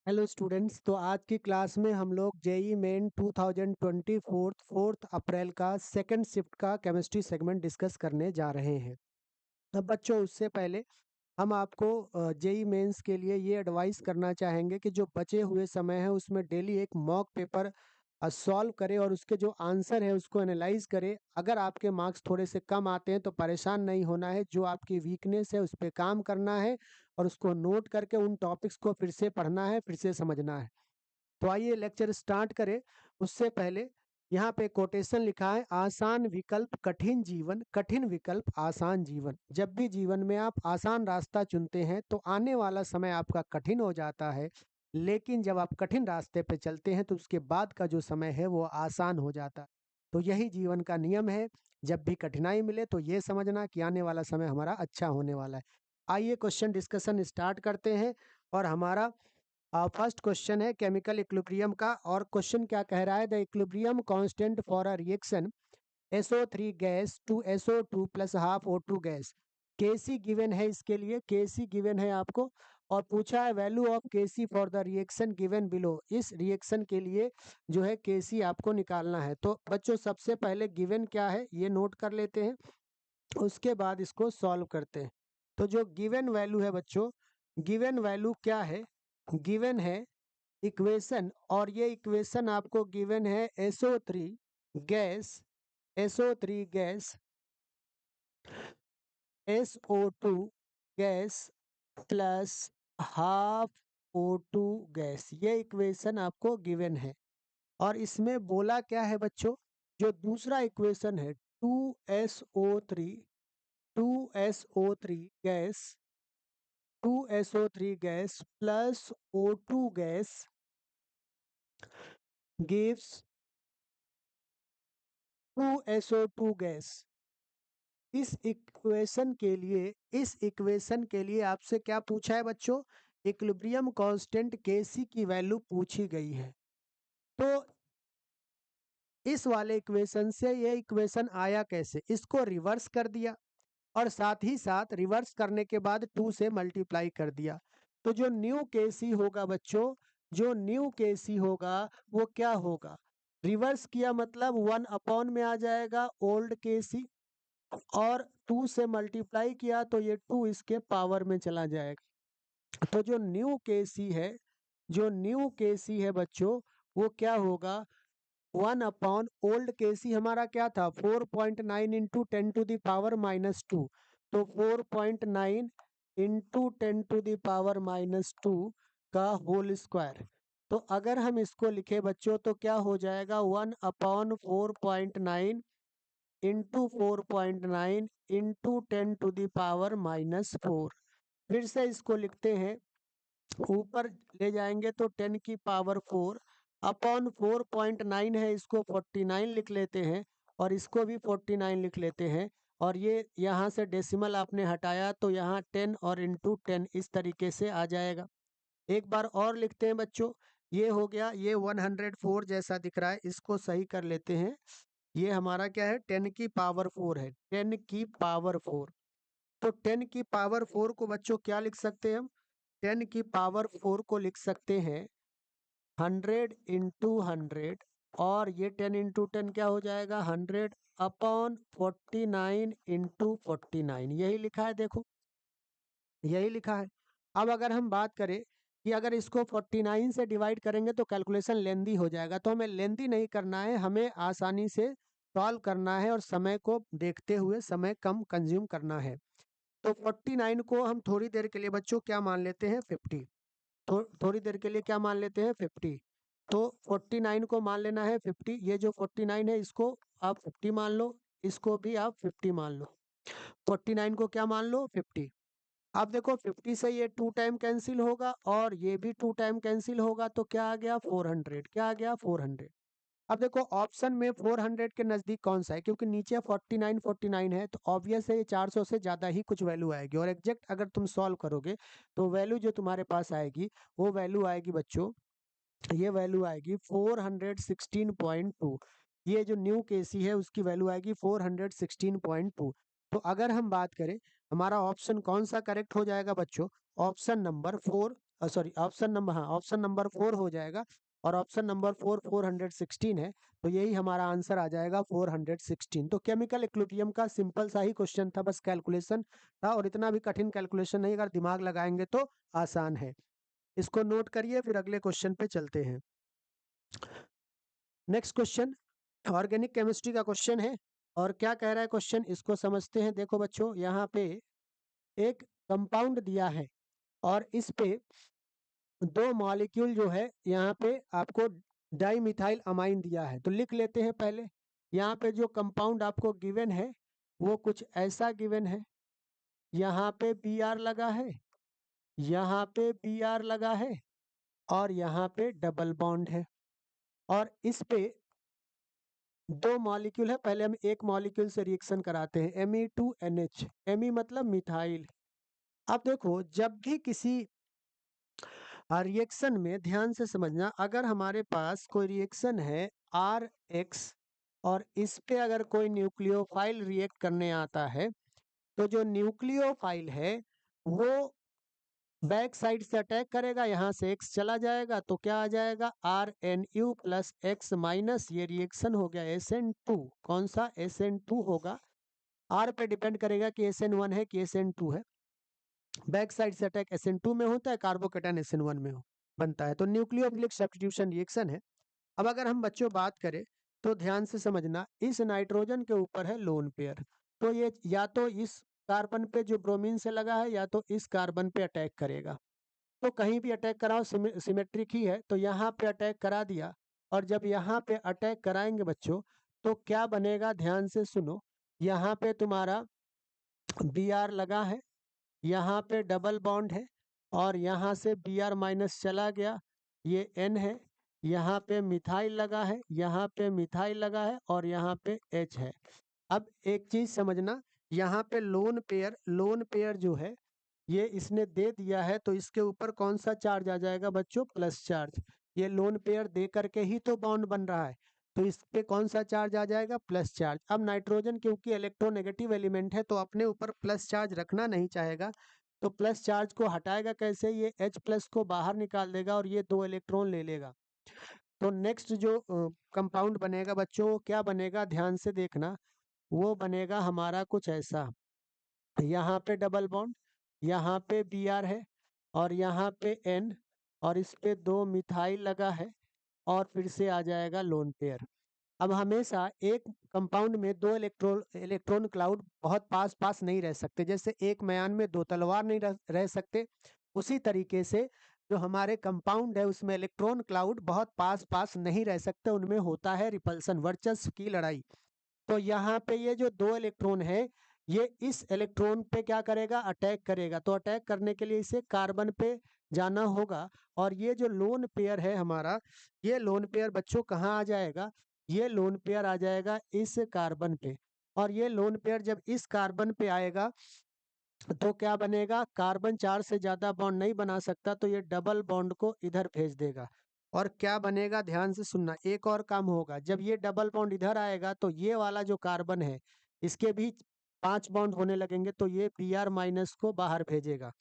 Hello students. तो आज की क्लास में हम लोग जेई मेन 2024 4 अप्रैल का सेकंड शिफ्ट का केमिस्ट्री सेगमेंट डिस्कस करने जा रहे हैं। अब बच्चों, उससे पहले हम आपको जेई मेंस के लिए ये एडवाइस करना चाहेंगे कि जो बचे हुए समय है उसमें डेली एक मॉक पेपर सॉल्व करें और उसके जो आंसर है उसको एनालाइज करें। अगर आपके मार्क्स थोड़े से कम आते हैं तो परेशान नहीं होना है, जो आपकी वीकनेस है उस पर काम करना है और उसको नोट करके उन टॉपिक्स को फिर से पढ़ना है, फिर से समझना है। तो आइए लेक्चर स्टार्ट करें। उससे पहले यहाँ पे कोटेशन लिखा है, आसान विकल्प कठिन जीवन, कठिन विकल्प आसान जीवन। जब भी जीवन में आप आसान रास्ता चुनते हैं तो आने वाला समय आपका कठिन हो जाता है, लेकिन जब आप कठिन रास्ते पे चलते हैं तो उसके बाद का जो समय है वो आसान हो जाता है। तो यही जीवन का नियम है। जब भी कठिनाई मिले तो ये समझना कि आने वाला समय हमारा अच्छा होने वाला है। आइए क्वेश्चन डिस्कशन स्टार्ट करते हैं। और हमारा फर्स्ट क्वेश्चन है केमिकल इक्विलिब्रियम का। और क्वेश्चन क्या कह रहा है, the equilibrium constant for a reaction SO3 gas to SO2 plus half O2 gas. Kc given है, इसके लिए Kc गिवन है आपको, और पूछा है value of Kc for the reaction given below. इस रिएक्शन के लिए जो है Kc आपको निकालना है। तो बच्चों सबसे पहले गिवन क्या है ये नोट कर लेते हैं, उसके बाद इसको सॉल्व करते हैं। तो जो गिवन वैल्यू है बच्चों, गिवन वैल्यू क्या है, गिवन है इक्वेशन, और ये इक्वेशन आपको गिवन है SO3 gas, SO3 gas SO2 gas plus half O2 gas. ये इक्वेशन आपको गिवन है। और इसमें बोला क्या है बच्चों, जो दूसरा इक्वेशन है 2SO3 gas, 2SO3 gas plus O2 gas gives 2SO2 gas. इस इक्वेशन के लिए आपसे क्या पूछा है बच्चों, इक्विलिब्रियम कांस्टेंट Kc की वैल्यू पूछी गई है। तो इस वाले इक्वेशन से ये इक्वेशन आया कैसे, इसको रिवर्स कर दिया और साथ ही साथ रिवर्स करने के बाद 2 से मल्टीप्लाई कर दिया। तो जो न्यू Kc होगा बच्चों, जो न्यू Kc होगा वो क्या होगा, रिवर्स किया मतलब 1 अपॉन में आ जाएगा ओल्ड Kc, और 2 से मल्टीप्लाई किया तो ये 2 इसके पावर में चला जाएगा। तो जो न्यू Kc है, जो न्यू Kc है बच्चों, वो क्या होगा, 1 अपॉन ओल्ड Kc हमारा क्या था 4.9 इंटू 10⁻⁻²। तो 4.9 इंटू 10⁻⁻² का होल स्क्वायर। तो अगर हम इसको लिखे बच्चों तो क्या हो जाएगा, 1 अपॉन 4.9 इंटू 4.9 इंटू 10⁻⁻⁴। फिर से इसको लिखते हैं, ऊपर ले जाएंगे तो 10⁻⁴ अपॉन 4.9 है, इसको 49 लिख लेते हैं और इसको भी 49 लिख लेते हैं। और ये यहाँ से डेसिमल आपने हटाया तो यहाँ 10 और इंटू 10 इस तरीके से आ जाएगा। एक बार और लिखते हैं बच्चों, ये हो गया, ये 104 जैसा दिख रहा है, इसको सही कर लेते हैं। ये हमारा क्या है, 10⁻⁴ है, 10⁻⁴। तो 10⁻⁴ को बच्चों क्या लिख सकते हैं हम, 10⁻⁴ को लिख सकते हैं 100 इंटू 100, और ये 10 इंटू 10 क्या हो जाएगा 100 अपॉन 49 इंटू 49। यही लिखा है, देखो यही लिखा है। अब अगर हम बात करें कि अगर इसको 49 से डिवाइड करेंगे तो कैलकुलेशन लेंदी हो जाएगा, तो हमें लेंदी नहीं करना है, हमें आसानी से सॉल्व करना है और समय को देखते हुए समय कम कंज्यूम करना है। तो 49 को हम थोड़ी देर के लिए बच्चों क्या मान लेते हैं 50, थोड़ी देर के लिए क्या मान लेते हैं 50। तो 49 को मान लेना है 50, ये जो 49 है इसको आप 50 मान लो, इसको भी आप 50 मान लो, 49 को क्या मान लो 50। अब देखो 50 से ये 2 टाइम कैंसिल होगा और ये भी 2 टाइम कैंसिल होगा, तो क्या आ गया 400, क्या आ गया 400। अब देखो ऑप्शन में 400 के नजदीक कौन सा है, क्योंकि नीचे 49 है, तो ऑब्वियस है ये 400 से ज्यादा ही कुछ वैल्यू आएगी। और एग्जैक्ट अगर तुम सॉल्व करोगे तो वैल्यू जो तुम्हारे पास आएगी वो वैल्यू आएगी बच्चों, ये वैल्यू आएगी 416.2। ये जो न्यू Kc है उसकी वैल्यू आएगी 416.2। तो अगर हम बात करें हमारा ऑप्शन कौन सा करेक्ट हो जाएगा बच्चों, option number 4 sorry option number, हाँ ऑप्शन नंबर 4 हो जाएगा, और ऑप्शन नंबर 4 416 है, तो यही हमारा आंसर आ जाएगा 416। तो केमिकल इक्विलिब्रियम का सिंपल सा ही क्वेश्चन था, बस कैलकुलेशन था, और इतना भी कठिन कैलकुलेशन नहीं, अगर दिमाग लगाएंगे तो आसान है। इसको नोट करिए, फिर अगले क्वेश्चन पे चलते हैं। नेक्स्ट क्वेश्चन ऑर्गेनिक केमिस्ट्री का क्वेश्चन है, और क्या कह रहा है क्वेश्चन, इसको समझते हैं। देखो बच्चों, यहाँ पे एक कंपाउंड दिया है, और इस पे दो मॉलिक्यूल जो है यहाँ पे आपको डाइमिथाइल अमाइन दिया है, तो लिख लेते हैं पहले। यहाँ पे जो कंपाउंड आपको गिवन है वो कुछ ऐसा गिवन है, यहाँ पे बी आर लगा है, यहाँ पे बी आर लगा है, और यहाँ पे डबल बॉन्ड है, और इस पे दो मॉलिक्यूल है। पहले हम एक मॉलिक्यूल से रिएक्शन कराते हैं, Me2NH, Me मतलब मिथाइल। अब देखो, जब भी किसी रिएक्शन में ध्यान से समझना, अगर हमारे पास कोई रिएक्शन है RX, और इस पे अगर कोई न्यूक्लियोफाइल रिएक्ट करने आता है, तो जो न्यूक्लियोफाइल है वो बैक साइड से अटैक करेगा, यहाँ से X चला जाएगा, तो क्या आ जाएगा RNU प्लस X माइनस, ये रिएक्शन हो गया SN2। कौन सा SN2 होगा, R पे डिपेंड करेगा कि SN1 है कि SN2 है। बैक साइड से अटैक SN2 में होता है, कार्बोकेटाइन SN1 में बनता है, तो न्यूक्लियोफिलिक सब्स्टिट्यूशन रिएक्शन है। अब अगर हम बच्चों बात करें तो ध्यान से समझना, इस नाइट्रोजन के ऊपर है लोन पेयर, तो ये या तो इस कार्बन पे जो ब्रोमीन से लगा है, या तो इस कार्बन पे अटैक करेगा। तो कहीं भी अटैक कराओ, सिमेट्रिक ही है, तो यहाँ पे अटैक करा दिया, और जब यहाँ पे अटैक कराएंगे बच्चों, तो क्या बनेगा, ध्यान से सुनो। यहाँ पे तुम्हारा Br लगा है, यहाँ पे डबल बॉन्ड है, और यहाँ से Br माइनस चला गया, ये N है, यहाँ पे मिथाइल लगा है, यहाँ पे मिथाइल लगा है, और यहाँ पे H है। अब एक चीज समझना, यहाँ पे लोन पेयर जो है ये इसने दे दिया है, तो इसके ऊपर कौन सा चार्ज आ जाएगा बच्चों, प्लस चार्ज। ये लोन पेयर दे करके ही तो बॉन्ड बन रहा है, तो इस पे कौन सा चार्ज आ जाएगा, प्लस चार्ज। अब नाइट्रोजन क्योंकि इलेक्ट्रोनेगेटिव एलिमेंट है, तो अपने ऊपर प्लस चार्ज रखना नहीं चाहेगा, तो प्लस चार्ज को हटाएगा कैसे, ये H प्लस को बाहर निकाल देगा, और ये 2 इलेक्ट्रॉन ले लेगा। तो नेक्स्ट जो कंपाउंड बनेगा बच्चों, वो क्या बनेगा, ध्यान से देखना, वो बनेगा हमारा कुछ ऐसा, यहाँ पे डबल बॉन्ड, यहाँ पे Br है, और यहाँ पे N, और इस पे 2 मिथाइल लगा है, और फिर से आ जाएगा लोन पेयर। अब हमेशा एक कंपाउंड में दो इलेक्ट्रॉन क्लाउड बहुत पास पास नहीं रह सकते, जैसे एक म्यान में दो तलवार नहीं रह सकते, उसी तरीके से जो हमारे कंपाउंड है उसमें इलेक्ट्रॉन क्लाउड बहुत पास पास नहीं रह सकते, उनमें होता है रिपल्सन, वर्चस्व की लड़ाई। तो यहाँ पे ये जो 2 इलेक्ट्रॉन है, ये इस इलेक्ट्रॉन पे क्या करेगा, अटैक करेगा, तो अटैक करने के लिए इसे कार्बन पे जाना होगा, और ये जो लोन पेयर है हमारा, ये लोन पेयर बच्चों कहाँ आ जाएगा, ये लोन पेयर आ जाएगा इस कार्बन पे, और ये लोन पेयर जब इस कार्बन पे आएगा तो क्या बनेगा, कार्बन 4 से ज्यादा बॉन्ड नहीं बना सकता, तो ये डबल बॉन्ड को इधर भेज देगा, और क्या बनेगा, ध्यान से सुनना, एक और काम होगा, जब ये डबल बॉन्ड इधर आएगा तो ये वाला जो कार्बन है इसके बीच 5 बॉन्ड होने लगेंगे, तो ये Br माइनस को बाहर भेजेगा।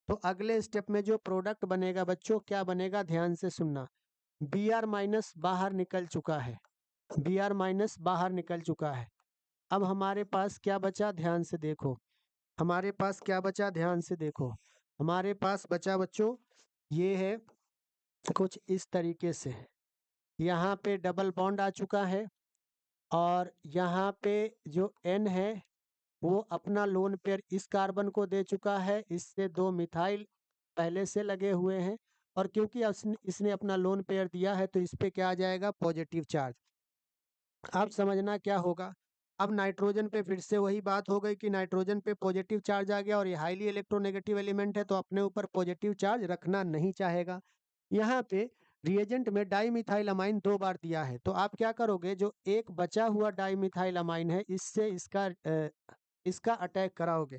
तो अगले स्टेप में जो प्रोडक्ट बनेगा बच्चों, क्या बनेगा, ध्यान से सुनना, Br माइनस बाहर निकल चुका है, Br माइनस बाहर निकल चुका है। अब हमारे पास क्या बचा, ध्यान से देखो, हमारे पास क्या बचा, ध्यान से देखो, हमारे पास बचा बच्चों ये है कुछ इस तरीके से, यहाँ पे डबल बॉन्ड आ चुका है, और यहाँ पे जो N है वो अपना लोन पेयर इस कार्बन को दे चुका है, इससे 2 मिथाइल पहले से लगे हुए हैं, और क्योंकि इसने अपना लोन पेयर दिया है, तो इस पे क्या आ जाएगा, पॉजिटिव चार्ज। अब समझना क्या होगा, अब नाइट्रोजन पे फिर से वही बात हो गई कि नाइट्रोजन पे पॉजिटिव चार्ज आ गया, और ये हाईली इलेक्ट्रोनेगेटिव एलिमेंट है, तो अपने ऊपर पॉजिटिव चार्ज रखना नहीं चाहेगा। यहाँ पे रिएजेंट में डाइमिथाइल अमाइन 2 बार दिया है, तो आप क्या करोगे, जो एक बचा हुआ डाइमिथाइल अमाइन है इससे इसका अटैक कराओगे।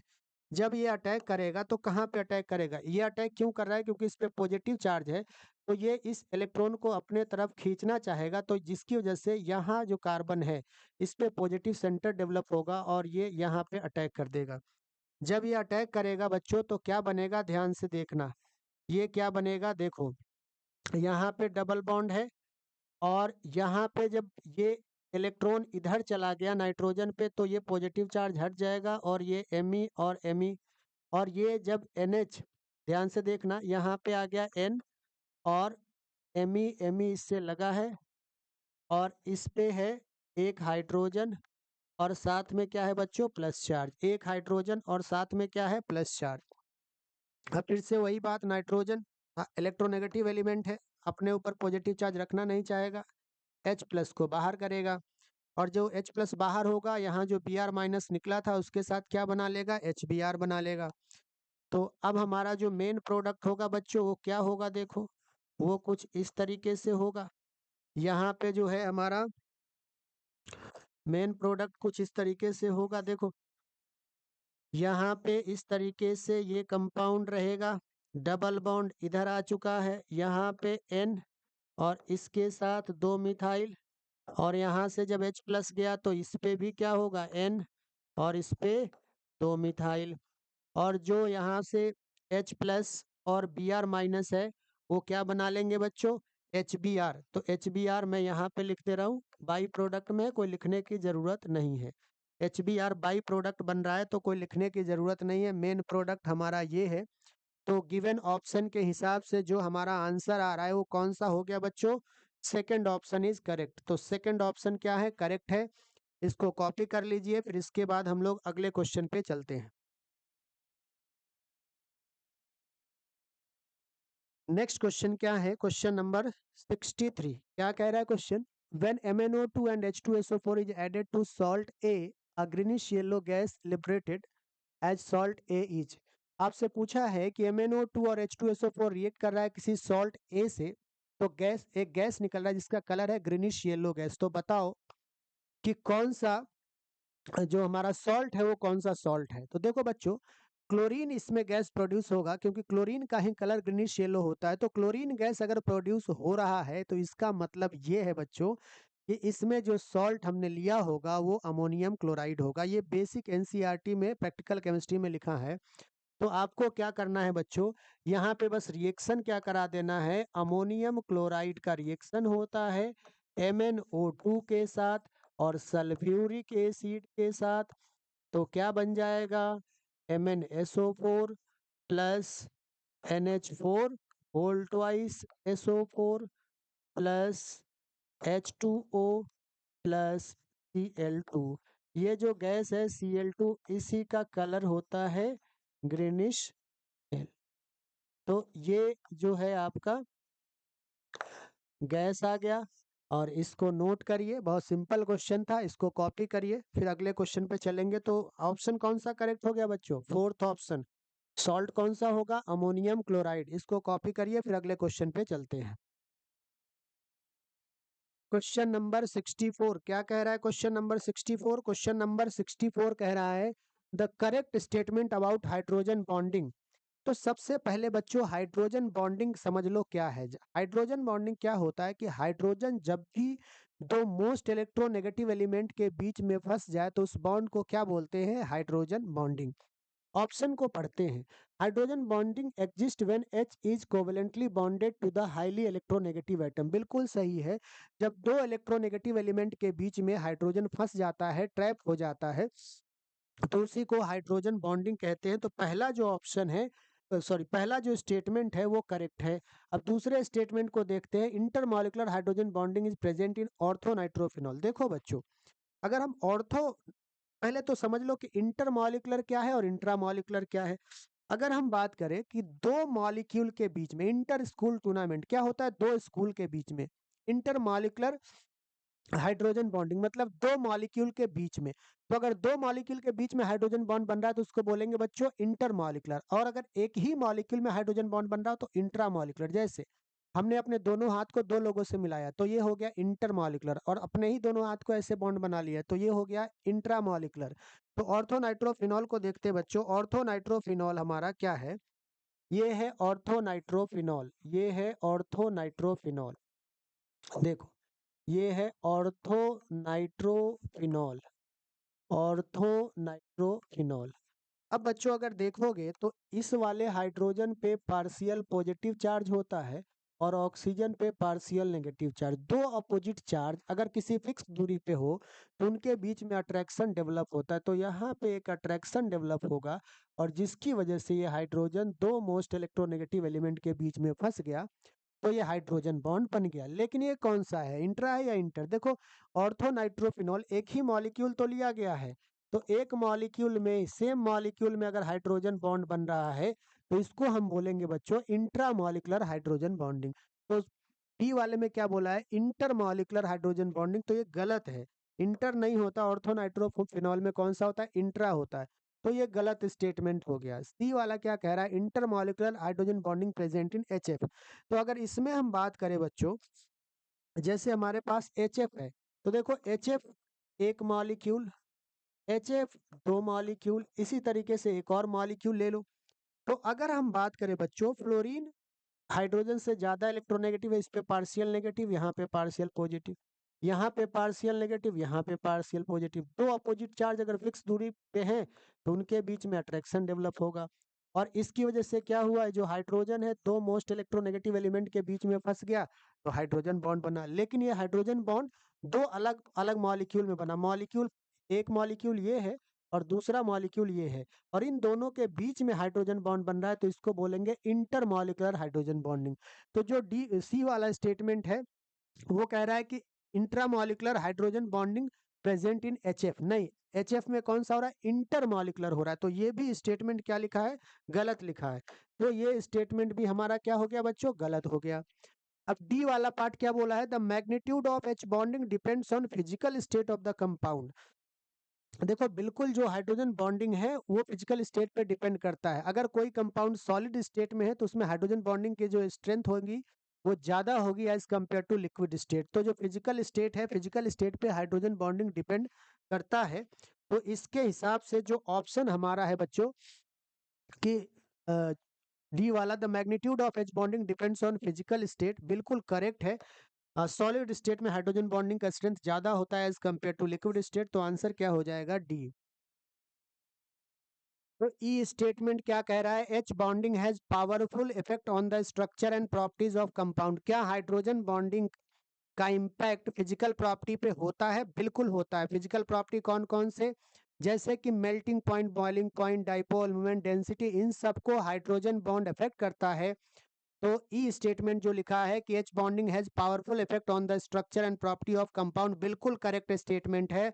जब ये अटैक करेगा तो कहाँ पे अटैक करेगा, ये अटैक क्यों कर रहा है, क्योंकि इस पे पॉजिटिव चार्ज है, तो ये इस इलेक्ट्रॉन को अपने तरफ खींचना चाहेगा, तो जिसकी वजह से यहाँ जो कार्बन है इस पे पॉजिटिव सेंटर डेवलप होगा, और ये यहाँ पे अटैक कर देगा। जब ये अटैक करेगा बच्चों तो क्या बनेगा, ध्यान से देखना, ये क्या बनेगा देखो, यहाँ पे डबल बॉन्ड है और यहाँ पे जब ये इलेक्ट्रॉन इधर चला गया नाइट्रोजन पे तो ये पॉजिटिव चार्ज हट जाएगा और ये Me और Me, और ये जब NH, ध्यान से देखना यहाँ पे आ गया N और Me इससे लगा है और इस पे है एक हाइड्रोजन और साथ में क्या है बच्चों, प्लस चार्ज। एक हाइड्रोजन और साथ में क्या है, प्लस चार्ज। अब फिर से वही बात, नाइट्रोजन इलेक्ट्रोनेगेटिव एलिमेंट है, अपने ऊपर पॉजिटिव चार्ज रखना नहीं चाहेगा, H प्लस को बाहर करेगा और जो H प्लस बाहर होगा यहाँ जो Br माइनस निकला था उसके साथ क्या बना लेगा, HBr बना लेगा। तो अब हमारा जो मेन प्रोडक्ट होगा बच्चों वो क्या होगा, देखो वो कुछ इस तरीके से होगा। यहाँ पे जो है हमारा मेन प्रोडक्ट कुछ इस तरीके से होगा, देखो यहाँ पे इस तरीके से ये कंपाउंड रहेगा, डबल बॉन्ड इधर आ चुका है, यहाँ पे N और इसके साथ 2 मिथाइल और यहाँ से जब H प्लस गया तो इस पे भी क्या होगा, N और इस पे 2 मिथाइल, और जो यहाँ से H प्लस और Br माइनस है वो क्या बना लेंगे बच्चों, HBr। तो HBr मैं यहाँ पे लिख दे रहा हूँ, बाई प्रोडक्ट में कोई लिखने की जरूरत नहीं है। HBr बाई प्रोडक्ट बन रहा है तो कोई लिखने की जरूरत नहीं है, मेन प्रोडक्ट हमारा ये है। तो गिवन ऑप्शन के हिसाब से जो हमारा आंसर आ रहा है वो कौन सा हो गया बच्चों, सेकंड ऑप्शन इज करेक्ट। तो सेकंड ऑप्शन क्या है, करेक्ट है। इसको कॉपी कर लीजिए, फिर इसके बाद हम लोग अगले क्वेश्चन पे चलते हैं। नेक्स्ट क्वेश्चन क्या है, क्वेश्चन नंबर 63। क्या कह रहा है question, when MnO2 and H2SO4 is added to salt A greenish yellow gas liberated as salt A is। आपसे पूछा है कि MnO2 और H2SO4 रिएक्ट कर रहा है किसी सॉल्ट A से, तो एक गैस निकल रहा है जिसका कलर है ग्रीनिश येलो गैस। तो बताओ कि कौन सा जो हमारा सॉल्ट है वो कौन सा सॉल्ट है। तो देखो बच्चों, क्लोरीन इसमें गैस प्रोड्यूस होगा क्योंकि क्लोरीन का ही कलर ग्रीनिश येलो होता है। तो क्लोरीन गैस अगर प्रोड्यूस हो रहा है तो इसका मतलब ये है बच्चों कि इसमें जो सॉल्ट हमने लिया होगा वो अमोनियम क्लोराइड होगा। ये बेसिक एनसीईआरटी में प्रैक्टिकल केमिस्ट्री में लिखा है। तो आपको क्या करना है बच्चों, यहाँ पे बस रिएक्शन क्या करा देना है, अमोनियम क्लोराइड का रिएक्शन होता है MnO2 के साथ और सल्फ्यूरिक एसिड के साथ। तो क्या बन जाएगा, MnSO4 plus NH4 whole twice SO4 plus H2O plus Cl2। ये जो गैस है Cl2 इसी का कलर होता है ग्रीनिश। तो ये जो है आपका गैस आ गया और इसको नोट करिए, बहुत सिंपल क्वेश्चन था, इसको कॉपी करिए फिर अगले क्वेश्चन पे चलेंगे। तो ऑप्शन कौन सा करेक्ट हो गया बच्चों, फोर्थ ऑप्शन। सॉल्ट कौन सा होगा, अमोनियम क्लोराइड। इसको कॉपी करिए फिर अगले क्वेश्चन पे चलते हैं। क्वेश्चन नंबर 64 क्या कह रहा है, क्वेश्चन नंबर 64, क्वेश्चन नंबर 64 कह रहा है the correct statement about hydrogen bonding. तो सबसे पहले बच्चों हाइड्रोजन बॉन्डिंग समझ लो क्या है। हाइड्रोजन बॉन्डिंग क्या होता है कि हाइड्रोजन जब भी दो मोस्ट इलेक्ट्रोनेगेटिव एलिमेंट के बीच में फंस जाए तो उस बॉन्ड को क्या बोलते हैं, हाइड्रोजन बॉन्डिंग। ऑप्शन को पढ़ते हैं, hydrogen bonding exist when H is covalently bonded to the highly electronegative atom. बिल्कुल सही है, जब दो इलेक्ट्रोनेगेटिव एलिमेंट के बीच में हाइड्रोजन फंस जाता है, ट्रैप हो जाता है, तो उसी को हाइड्रोजन बॉन्डिंग कहते हैं। तो पहला जो ऑप्शन है, सॉरी पहला जो स्टेटमेंट है वो करेक्ट है। अब दूसरे स्टेटमेंट को देखते हैं, intermolecular hydrogen bonding is present in ortho nitrophenol. देखो बच्चों, अगर हम ऑर्थो, पहले तो समझ लो कि इंटरमॉलिक्यूलर क्या है और इंट्रामॉलिक्यूलर क्या है। अगर हम बात करें कि दो मॉलिक्यूल के बीच में, इंटर स्कूल टूर्नामेंट क्या होता है, दो स्कूल के बीच में इंटरमॉलिक्यूलर हाइड्रोजन बॉन्डिंग मतलब दो मॉलिक्यूल के बीच में। तो अगर दो मॉलिक्यूल के बीच में हाइड्रोजन बॉन्ड बन रहा है तो उसको बोलेंगे बच्चों इंटरमॉलिक्यूलर। और अगर एक ही मॉलिक्यूल में हाइड्रोजन बॉन्ड बन रहा हो तो इंट्रामॉलिक्यूलर। जैसे हमने अपने दोनों हाथ को दो लोगों से मिलाया तो ये हो गया इंटरमॉलिक्यूलर, और अपने ही दोनों हाथ को ऐसे बॉन्ड बना लिया तो ये हो गया इंट्रामॉलिक्यूलर। तो ऑर्थोनाइट्रोफिनॉल को देखते बच्चों, ऑर्थोनाइट्रोफिनॉल हमारा क्या है, ये है ऑर्थोनाइट्रोफिनॉल, ये है ऑर्थोनाइट्रोफिनॉल। देखो ये है ऑर्थोनाइट्रोफिनॉल, ऑर्थोनाइट्रोफिनॉल। अब बच्चों अगर देखोगे तो इस वाले हाइड्रोजन पे पार्शियल पॉजिटिव चार्ज होता है और ऑक्सीजन पे पार्शियल नेगेटिव चार्ज। दो अपोजिट चार्ज अगर किसी फिक्स दूरी पे हो तो उनके बीच में अट्रैक्शन डेवलप होता है। तो यहाँ पे एक अट्रैक्शन डेवलप होगा और जिसकी वजह से ये हाइड्रोजन दो मोस्ट इलेक्ट्रोनेगेटिव एलिमेंट के बीच में फंस गया, तो ये हाइड्रोजन बॉन्ड बन गया। लेकिन ये कौन सा है, इंट्रा है या इंटर? देखो ऑर्थो नाइट्रोफिनॉल एक ही मॉलिक्यूल तो लिया गया है, तो एक मॉलिक्यूल में, सेम मॉलिक्यूल में अगर हाइड्रोजन बॉन्ड बन रहा है तो इसको हम बोलेंगे बच्चों इंट्रा मॉलिक्यूलर हाइड्रोजन बॉन्डिंग। तो डी वाले में क्या बोला है, इंटर मॉलिक्यूलर हाइड्रोजन बॉन्डिंग, तो ये गलत है। इंटर नहीं होता, ऑर्थो नाइट्रोफिनॉल में कौन सा होता है, इंट्रा होता है। तो ये गलत स्टेटमेंट हो गया। सी वाला क्या कह रहा है, inter molecular hydrogen bonding present in H. तो अगर इसमें हम बात करें बच्चों, जैसे हमारे पास HF है, तो देखो HF एक मॉलिक्यूल, HF दो मॉलिक्यूल, इसी तरीके से एक और मॉलिक्यूल ले लो। तो अगर हम बात करें बच्चों, फ्लोरीन हाइड्रोजन से ज्यादा इलेक्ट्रोनेगेटिव है, इस पे पार्शियल नेगेटिव, यहाँ पे पार्शियल पॉजिटिव, यहाँ पे पार्शियल नेगेटिव, यहाँ पे पार्शियल पॉजिटिव। दो अपोजिट चार्ज अगर फिक्स दूरी पे हैं तो उनके बीच में अट्रैक्शन डेवलप होगा और इसकी वजह से क्या हुआ है, जो हाइड्रोजन है दो मोस्ट इलेक्ट्रोनेगेटिव एलिमेंट के बीच में फंस गया तो हाइड्रोजन बॉन्ड बना। लेकिन ये हाइड्रोजन बॉन्ड दो अलग अलग मॉलिक्यूल में बना। मॉलिक्यूल, एक मॉलिक्यूल ये है और दूसरा मॉलिक्यूल ये है, और इन दोनों के बीच में हाइड्रोजन बॉन्ड बन रहा है, तो इसको बोलेंगे इंटरमॉलिक्यूलर हाइड्रोजन बॉन्डिंग। तो जो डी सी वाला स्टेटमेंट है वो कह रहा है कि intramolecular hydrogen bonding present in HF, नहीं, HF में कौन सा हो रहा है, इंटरमॉलिक्यूलर हो रहा है। तो ये भी स्टेटमेंट क्या लिखा है, गलत लिखा है। तो ये स्टेटमेंट भी हमारा क्या हो गया बच्चों, गलत हो गया। अब डी वाला पार्ट क्या बोला है, the magnitude of H bonding depends on physical state of the compound. देखो बिल्कुल जो हाइड्रोजन बॉन्डिंग है वो फिजिकल स्टेट पे डिपेंड करता है। अगर कोई कंपाउंड सॉलिड स्टेट में है तो उसमें हाइड्रोजन बॉन्डिंग की जो स्ट्रेंथ होगी वो ज्यादा होगी as compared to liquid state. तो जो फिजिकल स्टेट है, फिजिकल स्टेट पे हाइड्रोजन बॉन्डिंग डिपेंड करता है। तो इसके हिसाब से जो ऑप्शन हमारा है बच्चों कि डी वाला the magnitude of H bonding depends on physical state, बिल्कुल करेक्ट है। सॉलिड स्टेट में हाइड्रोजन बॉन्डिंग का स्ट्रेंथ ज्यादा होता है as compared to liquid state. तो आंसर क्या हो जाएगा, डी। तो ई स्टेटमेंट क्या कह रहा है, H bonding has powerful effect on the structure and properties of compound. क्या हाइड्रोजन बॉन्डिंग का इम्पैक्ट फिजिकल प्रॉपर्टी पे होता है, बिल्कुल होता है। फिजिकल प्रॉपर्टी कौन कौन से, जैसे कि melting point, boiling point, dipole moment, density, इन सबको हाइड्रोजन बॉन्ड इफेक्ट करता है। तो ई स्टेटमेंट जो लिखा है कि H bonding has powerful effect on the structure and property of compound, बिल्कुल करेक्ट स्टेटमेंट है।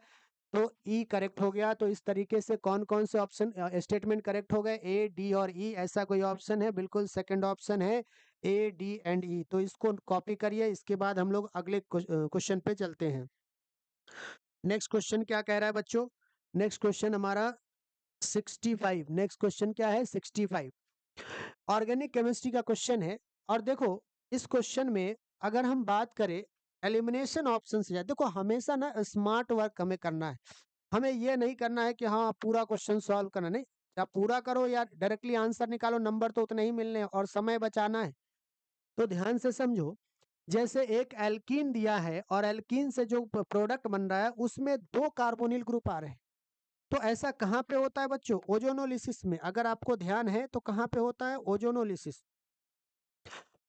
तो ई करेक्ट हो गया। तो इस तरीके से कौन कौन से ऑप्शन स्टेटमेंट करेक्ट हो गए, ए, डी और ई? ऐसा कोई ऑप्शन है, बिल्कुल सेकंड ऑप्शन है, ए, डी एंड ई। तो इसको कॉपी करिए, इसके बाद हम लोग अगले क्वेश्चन पे चलते हैं। नेक्स्ट क्वेश्चन क्या कह रहा है बच्चों, नेक्स्ट क्वेश्चन हमारा 65। नेक्स्ट क्वेश्चन क्या है, 65 ऑर्गेनिक केमिस्ट्री का क्वेश्चन है। और देखो इस क्वेश्चन में अगर हम बात करें एलिमिनेशन ऑप्शन से जाए, देखो हमेशा ना स्मार्ट वर्क हमें करना है। हमें ये नहीं करना है कि हाँ पूरा क्वेश्चन सॉल्व करना, नहीं, या पूरा करो या डायरेक्टली आंसर निकालो, नंबर तो उतने ही मिलने हैं और समय बचाना है। तो ध्यान से समझो, जैसे एक एल्कीन दिया है और एल्कीन से जो प्रोडक्ट बन रहा है उसमें दो कार्बोनिल ग्रुप आ रहे हैं। तो ऐसा कहाँ पे होता है बच्चों, ओजोनोलिसिस में। अगर आपको ध्यान है तो कहाँ पे होता है, ओजोनोलिसिस।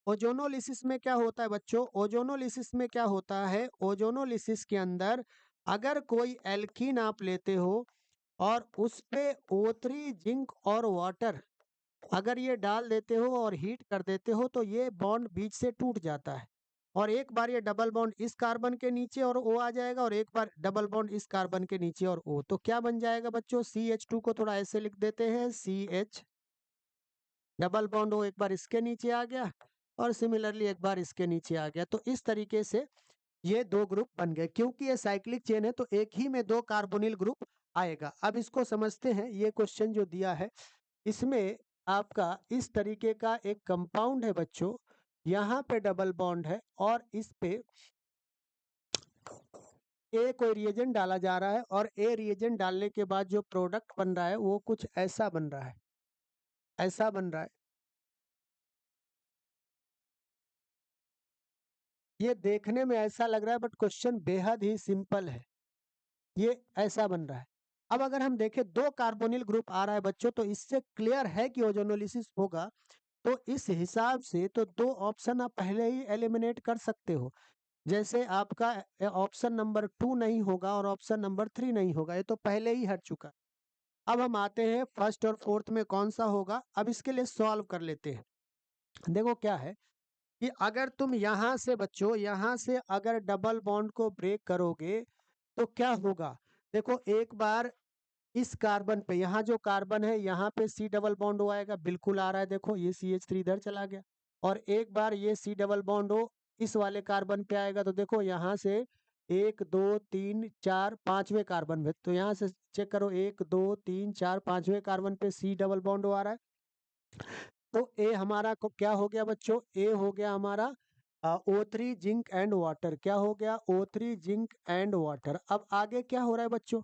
ओजोनोलिसिस में क्या होता है बच्चों, ओजोनोलिसिस में क्या होता है, ओजोनोलिसिस के अंदर अगर कोई एल्कीन आप लेते हो और उस पे O3 जिंक और वाटर अगर ये डाल देते हो और हीट कर देते हो तो ये बॉन्ड बीच से टूट जाता है। और एक बार ये डबल बॉन्ड इस कार्बन के नीचे और O आ जाएगा, और एक बार डबल बॉन्ड इस कार्बन के नीचे और O, तो क्या बन जाएगा बच्चों, CH2 को थोड़ा ऐसे लिख देते हैं, CH डबल बॉन्ड O एक बार इसके नीचे आ गया और सिमिलरली एक बार इसके नीचे आ गया। तो इस तरीके से ये दो ग्रुप बन गए। क्योंकि ये साइक्लिक चेन है तो एक ही में दो कार्बोनिल ग्रुप आएगा। अब इसको समझते हैं, ये क्वेश्चन जो दिया है इसमें आपका इस तरीके का एक कंपाउंड है बच्चों, यहाँ पे डबल बॉन्ड है और इस पे ए कोई रिएजेंट डाला जा रहा है और ए रिएजेंट डालने के बाद जो प्रोडक्ट बन रहा है वो कुछ ऐसा बन रहा है, ऐसा बन रहा है। ये देखने में ऐसा लग रहा है बट क्वेश्चन बेहद ही सिंपल है। ये ऐसा बन रहा है। अब अगर हम देखें 2 कार्बोनिल ग्रुप आ रहा है बच्चों, तो इससे क्लियर है कि ओजोनोलिसिस होगा। तो इस हिसाब से तो 2 ऑप्शन आप पहले ही एलिमिनेट कर सकते हो। जैसे आपका ऑप्शन नंबर 2 नहीं होगा और ऑप्शन नंबर 3 नहीं होगा, ये तो पहले ही हट चुका। अब हम आते हैं फर्स्ट और फोर्थ में कौन सा होगा। अब इसके लिए सॉल्व कर लेते हैं। देखो क्या है कि अगर तुम यहाँ से बच्चों, यहाँ से अगर डबल बॉन्ड को ब्रेक करोगे तो क्या होगा। देखो एक बार इस कार्बन पे, यहाँ जो कार्बन है यहाँ पे C डबल बॉन्ड हो आएगा, बिल्कुल आ रहा है। देखो ये CH3 इधर चला गया, और एक बार ये C डबल बॉन्ड हो इस वाले कार्बन पे आएगा, तो देखो यहाँ से 1 2 3 4 5वें कार्बन पे, तो यहाँ से चेक करो 1 2 3 4 5वें कार्बन पे C डबल बॉन्ड हो आ रहा है। तो ए हमारा को क्या हो गया बच्चों, ए हो गया हमारा O3 जिंक एंड वाटर। क्या हो गया, O3 जिंक एंड वाटर। अब आगे क्या हो रहा है बच्चों,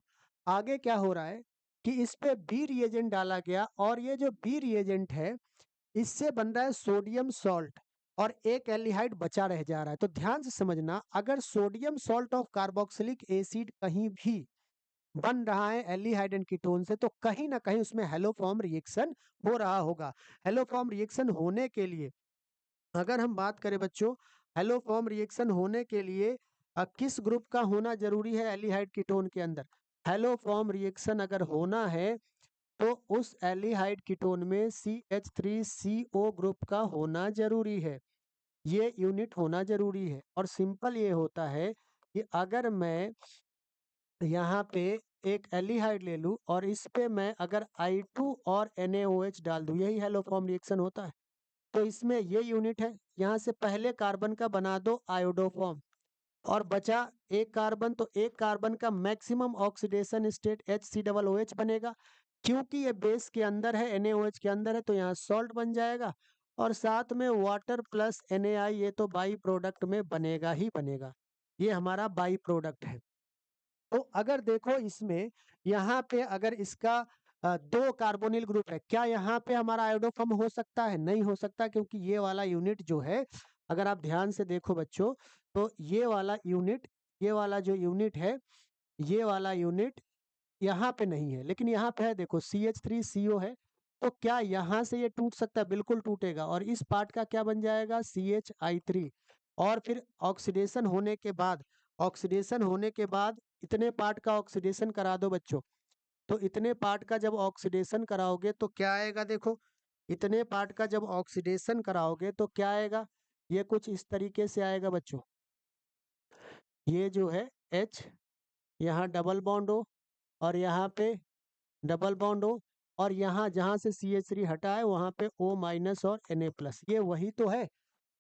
आगे क्या हो रहा है कि इस पे बी रिएजेंट डाला गया, और ये जो बी रिएजेंट है इससे बन रहा है सोडियम सॉल्ट, और एक एल्डिहाइड बचा रह जा रहा है। तो ध्यान से समझना, अगर sodium salt of carboxylic acid कहीं भी बन रहा है एल्डिहाइड एंड कीटोन से, तो कहीं ना कहीं उसमें हेलोफॉर्म रिएक्शन हो रहा होगा। हेलोफॉर्म रिएक्शन होने के लिए, अगर हम बात करें बच्चों, हेलोफॉर्म रिएक्शन होने के लिए किस ग्रुप का होना जरूरी है एल्डिहाइड कीटोन के अंदर। हेलोफॉर्म रिएक्शन अगर होना है तो उस एल्डिहाइड कीटोन में CH3CO ग्रुप का होना जरूरी है, ये यूनिट होना जरूरी है। और सिंपल ये होता है कि अगर मैं यहाँ पे एक एल्डिहाइड ले लूँ और इस पे मैं अगर I2 और NaOH डाल दूँ, यही हेलोफॉर्म रिएक्शन होता है। तो इसमें ये यूनिट है, यहाँ से पहले कार्बन का बना दो आयोडोफॉर्म, और बचा एक कार्बन, तो एक कार्बन का मैक्सिमम ऑक्सीडेशन स्टेट HCOOH बनेगा। क्योंकि ये बेस के अंदर है, NaOH के अंदर है, तो यहाँ सॉल्ट बन जाएगा, और साथ में वाटर प्लस NaI, ये तो बाई प्रोडक्ट में बनेगा ही बनेगा, ये हमारा बाई प्रोडक्ट है। तो अगर देखो इसमें यहाँ पे अगर इसका 2 कार्बोनिल ग्रुप है, क्या यहाँ पे हमारा आयोडोफॉर्म हो सकता है? नहीं हो सकता, क्योंकि ये वाला यूनिट जो है, अगर आप ध्यान से देखो बच्चों, तो ये वाला यूनिट, ये वाला जो यूनिट है, ये वाला यूनिट यहाँ पे नहीं है, लेकिन यहाँ पे है। देखो CH3CO है, तो क्या यहाँ से ये टूट सकता है? बिल्कुल टूटेगा, और इस पार्ट का क्या बन जाएगा, CHI3। और फिर ऑक्सीडेशन होने के बाद, ऑक्सीडेशन होने के बाद इतने पार्ट का ऑक्सीडेशन करा दो बच्चों, तो इतने पार्ट का जब ऑक्सीडेशन कराओगे तो क्या आएगा, देखो इतने पार्ट का जब ऑक्सीडेशन कराओगे तो क्या आएगा, ये कुछ इस तरीके से आएगा बच्चों। ये जो है H, यहाँ डबल बॉन्ड हो, और यहाँ पे डबल बॉन्ड हो, और यहाँ जहाँ से CH3 हटा है वहाँ पे O- और Na+, ये वही तो है,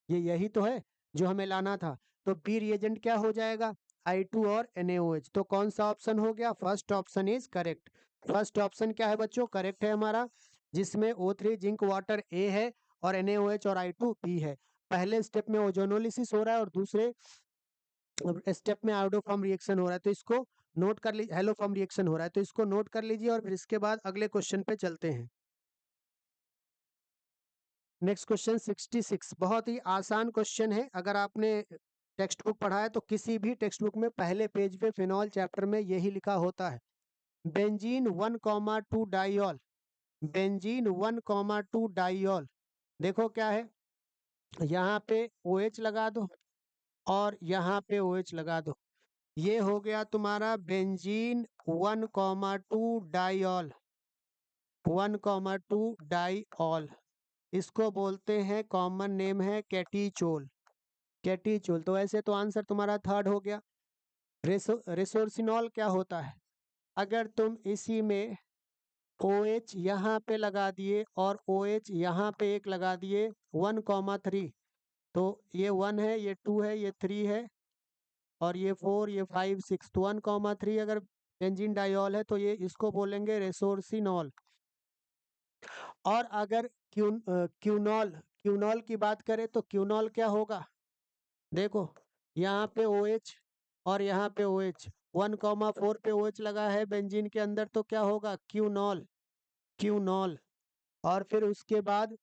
ये यही तो है जो हमें लाना था। तो बी रिएजेंट क्या हो जाएगा, I2 और NaOH। तो कौन सा ऑप्शन हो गया, first option is correct. First option क्या है बच्चों, करेक्ट है हमारा, जिसमें O3 जिंक वाटर A है और NaOH और I2 B है। पहले स्टेप में ओजोनोलिसिस हो रहा है और दूसरे स्टेप में आयोडोफॉर्म रिएक्शन हो रहा है, तो इसको नोट कर लीजिए। हेलोफॉर्म रिएक्शन हो रहा है, तो इसको नोट कर लीजिए, और फिर इसके बाद अगले क्वेश्चन पे चलते हैं। नेक्स्ट क्वेश्चन 66, बहुत ही आसान क्वेश्चन है। अगर आपने टेक्स्ट बुक पढ़ा है तो किसी भी टेक्स्ट बुक में पहले पेज पे फिनॉल चैप्टर में यही लिखा होता है, बेंजीन 1,2 डाइऑल, बेंजीन 1,2 डाइऑल। देखो क्या है, यहाँ पे OH लगा दो और यहाँ पे OH लगा दो, ये हो गया तुम्हारा बेंजीन 1,2 डाइऑल, 1,2 डाइऑल। इसको बोलते हैं, कॉमन नेम है कैटीचोल, कैटीचोल। तो ऐसे तो आंसर तुम्हारा थर्ड हो गया। रेसोर्सिनॉल क्या होता है, अगर तुम इसी में OH यहाँ पे लगा दिए और OH यहाँ पे एक लगा दिए, 1,3, तो ये 1 है, ये 2 है, ये 3 है, और ये 4, ये 5 6, तो 1,3 अगर बेंजीन डाइऑल है तो ये इसको बोलेंगे रेसोर्सिनॉल। और अगर क्यूनॉल, क्यूनॉल की बात करें तो क्यूनॉल क्या होगा, देखो यहाँ पे OH और यहाँ पे OH, 1,4 पे OH लगा है बेंजीन के अंदर, तो क्या होगा, क्यूनॉल, क्यूनॉल। और फिर उसके बाद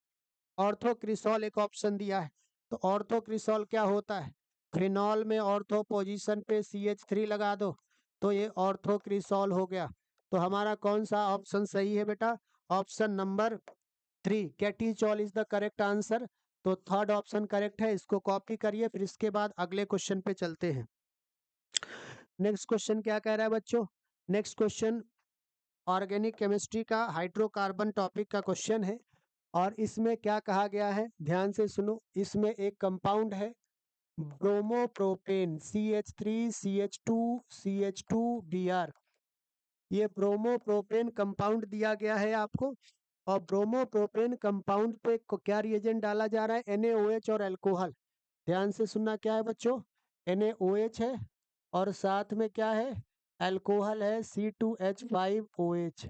ऑर्थोक्रिसॉल एक ऑप्शन दिया है, तो ऑर्थोक्रिसॉल क्या होता है, फिनॉल में ऑर्थो पोजीशन पे CH3 लगा दो, तो ये ऑर्थोक्रिसॉल हो गया। तो हमारा कौन सा ऑप्शन सही है बेटा? Option number 3, catechol is the correct answer. तो थर्ड ऑप्शन करेक्ट है, इसको कॉपी करिए। फिर इसके बाद अगले क्वेश्चन पे चलते हैं। नेक्स्ट क्वेश्चन क्या कह रहा है बच्चों? नेक्स्ट क्वेश्चन ऑर्गेनिक केमिस्ट्री का हाइड्रोकार्बन टॉपिक का क्वेश्चन है। और इसमें क्या कहा गया है, ध्यान से सुनो। इसमें एक कंपाउंड है ब्रोमोप्रोपेन CH3CH2CH2Br। ये ब्रोमोप्रोपेन कंपाउंड दिया गया है आपको। और ब्रोमोप्रोपेन कंपाउंड पे क्या रिएजेंट डाला जा रहा है? NaOH और अल्कोहल। ध्यान से सुनना, क्या है बच्चों? NaOH है और साथ में क्या है? अल्कोहल है C2H5OH।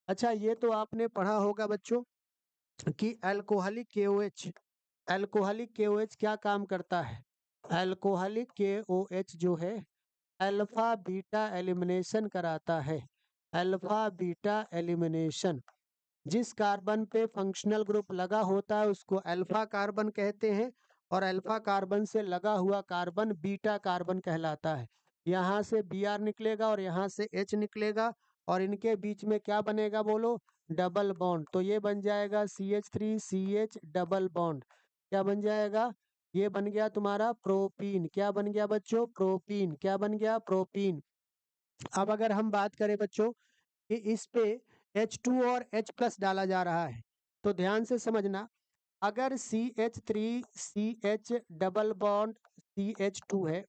अच्छा, ये तो आपने पढ़ा होगा बच्चों कि अल्कोहलिक KOH क्या काम करता है? अल्कोहलिक KOH जो है अल्फा बीटा एलिमिनेशन कराता है। Alpha beta elimination. जिस कार्बन पे फंक्शनल ग्रुप लगा होता है उसको अल्फा कार्बन कहते हैं, और अल्फा कार्बन से लगा हुआ कार्बन बीटा कार्बन कहलाता है। यहाँ से Br निकलेगा और यहाँ से H निकलेगा, और इनके बीच में क्या बनेगा बोलो? Double bond. तो ये बन जाएगा CH3CH डबल बॉन्ड। क्या बन जाएगा? ये बन गया तुम्हारा प्रोपीन। क्या बन गया बच्चों? प्रोपीन। क्या बन गया? प्रोपीन। अब अगर हम बात करें बच्चों कि इस पे H2 और H+ डाला जा रहा है, तो ध्यान से समझना। अगर CH3CH डबल बॉन्ड CH2 है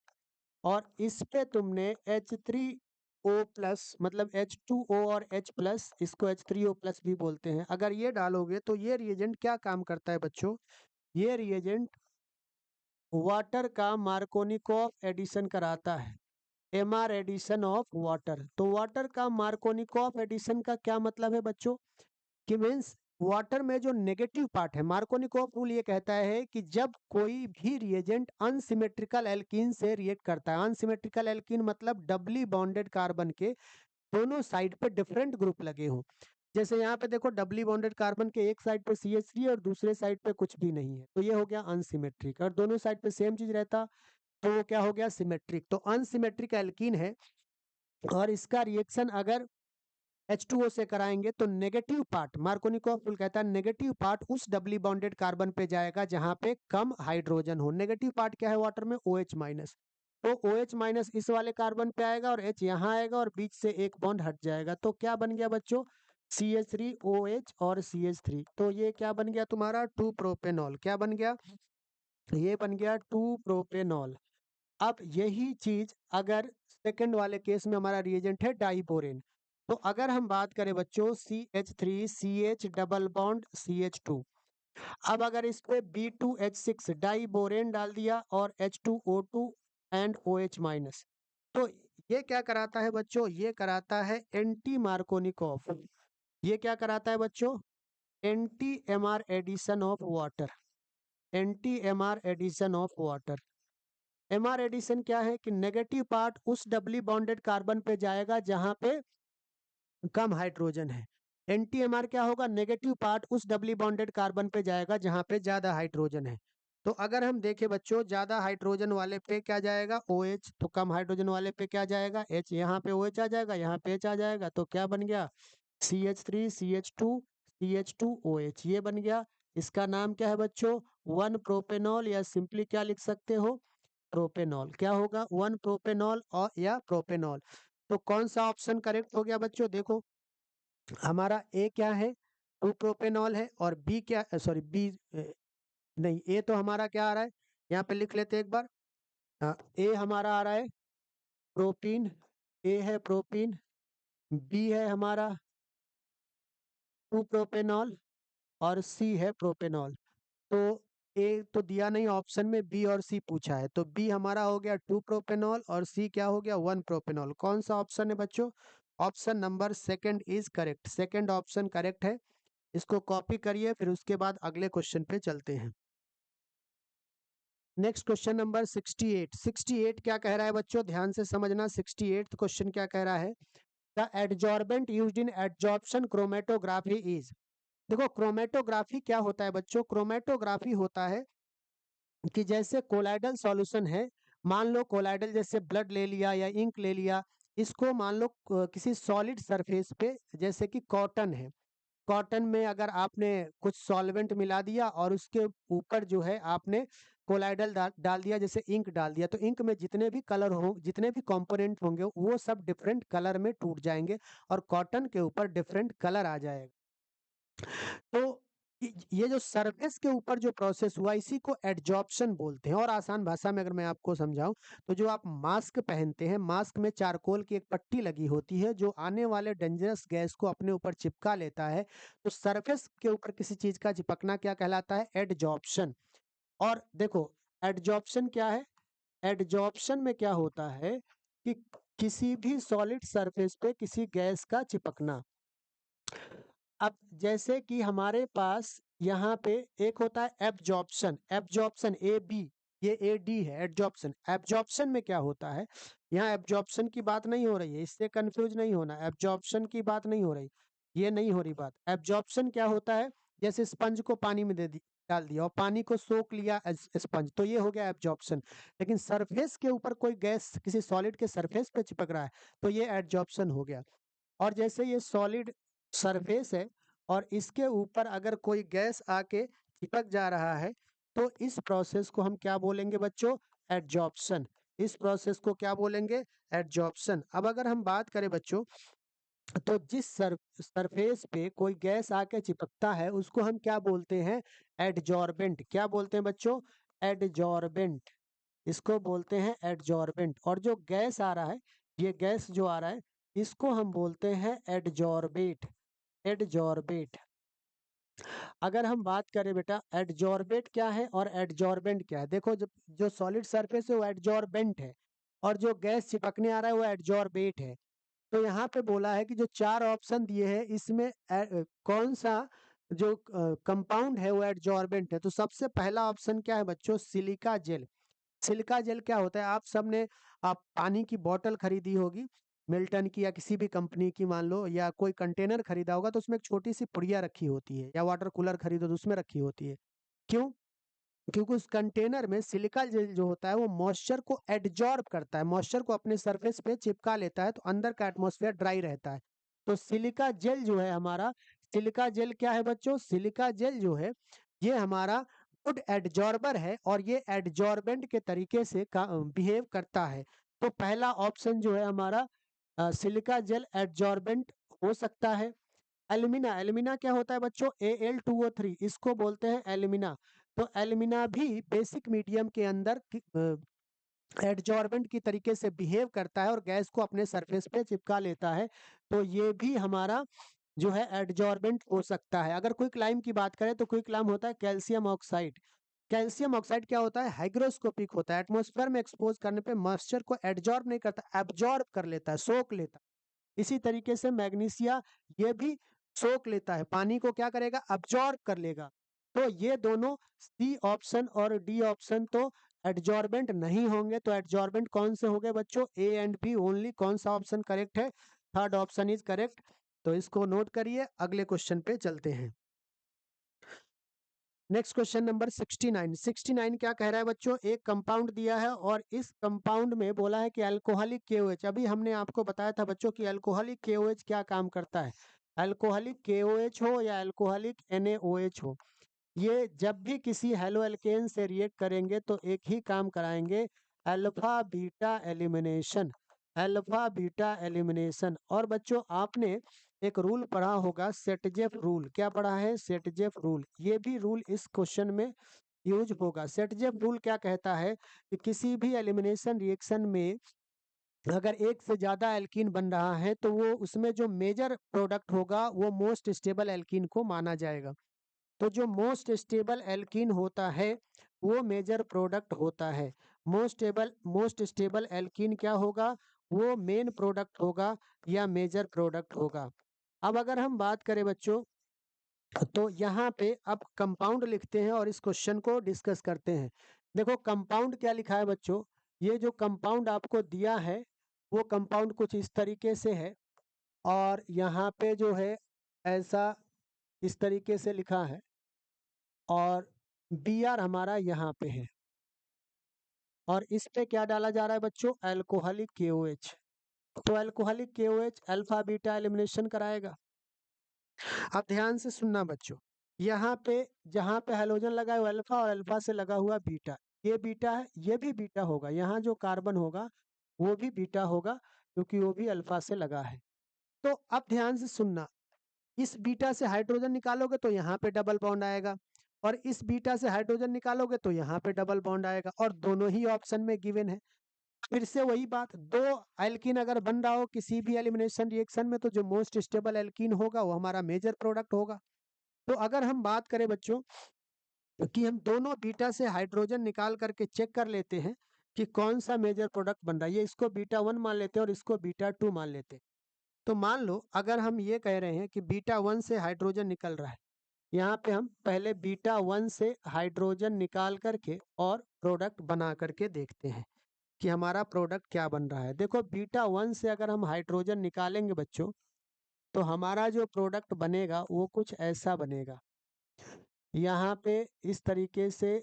और इस पे तुमने H3O+ मतलब H2O और H+, इसको H3O+ भी बोलते हैं, अगर ये डालोगे तो ये रिएजेंट क्या काम करता है बच्चों? ये रिएजेंट वाटर का मार्कोनिकॉफ एडिशन कराता है। MR addition of water. तो वाटर का मार्कोनिकॉफ एडिशन का क्या मतलब है बच्चों? कि मीन्स वाटर में जो नेगेटिव पार्ट है, मार्कोनिकॉफ रूल ये कहता है कि जब कोई भी रिएजेंट अनसिमेट्रिकल एल्कीन से रिएक्ट करता है, अनसिमेट्रिकल एल्कीन मतलब डबली बॉन्डेड कार्बन के दोनों साइड पे डिफरेंट ग्रुप लगे हों। जैसे यहाँ पे देखो, डबली बॉन्डेड कार्बन के एक साइड पे CH3 और दूसरे साइड पे कुछ भी नहीं है, तो ये हो गया अनसिमेट्रिक। और दोनों साइड पे सेम चीज रहता तो वो क्या हो गया? सिमेट्रिक। तो अनसिमेट्रिक एल्कीन है और इसका रिएक्शन अगर H2O से कराएंगे तो नेगेटिव पार्ट, मार्कोनिकॉफ रूल कहता है नेगेटिव पार्ट उस डबली बॉन्डेड कार्बन पे जाएगा जहां पे कम हाइड्रोजन हो। नेगेटिव पार्ट क्या है वाटर में? OH-। तो OH- इस वाले कार्बन पे आएगा और H यहाँ आएगा और बीच से एक बॉन्ड हट जाएगा। तो क्या बन गया बच्चों? CH3OH और CH3। तो ये क्या बन गया तुम्हारा? 2-प्रोपेनॉल। क्या बन गया? ये बन गया 2-प्रोपेनॉल। अब यही चीज अगर सेकंड वाले केस में हमारा रिएजेंट है डाइबोरेन, तो अगर हम बात करें बच्चों CH3CH डबल बॉन्ड CH2, अब अगर इस पे B2H6 डाइबोरेन डाल दिया और H2O2 एंड OH-, तो ये क्या कराता है बच्चों? ये कराता है एंटी मार्कोनिकॉफ। ये क्या कराता है बच्चों? Anti MR addition of water. Anti MR addition of water. MR addition क्या है कि नेगेटिव पार्ट उस डबली बॉन्डेड कार्बन पे जाएगा जहां पे कम हाइड्रोजन है। एंटी MR क्या होगा? नेगेटिव पार्ट उस डबली बॉन्डेड कार्बन पे जाएगा जहां पे ज्यादा हाइड्रोजन है। तो अगर हम देखें बच्चों, ज्यादा हाइड्रोजन वाले पे क्या जाएगा? OH। तो कम हाइड्रोजन वाले पे क्या जाएगा? H। यहाँ पे OH आ जाएगा, यहाँ पे H आ जाएगा, तो क्या बन गया? CH3CH2CH2OH। ये बन गया। इसका नाम क्या है बच्चों? 1-प्रोपेनॉल, या सिंपली क्या लिख सकते हो? प्रोपेनॉल। क्या होगा? 1-प्रोपेनॉल और या प्रोपेनॉल। तो कौन सा ऑप्शन करेक्ट हो गया बच्चों? देखो, हमारा ए क्या है? 2-प्रोपेनॉल है, और बी क्या? सॉरी, बी नहीं, ए तो हमारा क्या आ रहा है? यहाँ पे लिख लेते एक बार। ए हमारा आ रहा है प्रोपीन। ए है प्रोपीन। बी है हमारा 2-प्रोपेनॉल और सी है प्रोपेनॉल। तो ए तो दिया नहीं ऑप्शन में, बी और सी पूछा है, तो बी हमारा हो गया 2-प्रोपेनॉल और सी क्या हो गया? 1-प्रोपेनॉल। कौन सा ऑप्शन है बच्चों? Option number second is correct. Second option correct है। इसको कॉपी करिए, फिर उसके बाद अगले क्वेश्चन पे चलते हैं। Next question number 68। 68 क्या कह रहा है बच्चों? ध्यान से समझना। 68 क्वेश्चन क्या कह रहा है? The adsorbent used in adsorption chromatography is. देखो, क्रोमेटोग्राफी क्या होता है बच्चों? क्रोमेटोग्राफी होता है कि जैसे कोलाइडल सॉल्यूशन है, मान लो कोलाइडल जैसे ब्लड ले लिया या इंक ले लिया इसको मान लो किसी सॉलिड सरफेस पे, जैसे कि कॉटन है, कॉटन में अगर आपने कुछ सॉल्वेंट मिला दिया और उसके ऊपर जो है आपने कोलाइडल डाल दिया, जैसे इंक डाल दिया, तो इंक में जितने भी कलर हो, जितने भी कंपोनेंट होंगे वो सब डिफरेंट कलर में टूट जाएंगे और कॉटन के ऊपर डिफरेंट कलर आ जाएगा। तो ये जो सरफेस के ऊपर जो प्रोसेस हुआ इसी को एडजॉर्प्शन बोलते हैं। और आसान भाषा में अगर मैं आपको समझाऊं तो जो आप मास्क पहनते हैं, मास्क में चारकोल की एक पट्टी लगी होती है जो आने वाले डेंजरस गैस को अपने ऊपर चिपका लेता है। तो सरफेस के ऊपर किसी चीज का चिपकना क्या कहलाता है? एडजॉर्प्शन। और देखो एडजॉर्प्शन क्या है? एडजॉर्प्शन में क्या होता है कि किसी भी सॉलिड सरफेस पे किसी गैस का चिपकना। अब जैसे कि हमारे पास यहाँ पे एक होता है एब्जॉर्प्शन, एब्जॉर्प्शन ए बी, ये ए डी है एब्जॉर्प्शन। एब्जॉर्प्शन में क्या होता है, यहाँ एब्जॉर्प्शन की बात नहीं हो रही है, इससे कंफ्यूज नहीं होना, एब्जॉर्प्शन की बात नहीं हो रही, ये नहीं हो रही बात। एब्जॉर्प्शन क्या होता है, जैसे स्पंज को पानी में डाल दिया और पानी को सोख लिया स्पंज, तो ये हो गया एब्जॉर्प्शन। लेकिन सरफेस के ऊपर कोई गैस किसी सॉलिड के सरफेस पे चिपक रहा है तो ये एब्जॉर्प्शन हो गया। और जैसे ये सॉलिड सरफेस है और इसके ऊपर अगर कोई गैस आके चिपक जा रहा है तो इस प्रोसेस को हम क्या बोलेंगे बच्चों? एडजॉर्प्शन। इस प्रोसेस को क्या बोलेंगे? एडजॉर्प्शन। अब अगर हम बात करें बच्चों तो जिस सरफेस पे कोई गैस आके चिपकता है उसको हम क्या बोलते हैं? एडजॉर्बेंट। क्या बोलते हैं बच्चों? एडजॉर्बेंट। इसको बोलते हैं एडजॉर्बेंट। और जो गैस आ रहा है, ये गैस जो आ रहा है इसको हम बोलते हैं एडजॉर्बेट। एडजॉर्बेट। अगर हम बात करें बेटा एडजॉर्बेट क्या है और एडजॉर्बेंट क्या है, देखो जब जो सॉलिड सरफेस है वो एडजॉर्बेंट है और जो गैस चिपकने आ रहा है वो एडजॉर्बेट है। तो यहाँ पे बोला है कि जो चार ऑप्शन दिए हैं इसमें कौन सा जो कंपाउंड है वो एडजॉर्बेंट है। तो सबसे पहला ऑप्शन क्या है बच्चों? Silica gel. सिलिका जेल क्या होता है? आप पानी की बोतल खरीदी होगी मिल्टन की या किसी भी कंपनी की मान लो, या कोई कंटेनर खरीदा होगा तो उसमें एक छोटी सी पुड़िया रखी होती है, या वाटर कूलर खरीदो तो उसमें रखी होती है। क्यों? क्योंकि उस कंटेनर में सिलिका जेल जो होता है वो मॉइस्चर को एडजॉर्ब करता है, मॉइस्चर को अपने सरफेस पे चिपका लेता है, तो अंदर का एटमॉस्फेयर ड्राई रहता है। तो सिलिका जेल जो है हमारा, सिलिका जेल क्या है बच्चों? सिलिका जेल जो है ये हमारा गुड एडजॉर्बर है और ये एडजॉर्बेंट के तरीके से बिहेव करता है। तो पहला ऑप्शन जो है हमारा सिलिका जेल एडजॉर्बेंट हो सकता है। एल्यूमिना, एल्यूमिना क्या होता है बच्चों? Al2O3, इसको बोलते हैं एल्यूमिना। तो एल्यूमिना भी बेसिक मीडियम के अंदर एडजॉर्बेंट की तरीके से बिहेव करता है और गैस को अपने सरफेस पे चिपका लेता है। तो ये भी हमारा जो है एडजॉर्बेंट हो सकता है। अगर क्विक लाइम की बात करें तो क्विक लाइम होता है कैल्शियम ऑक्साइड। कैल्शियम ऑक्साइड क्या होता है? हाइग्रोस्कोपिक होता है, एटमॉस्फेयर में एक्सपोज करने पे मॉइस्चर को एडजॉर्ब नहीं करता, एब्जॉर्ब कर लेता है, सोख लेता है। इसी तरीके से मैग्नीशिया ये भी सोख लेता है, पानी को क्या करेगा? अब्जॉर्ब कर लेगा। तो ये दोनों सी ऑप्शन और डी ऑप्शन तो एडजॉर्बेंट नहीं होंगे। तो एडजॉर्बेंट कौन से होंगे बच्चों? A and B only. कौन सा ऑप्शन करेक्ट है? Third option is correct. तो इसको नोट करिए, अगले क्वेश्चन पे चलते हैं। Next question number 69। 69 क्या कह रहा है बच्चों? एक कंपाउंड दिया है और इस कंपाउंड में बोला है कि अल्कोहलिक KOH। अभी हमने आपको बताया था बच्चों कि अल्कोहलिक KOH क्या काम करता है। अल्कोहलिक KOH हो या अल्कोहलिक NaOH हो, ये जब भी किसी हेलो एल्केन से रिएक्ट करेंगे तो एक ही काम कराएंगे, alpha beta elimination. Alpha beta elimination. और बच्चों आपने एक रूल पढ़ा होगा, सेटजेफ रूल। क्या पढ़ा है? सेटजेफ रूल। ये भी रूल इस क्वेश्चन में यूज होगा। सेटजेफ रूल क्या कहता है कि किसी भी एलिमिनेशन रिएक्शन में अगर एक से ज्यादा एल्कीन बन रहा है तो वो उसमें जो मेजर प्रोडक्ट होगा वो मोस्ट स्टेबल एल्कीन को माना जाएगा। तो जो मोस्ट स्टेबल एल्कीन होता है वो मेजर प्रोडक्ट होता है। मोस्ट स्टेबल एल्कीन क्या होगा? वो मेन प्रोडक्ट होगा या मेजर प्रोडक्ट होगा। अब अगर हम बात करें बच्चों तो यहाँ पे अब कंपाउंड लिखते हैं और इस क्वेश्चन को डिस्कस करते हैं। देखो कंपाउंड क्या लिखा है बच्चों? ये जो कंपाउंड आपको दिया है वो कंपाउंड कुछ इस तरीके से है और यहाँ पे जो है ऐसा इस तरीके से लिखा है और Br हमारा यहाँ पे है और इस पे क्या डाला जा रहा है बच्चों? Alcoholic KOH। तो alcoholic KOH alpha beta elimination कराएगा। अब ध्यान से सुनना बच्चों, यहाँ पे जहाँ पे हैलोजन लगा है वो अल्फा और अल्फा से लगा हुआ बीटा, ये बीटा है, ये भी बीटा होगा, यहाँ जो कार्बन होगा वो भी बीटा होगा क्योंकि वो भी अल्फा से लगा है। तो अब ध्यान से सुनना, इस बीटा से हाइड्रोजन निकालोगे तो यहाँ पे डबल बॉन्ड आएगा, और इस बीटा से हाइड्रोजन निकालोगे तो यहाँ पे डबल बॉन्ड आएगा, और दोनों ही ऑप्शन में गिवन है। फिर से वही बात, दो एल्कीन अगर बन रहा हो किसी भी एलिमिनेशन रिएक्शन में तो जो मोस्ट स्टेबल एल्कीन होगा वो हमारा मेजर प्रोडक्ट होगा। तो अगर हम बात करें बच्चों कि हम दोनों बीटा से हाइड्रोजन निकाल करके चेक कर लेते हैं कि कौन सा मेजर प्रोडक्ट बन रहा है, ये इसको बीटा 1 मान लेते हैं और इसको बीटा 2 मान लेते हैं। तो मान लो अगर हम ये कह रहे हैं कि बीटा 1 से हाइड्रोजन निकल रहा है, यहाँ पे हम पहले बीटा 1 से हाइड्रोजन निकाल करके और प्रोडक्ट बना करके देखते हैं कि हमारा प्रोडक्ट क्या बन रहा है। देखो बीटा 1 से अगर हम हाइड्रोजन निकालेंगे बच्चों तो हमारा जो प्रोडक्ट बनेगा वो कुछ ऐसा बनेगा, यहाँ पे इस तरीके से,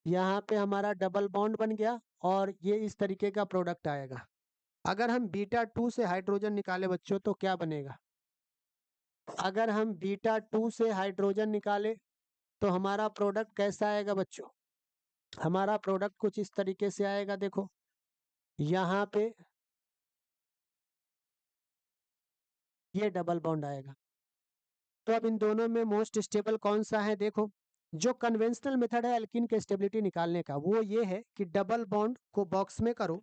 यहाँ पे हमारा डबल बॉन्ड बन गया और ये इस तरीके का प्रोडक्ट आएगा। अगर हम बीटा 2 से हाइड्रोजन निकाले बच्चों तो क्या बनेगा, अगर हम बीटा 2 से हाइड्रोजन निकाले तो हमारा प्रोडक्ट कैसा आएगा बच्चों, हमारा प्रोडक्ट कुछ इस तरीके से आएगा। देखो यहाँ पे ये डबल बॉन्ड आएगा। तो अब इन दोनों में मोस्ट स्टेबल कौन सा है, देखो जो कन्वेंशनल मेथड है एल्कीन के स्टेबिलिटी निकालने का वो ये है कि डबल बॉन्ड को बॉक्स में करो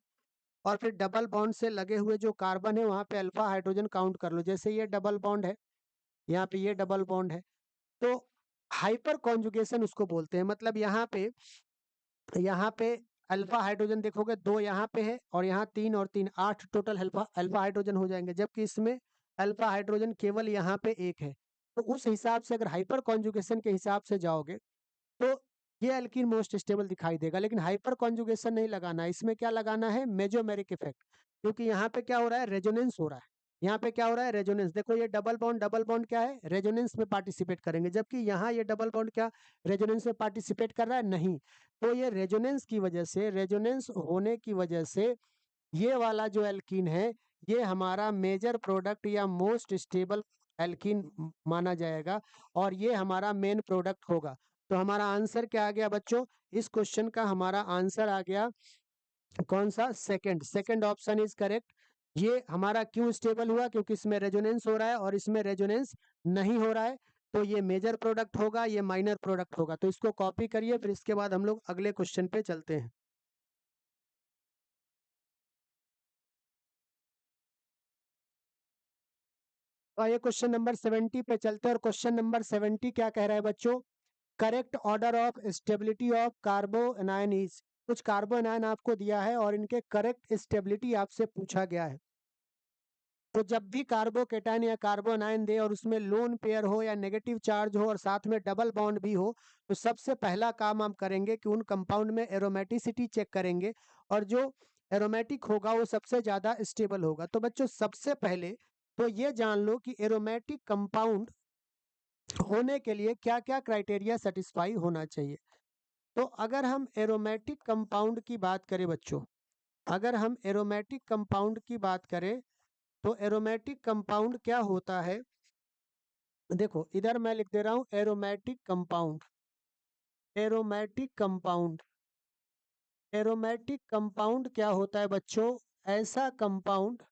और फिर डबल बॉन्ड से लगे हुए जो कार्बन है वहां पे अल्फा हाइड्रोजन काउंट कर लो। जैसे ये डबल बॉन्ड है, यहाँ पे ये डबल बॉन्ड है, तो हाइपर कॉन्जुगेशन उसको बोलते हैं। मतलब यहाँ पे अल्फा हाइड्रोजन देखोगे 2 यहाँ पे है और यहाँ 3 और 3 8 टोटल अल्फा अल्फा हाइड्रोजन हो जाएंगे, जबकि इसमें अल्फा हाइड्रोजन केवल यहाँ पे एक है। तो उस हिसाब से अगर हाइपर कॉन्जुगेशन के हिसाब से जाओगे तो ये एल्कीन मोस्ट स्टेबल दिखाई देगा। लेकिन हाइपर कॉन्जुगेशन नहीं लगाना है, इसमें क्या लगाना है, मेजोमेरिक इफेक्ट, क्योंकि यहाँ पे क्या हो रहा है, रेजोनेंस हो रहा है। यहाँ पे क्या हो रहा है, रेजोनेंस। देखो ये डबल बॉन्ड क्या है, रेजोनेंस में पार्टिसिपेट करेंगे, जबकि यहाँ ये डबल बॉन्ड क्या रेजोनेंस में पार्टिसिपेट कर रहा है, नहीं। तो ये रेजोनेंस की वजह से, रेजोनेंस होने की वजह से ये वाला जो एल्कीन है ये हमारा मेजर प्रोडक्ट या मोस्ट स्टेबल एल्कीन माना जाएगा और ये हमारा मेन प्रोडक्ट होगा। तो हमारा आंसर क्या आ गया बच्चों, इस क्वेश्चन का हमारा आंसर आ गया कौन सा, सेकंड ऑप्शन इज करेक्ट। ये हमारा क्यों स्टेबल हुआ, क्योंकि इसमें रेजोनेंस हो रहा है और इसमें रेजोनेंस नहीं हो रहा है, तो ये मेजर प्रोडक्ट होगा, ये माइनर प्रोडक्ट होगा। तो इसको कॉपी करिए, फिर इसके बाद हम लोग अगले क्वेश्चन पे चलते हैं। तो ये क्वेश्चन नंबर 70 पे चलते हैं और क्वेश्चन नंबर 70 क्या कह रहा है बच्चों, correct order of stability of कार्बो anion is. कुछ कार्बो एनायन आपको दिया है और इनके करेक्ट स्टेबिलिटी आपसे पूछा गया है। तो जब भी कार्बोकेटायन या कार्बो एनायन दे और उसमें लोन पेयर हो या नेगेटिव चार्ज हो और साथ में डबल बॉन्ड भी हो, तो सबसे पहला काम हम करेंगे कि उन कंपाउंड में एरोमेटिसिटी चेक करेंगे और जो एरोमेटिक होगा वो सबसे ज्यादा स्टेबल होगा। तो बच्चों सबसे पहले तो ये जान लो कि एरोमेटिक कंपाउंड होने के लिए क्या क्या क्राइटेरिया सेटिस्फाई होना चाहिए। तो अगर हम एरोमेटिक कंपाउंड की बात करें बच्चों, अगर हम एरोमेटिक कंपाउंड की बात करें तो एरोमेटिक कंपाउंड क्या होता है, देखो इधर मैं लिख दे रहा हूं aromatic compound. Aromatic compound, aromatic compound क्या होता है बच्चों, ऐसा कंपाउंड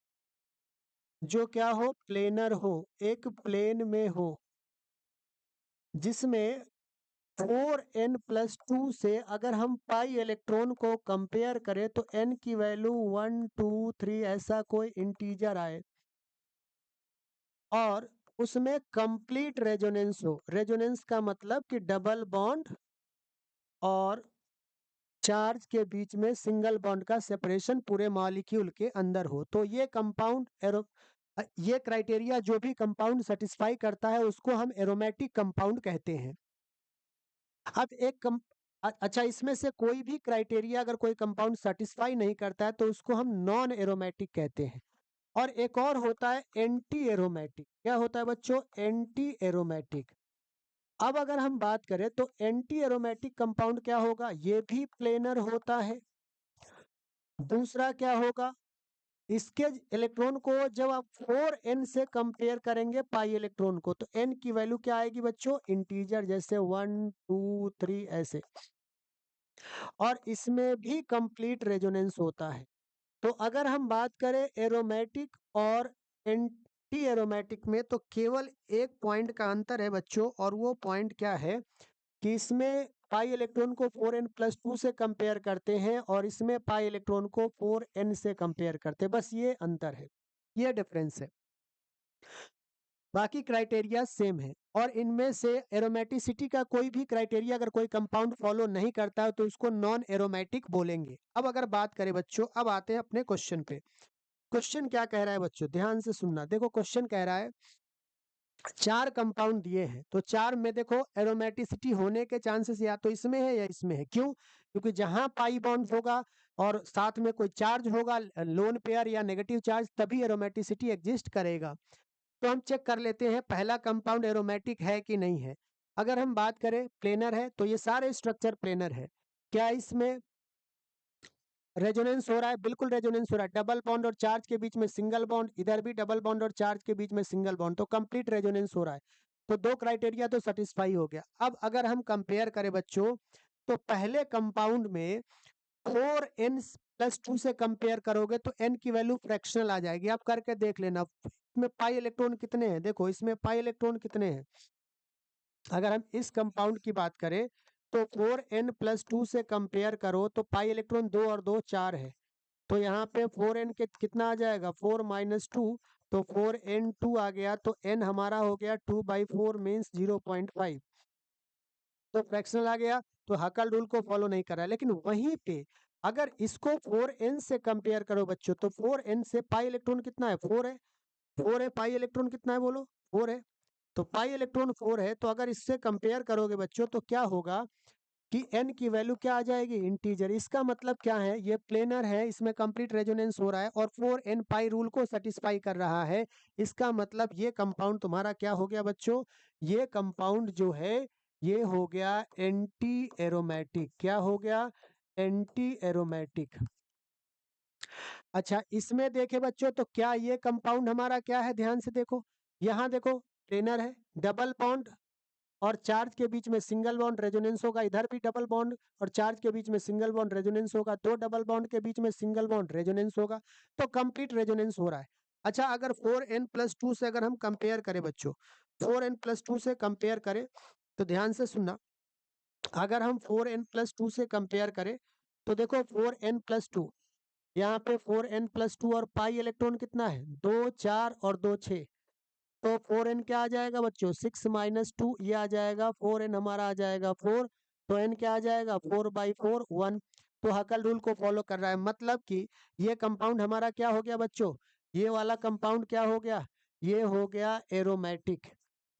जो क्या हो, प्लेनर हो, एक प्लेन में हो, जिसमें 4n+2 से अगर हम पाई इलेक्ट्रॉन को कंपेयर करें तो n की वैल्यू 1 2 3 ऐसा कोई इंटीजर आए और उसमें कंप्लीट रेजोनेंस हो। रेजोनेंस का मतलब कि डबल बॉन्ड और चार्ज के बीच में सिंगल बॉन्ड का सेपरेशन पूरे मॉलिक्यूल के अंदर हो। तो ये कंपाउंड ये क्राइटेरिया जो भी कंपाउंड सेटिस्फाई करता है उसको हम एरोमेटिक कंपाउंड कहते हैं। अब अच्छा, इसमें से कोई भी क्राइटेरिया अगर कोई कंपाउंड सेटिस्फाई नहीं करता है तो उसको हम नॉन एरोमेटिक कहते हैं। और एक और होता है एंटी एरोमेटिक। क्या होता है बच्चों, एंटी एरोमेटिक। अब अगर हम बात करें तो एंटी एरोमेटिक कंपाउंड क्या होगा, ये भी प्लेनर होता है। दूसरा क्या होगा, इसके इलेक्ट्रॉन को जब आप 4n से कंपेयर करेंगे पाई इलेक्ट्रॉन को, तो n की वैल्यू क्या आएगी बच्चों, इंटीजर, जैसे 1 2 3 ऐसे। और इसमें भी कंप्लीट रेजोनेंस होता है। तो अगर हम बात करें एरोमेटिक और एंटी एरोमेटिक में, तो केवल एक पॉइंट का अंतर है बच्चों, और वो पॉइंट क्या है कि इसमें पाई इलेक्ट्रॉन को 4n+2 से कंपेयर करते हैं और इसमें पाई इलेक्ट्रॉन को 4n से कंपेयर करते हैं, बस ये अंतर है, ये डिफरेंस है। बाकी क्राइटेरिया सेम है। और इनमें से एरोमेटिसिटी का कोई भी क्राइटेरिया अगर कोई कंपाउंड फॉलो नहीं करता है तो उसको नॉन एरोमेटिक बोलेंगे। अब अगर बात करें बच्चों, अब आते हैं अपने क्वेश्चन पे। क्वेश्चन क्या कह रहा है बच्चों, ध्यान से सुनना। देखो क्वेश्चन कह रहा है 4 कंपाउंड दिए हैं, तो 4 में देखो एरोमेटिसिटी होने के चांसेस या तो इसमें है या इसमें है। क्यों? क्योंकि जहां पाई बॉन्ड होगा और साथ में कोई चार्ज होगा, लोन पेयर या नेगेटिव चार्ज, तभी एरोमेटिसिटी एग्जिस्ट करेगा। तो हम चेक कर लेते हैं पहला कंपाउंड एरोमेटिक है कि नहीं है। अगर हम बात करें प्लेनर है, तो ये सारे स्ट्रक्चर प्लेनर है। क्या इसमें रेजोनेंस हो रहा है? बिल्कुल रेजोनेंस हो रहा है। डबल बॉन्ड और चार्ज के बीच में सिंगल बॉन्ड, इधर भी डबल बॉन्ड और चार्ज के बीच में सिंगल बॉन्ड, तो कंप्लीट रेजोनेंस हो रहा है। तो दो क्राइटेरिया तो सेटिस्फाई हो गया। अब अगर हम कंपेयर करें बच्चों, तो पहले कंपाउंड में 4n+2 से कंपेयर करोगे तो n की वैल्यू फ्रैक्शनल आ जाएगी। आप करके देख लेना। इसमें पाई इलेक्ट्रॉन कितने हैं, देखो इसमें पाई इलेक्ट्रॉन कितने हैं। अगर हम इस कंपाउंड की बात करें तो 4n+2 से कंपेयर करो तो पाई इलेक्ट्रॉन 2 और 2 4 है। तो यहाँ पे 4n के कितना आ जाएगा, 4 - 2, तो 4n2 आ गया। तो n हमारा हो गया 2/4 मीन्स 0.5। तो फ्रैक्शनल आ गया, तो हकल रूल को फॉलो नहीं कर रहा है। लेकिन वहीं पे अगर इसको 4n से कंपेयर करो बच्चों, तो 4n से पाई इलेक्ट्रॉन कितना है, 4 है। 4 है, पाई इलेक्ट्रॉन कितना है बोलो, 4 है। तो पाई इलेक्ट्रॉन 4 है, तो अगर इससे कंपेयर करोगे बच्चों तो क्या होगा कि n की वैल्यू क्या आ जाएगी, इंटीजर। इसका मतलब क्या है, ये प्लेनर है, इसमें कंप्लीट रेजोनेंस हो रहा है और 4n पाई रूल को सेटिस्फाई कर रहा है। इसका मतलब ये कंपाउंड तुम्हारा क्या हो गया बच्चों, ये कंपाउंड जो है ये हो गया एंटी एरोमेटिक। क्या हो गया, एंटी एरोमेटिक। अच्छा, इसमें देखे बच्चों तो क्या ये कंपाउंड हमारा क्या है, ध्यान से देखो। यहाँ देखो प्लेनर है, डबल बॉन्ड और चार्ज के बीच में सिंगल बॉन्ड, रेजोनेंस होगा। इधर भी डबल बॉन्ड और चार्ज के बीच में सिंगल बॉन्ड, रेजोनेंस होगा। दो डबल बॉन्ड के बीच में सिंगल बॉन्ड, रेजोनेंस होगा। तो कंप्लीट रेजोनेंस हो रहा है। अच्छा, अगर 4n+2 से अगर हम कंपेयर करें बच्चों, 4n+2 से कंपेयर करें तो ध्यान से सुनना। अगर हम 4n+2 से कंपेयर करें तो देखो 4n+2, यहाँ पे 4n+2 और पाई इलेक्ट्रॉन कितना है, 2 4 और 2 6। तो 4n क्या आ जाएगा बच्चों, 6 - 2, ये आ जाएगा 4n हमारा आ जाएगा 4। तो n क्या आ जाएगा, 4/4 1। तो हकल रूल को फॉलो कर रहा है। मतलब कि ये कंपाउंड हमारा क्या हो गया बच्चों, ये वाला कंपाउंड क्या हो गया, ये हो गया एरोमेटिक।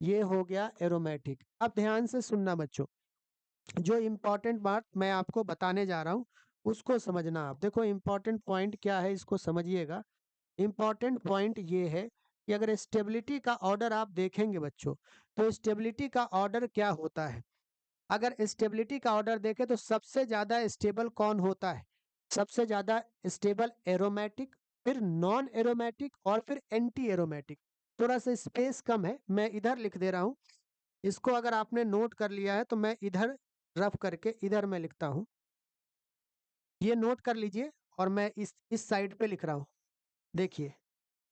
ये हो गया एरोमेटिक। अब ध्यान से सुनना बच्चों, जो इम्पोर्टेंट बात मैं आपको बताने जा रहा हूँ उसको समझना आप। देखो इम्पोर्टेंट पॉइंट क्या है, इसको समझिएगा। इम्पॉर्टेंट पॉइंट ये है कि अगर स्टेबिलिटी का ऑर्डर आप देखेंगे बच्चों, तो स्टेबिलिटी का ऑर्डर क्या होता है। अगर स्टेबिलिटी का ऑर्डर देखें तो सबसे ज्यादा स्टेबल कौन होता है, सबसे ज्यादा स्टेबल एरोमेटिक, फिर नॉन एरोमेटिक और फिर एंटी एरोमेटिक। थोड़ा सा स्पेस कम है, मैं इधर लिख दे रहा हूँ। इसको अगर आपने नोट कर लिया है तो मैं इधर रफ करके इधर मैं लिखता हूँ, ये नोट कर लीजिए। और मैं इस साइड पे लिख रहा हूँ। देखिए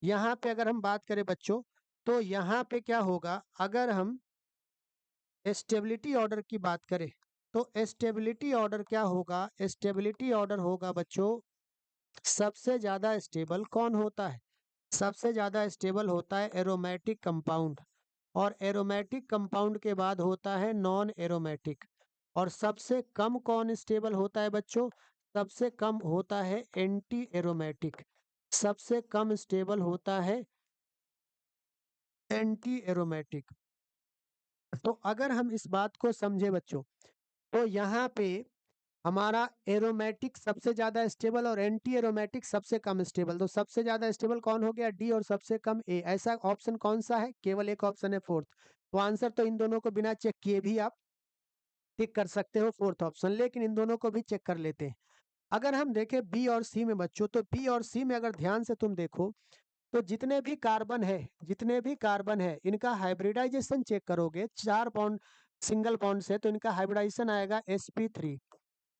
यहाँ पे अगर हम बात करें बच्चों, तो यहाँ पे क्या होगा, अगर हम स्टेबिलिटी ऑर्डर की बात करें तो स्टेबिलिटी ऑर्डर क्या होगा, स्टेबिलिटी ऑर्डर होगा बच्चों, सबसे ज्यादा स्टेबल कौन होता है, सबसे ज्यादा स्टेबल होता है एरोमेटिक कंपाउंड। और एरोमेटिक कंपाउंड के बाद होता है नॉन एरोमेटिक। और सबसे कम कौन स्टेबल होता है बच्चों, सबसे कम होता है एंटी एरोमेटिक। सबसे कम स्टेबल होता है एंटी एरोमेटिक। तो अगर हम इस बात को समझे बच्चों, तो यहाँ पे हमारा एरोमेटिक सबसे ज्यादा स्टेबल और एंटी एरोमेटिक सबसे कम स्टेबल। तो सबसे ज्यादा स्टेबल कौन हो गया, डी, और सबसे कम ए। ऐसा ऑप्शन कौन सा है, केवल एक ऑप्शन है फोर्थ। तो आंसर तो इन दोनों को बिना चेक किए भी आप टिक कर सकते हो, फोर्थ ऑप्शन। लेकिन इन दोनों को भी चेक कर लेते हैं। अगर हम देखें बी और सी में बच्चों, तो बी और सी में अगर ध्यान से तुम देखो तो जितने भी कार्बन है इनका हाइब्रिडाइजेशन चेक करोगे, 4 बॉन्ड सिंगल बॉन्ड से, तो इनका हाइब्रिडाइजेशन आएगा sp3।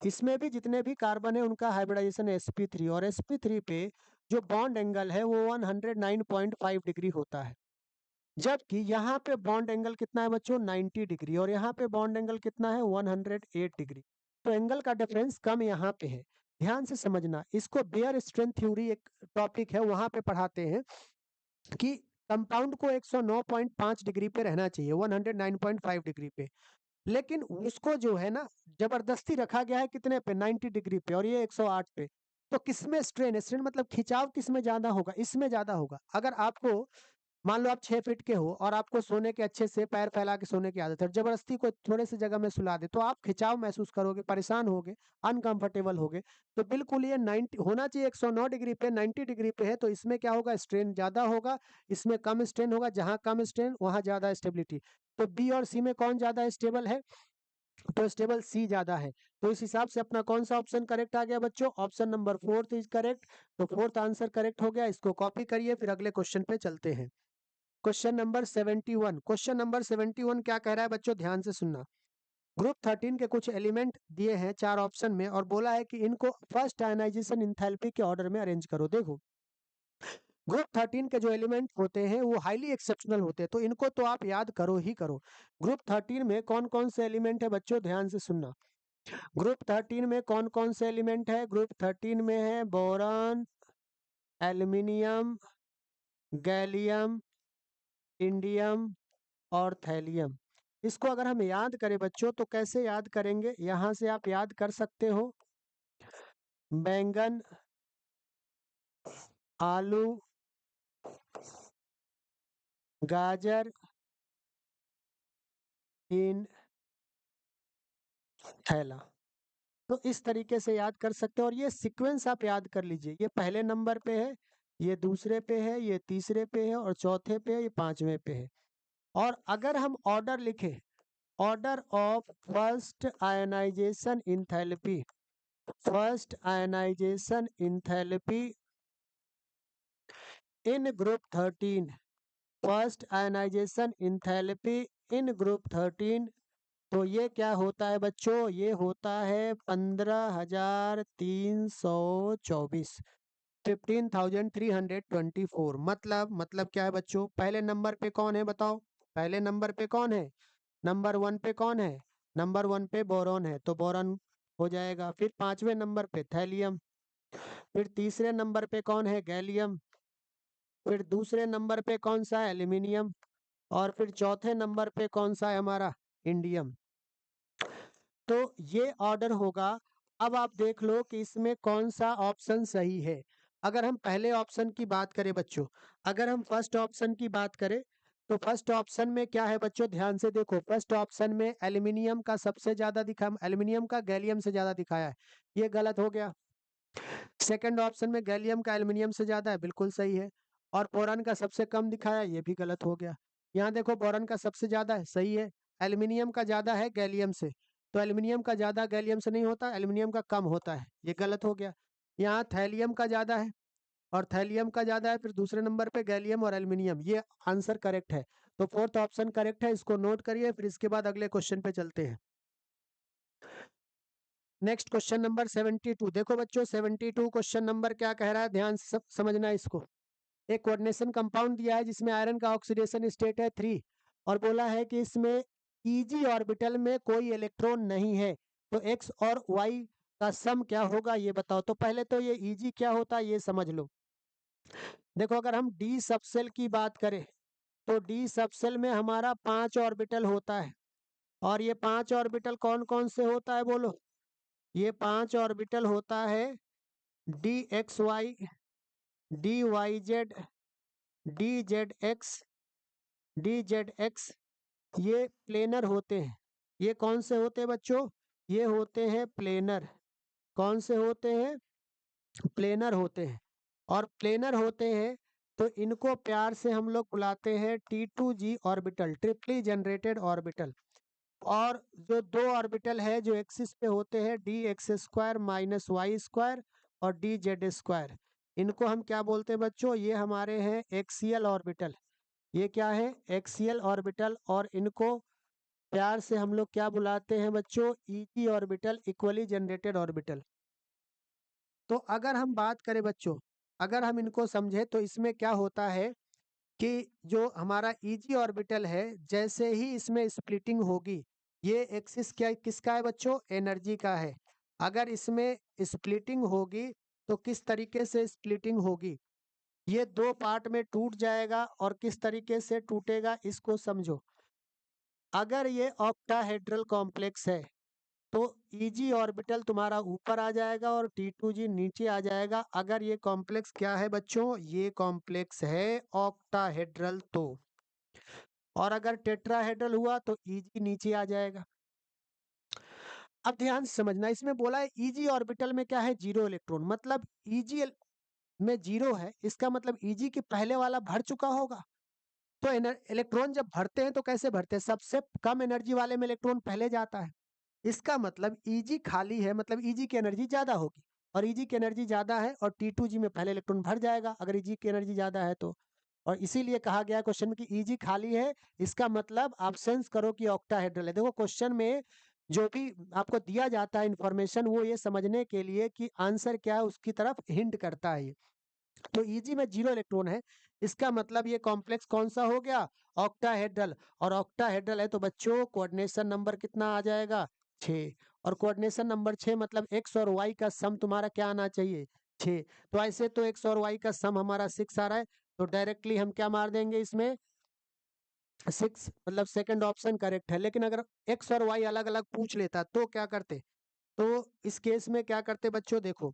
इसमें भी जितने भी कार्बन है उनका हाइब्रिडाइजेशन sp3, और sp3 पे जो बॉन्ड एंगल है वो 109.5 डिग्री होता है, जबकि यहाँ पे बॉन्ड एंगल कितना है बच्चों 90 डिग्री, और यहाँ पे बॉन्ड एंगल कितना है 108 डिग्री। तो एंगल का डिफरेंस कम यहाँ पे है। ध्यान से समझना, इसको बेयर स्ट्रेंथ थ्योरी एक टॉपिक है, वहां पे पढ़ाते हैं कि कंपाउंड को 109.5 डिग्री पे रहना चाहिए, 109.5 डिग्री पे, लेकिन उसको जो है ना जबरदस्ती रखा गया है कितने पे 90 डिग्री पे, और ये 108 पे। तो किसमें स्ट्रेन मतलब खिंचाव किसमें ज्यादा होगा, इसमें ज्यादा होगा। अगर आपको मान लो आप 6 फीट के हो और आपको सोने के अच्छे से पैर फैला के सोने की आदत है, जबरदस्ती कोई थोड़े से जगह में सुला दे तो आप खिंचाव महसूस करोगे, परेशान होगे, अनकंफर्टेबल होगे। तो बिल्कुल ये 90 होना चाहिए, 109 डिग्री पे, 90 डिग्री पे है, तो इसमें क्या होगा स्ट्रेन ज्यादा होगा, इसमें कम स्ट्रेन होगा, जहां कम स्ट्रेन वहां ज्यादा स्टेबिलिटी। तो बी और सी में कौन ज्यादा स्टेबल है, तो स्टेबल सी ज्यादा है। तो इस हिसाब से अपना कौन सा ऑप्शन करेक्ट आ गया बच्चों, ऑप्शन नंबर 4 इज करेक्ट। तो फोर्थ आंसर करेक्ट हो गया, इसको कॉपी करिए, फिर अगले क्वेश्चन पे चलते हैं। क्वेश्चन नंबर 71, क्वेश्चन नंबर 71 क्या कह रहा है बच्चों, ध्यान से सुनना। ग्रुप 13 के कुछ एलिमेंट दिए हैं 4 ऑप्शन में, और बोला है कि इनको फर्स्ट आयनाइजेशन इंथैल्पी के ऑर्डर में अरेंज करो। देखो ग्रुप 13 के जो एलिमेंट होते हैं वो हाईली एक्सेप्शनल होते हैं, तो इनको तो आप याद करो ही करो। ग्रुप 13 में कौन कौन से एलिमेंट है बच्चों, ध्यान से सुनना। ग्रुप 13 में कौन कौन से एलिमेंट है, ग्रुप 13 में है बोरॉन, एल्यूमिनियम, गैलियम, इंडियम और थैलियम। इसको अगर हम याद करें बच्चों तो कैसे याद करेंगे, यहां से आप याद कर सकते हो बैंगन, आलू, गाजर, इन, थैला। तो इस तरीके से याद कर सकते हो, और ये सीक्वेंस आप याद कर लीजिए, ये पहले नंबर पे है, ये दूसरे पे है, ये तीसरे पे है, और चौथे पे है, ये पांचवें पे है। और अगर हम ऑर्डर लिखे, order of first ionization enthalpy, first ionization enthalpy in group 13, first ionization enthalpy in group 13, तो ये क्या होता है बच्चों, ये होता है 15,324, 15,324। मतलब क्या है बच्चों, पहले नंबर पे कौन है बताओ, पहले नंबर पे कौन है, नंबर 1 पे कौन है, नंबर 1 पे बोरॉन है, तो बोरॉन हो जाएगा। फिर पांचवें नंबर पे थैलियम, फिर तीसरे नंबर पे कौन है, गैलियम, फिर दूसरे नंबर पे कौन सा है, एल्यूमिनियम, और फिर चौथे नंबर पे कौन सा है हमारा, इंडियम। तो ये ऑर्डर होगा। अब आप देख लो कि इसमें कौन सा ऑप्शन सही है। अगर हम पहले ऑप्शन की बात करें बच्चों, अगर हम फर्स्ट ऑप्शन की बात करें, तो फर्स्ट ऑप्शन में क्या है बच्चों, ध्यान से देखो, फर्स्ट ऑप्शन में एल्यूमिनियम का सबसे ज्यादा दिखा, एल्यूमिनियम का गैलियम से ज्यादा दिखाया है, ये गलत हो गया। सेकंड ऑप्शन में गैलियम का एल्यूमिनियम से ज्यादा है, बिल्कुल सही है। और बोरॉन का सबसे कम दिखाया, ये भी गलत हो गया। यहाँ देखो बोरॉन का सबसे ज्यादा है, सही है। एल्यूमिनियम का ज्यादा है गैलियम से, तो एल्यूमिनियम का ज्यादा गैलियम से नहीं होता, एल्यूमिनियम का कम होता है, ये गलत हो गया। यहाँ थैलियम का ज्यादा है और थैलियम का ज्यादा है, फिर दूसरे नंबर पे गैलियम और एल्यूमिनियम, ये आंसर करेक्ट है। तो फोर्थ ऑप्शन करेक्ट है, इसको नोट करिए, फिर इसके बाद अगले क्वेश्चन पे चलते हैं। नेक्स्ट क्वेश्चन नंबर 72, देखो बच्चों 72 क्वेश्चन नंबर क्या कह रहा है, ध्यान से समझना इसको। एक कोऑर्डिनेशन कंपाउंड दिया है जिसमें आयरन का ऑक्सीडेशन स्टेट है 3, और बोला है कि इसमें ईजी ऑर्बिटल में कोई इलेक्ट्रॉन नहीं है, तो एक्स और वाई का सम क्या होगा ये बताओ। तो पहले तो ये ईजी क्या होता है ये समझ लो। देखो अगर हम डी सबसेल की बात करें, तो डी सबसेल में हमारा 5 ऑर्बिटल होता है, और ये 5 ऑर्बिटल कौन कौन से होता है बोलो, ये 5 ऑर्बिटल होता है d x y, d y z, d z x, d z x, ये प्लेनर होते हैं। ये कौन से होते हैं बच्चों, ये होते हैं प्लेनर। कौन से होते हैं, प्लेनर होते हैं। और प्लेनर होते हैं तो इनको प्यार से हम लोग बुलाते हैं T2G ऑर्बिटल, ट्रिपली जनरेटेड ऑर्बिटल। और जो दो ऑर्बिटल है जो एक्सिस पे होते हैं d x square minus y square और डी जेड स्क्वायर, इनको हम क्या बोलते हैं बच्चों? ये हमारे हैं एक्सियल ऑर्बिटल। ये क्या है? Axial orbital. और इनको प्यार से हम लोग क्या बुलाते हैं बच्चों? Easy orbital, equally generated orbital. तो अगर हम बात करें बच्चों, अगर हम इनको समझे तो इसमें क्या होता है कि जो हमारा ईजी ऑर्बिटल है, जैसे ही इसमें स्प्लिटिंग होगी, ये एक्सिस क्या किसका है बच्चों? एनर्जी का है। अगर इसमें स्प्लिटिंग होगी तो किस तरीके से स्प्लिटिंग होगी? ये दो पार्ट में टूट जाएगा। और किस तरीके से टूटेगा इसको समझो। अगर ये ऑक्टाहेड्रल कॉम्प्लेक्स है तो ईजी ऑर्बिटल तुम्हारा ऊपर आ जाएगा और T2G नीचे आ जाएगा। अगर ये कॉम्प्लेक्स क्या है बच्चों? ये कॉम्प्लेक्स है ऑक्टाहेड्रल। तो और अगर टेट्राहेड्रल हुआ तो ईजी नीचे आ जाएगा। अब ध्यान से समझना, इसमें बोला है ईजी ऑर्बिटल में क्या है? Zero electron. मतलब ईजी में जीरो है, इसका मतलब ईजी के पहले वाला भर चुका होगा। तो इलेक्ट्रॉन जब भरते हैं तो कैसे भरते हैं? सबसे कम एनर्जी वाले में इलेक्ट्रॉन पहले जाता है। इसका मतलब ईजी खाली है, मतलब ईजी की एनर्जी ज्यादा होगी। और ईजी की एनर्जी ज्यादा है और T2G में पहले इलेक्ट्रॉन भर जाएगा अगर ईजी की एनर्जी ज्यादा है तो। और इसीलिए कहा गया क्वेश्चन में कि ईजी खाली है, इसका मतलब आप सेंस करो कि ऑक्टाहेड्रल है। देखो क्वेश्चन में जो भी आपको दिया जाता है इंफॉर्मेशन, वो ये समझने के लिए कि आंसर क्या है उसकी तरफ हिंट करता है। तो ईजी में जीरो इलेक्ट्रॉन है, इसका मतलब ये कॉम्प्लेक्स कौन सा हो गया? ऑक्टाहेड्रल। और ऑक्टाहेड्रल है तो बच्चों कोऑर्डिनेशन नंबर कितना आ जाएगा? 6। और कोऑर्डिनेशन नंबर 6 मतलब एक्स और वाई का सम तुम्हारा क्या आना चाहिए? 6। तो ऐसे तो एक्स और वाई का सम हमारा 6 आ रहा है, तो डायरेक्टली हम क्या मार देंगे इसमें? 6, मतलब सेकंड ऑप्शन करेक्ट है। लेकिन अगर एक्स और वाई अलग अलग पूछ लेता तो क्या करते? तो इस केस में क्या करते बच्चों? देखो,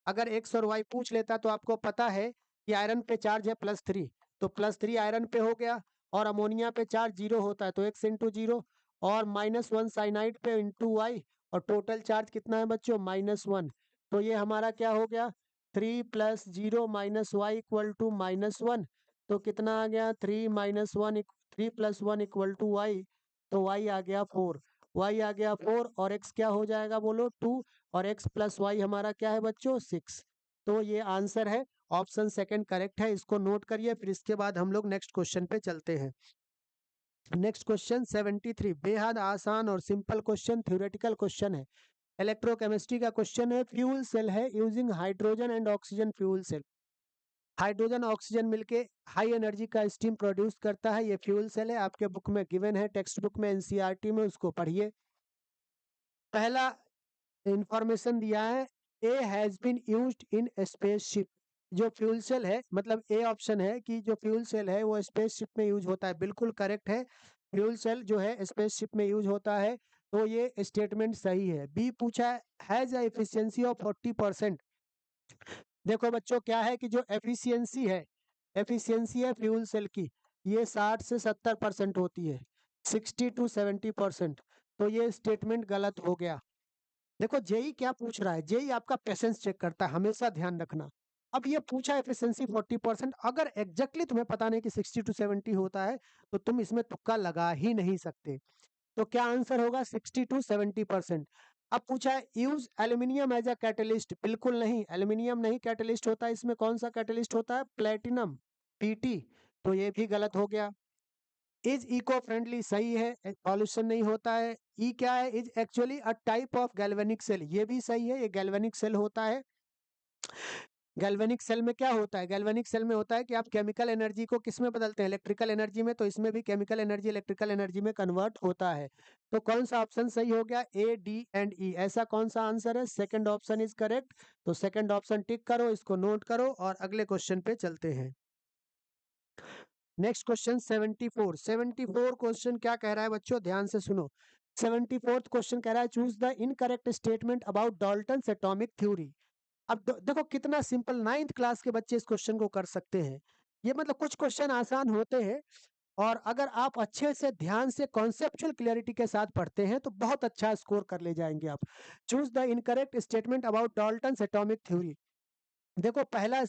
अगर एक्स और वाई पूछ लेता तो आपको पता है कि आयरन पे चार्ज है +3, तो +3 आयरन पे हो गया। और अमोनिया पे चार्ज जीरो होता है तो एक्स इंटू जीरो। और -1 साइनाइड पे इंटू वाई। और टोटल चार्ज कितना है बच्चों? -1। तो ये हमारा क्या हो गया? 3 + 0 - वाई = -1। तो कितना आ गया? 3 - 1 3 + 1 = वाई। तो वाई आ गया 4। वाई आ गया 4 और एक्स क्या हो जाएगा बोलो? 2। और x + y हमारा क्या है बच्चों? 6। तो ये आंसर है, ऑप्शन सेकंड करेक्ट है। इसको नोट करिए, फिर इसके बाद हम लोग नेक्स्ट क्वेश्चन पे चलते हैं। नेक्स्ट क्वेश्चन 73, बेहद आसान और सिंपल क्वेश्चन, थ्योरेटिकल क्वेश्चन है, इलेक्ट्रोकेमिस्ट्री का क्वेश्चन है। फ्यूल सेल है using hydrogen and oxygen fuel cell. Hydrogen oxygen मिलके हाई एनर्जी का स्टीम प्रोड्यूस करता है, ये फ्यूल सेल है। आपके बुक में गिवन है, टेक्स्ट बुक में, एनसीईआरटी में, उसको पढ़िए। पहला इंफॉर्मेशन दिया है, A has been used in spaceship. जो फ्यूल सेल है, मतलब ए ऑप्शन है कि जो फ्यूल सेल है वो स्पेसशिप में यूज होता है, बिल्कुल करेक्ट है। फ्यूल सेल जो है स्पेसशिप में यूज होता है, तो ये स्टेटमेंट सही है। बी पूछा है, हैज अ एफिशिएंसी ऑफ 40%। देखो बच्चों क्या है कि जो एफिशिएंसी है फ्यूल सेल की, ये 60 से 70% होती है, 60 to 70%। तो ये स्टेटमेंट गलत हो गया। देखो जेई क्या पूछ रहा है, जेई आपका पेशेंस चेक करता है, हमेशा ध्यान रखना। अब ये पूछा एफिशिएंसी 40%, अगर एग्जैक्टली तुम्हें पता नहीं कि 60 to 70 होता है तो तुम इसमें तुक्का लगा ही नहीं सकते। तो क्या आंसर होगा? 60 to 70%। अब पूछा है use aluminium as a catalyst, बिल्कुल नहीं, एल्यूमिनियम नहीं कैटलिस्ट होता है। इसमें कौन सा कैटलिस्ट होता है? Platinum, PT. तो ये भी गलत हो गया। इज इको फ्रेंडली सही है, पॉल्यूशन नहीं होता है। ई क्या है? Is actually a type of galvanic cell, ये भी सही है, ये गैल्वेनिक सेल होता है। गैल्वेनिक सेल में क्या होता है? गैल्वेनिक सेल में होता है कि आप केमिकल एनर्जी को किस में बदलते हैं? इलेक्ट्रिकल एनर्जी में। तो इसमें भी केमिकल एनर्जी इलेक्ट्रिकल एनर्जी में कन्वर्ट होता है। तो कौन सा ऑप्शन सही हो गया? ए, डी एंड ई। ऐसा कौन सा आंसर है? Second option is correct. तो सेकंड ऑप्शन टिक करो, इसको नोट करो और अगले क्वेश्चन पे चलते हैं। नेक्स्ट क्वेश्चन 74 क्वेश्चन क्या कह रहा है बच्चों? ध्यान से सुनो। 74th क्वेश्चन कह रहा है, choose the incorrect statement about Dalton's atomic theory. अब देखो कितना सिंपल, 9th क्लास के बच्चे इस क्वेश्चन को कर सकते हैं। ये मतलब कुछ क्वेश्चन आसान होते हैं, और अगर आप अच्छे से ध्यान से कॉन्सेप्चुअल क्लैरिटी के साथ पढ़ते हैं तो बहुत अच्छा स्कोर कर ले जाएंगे आप। Choose the incorrect statement about Dalton's atomic theory. देखो पहला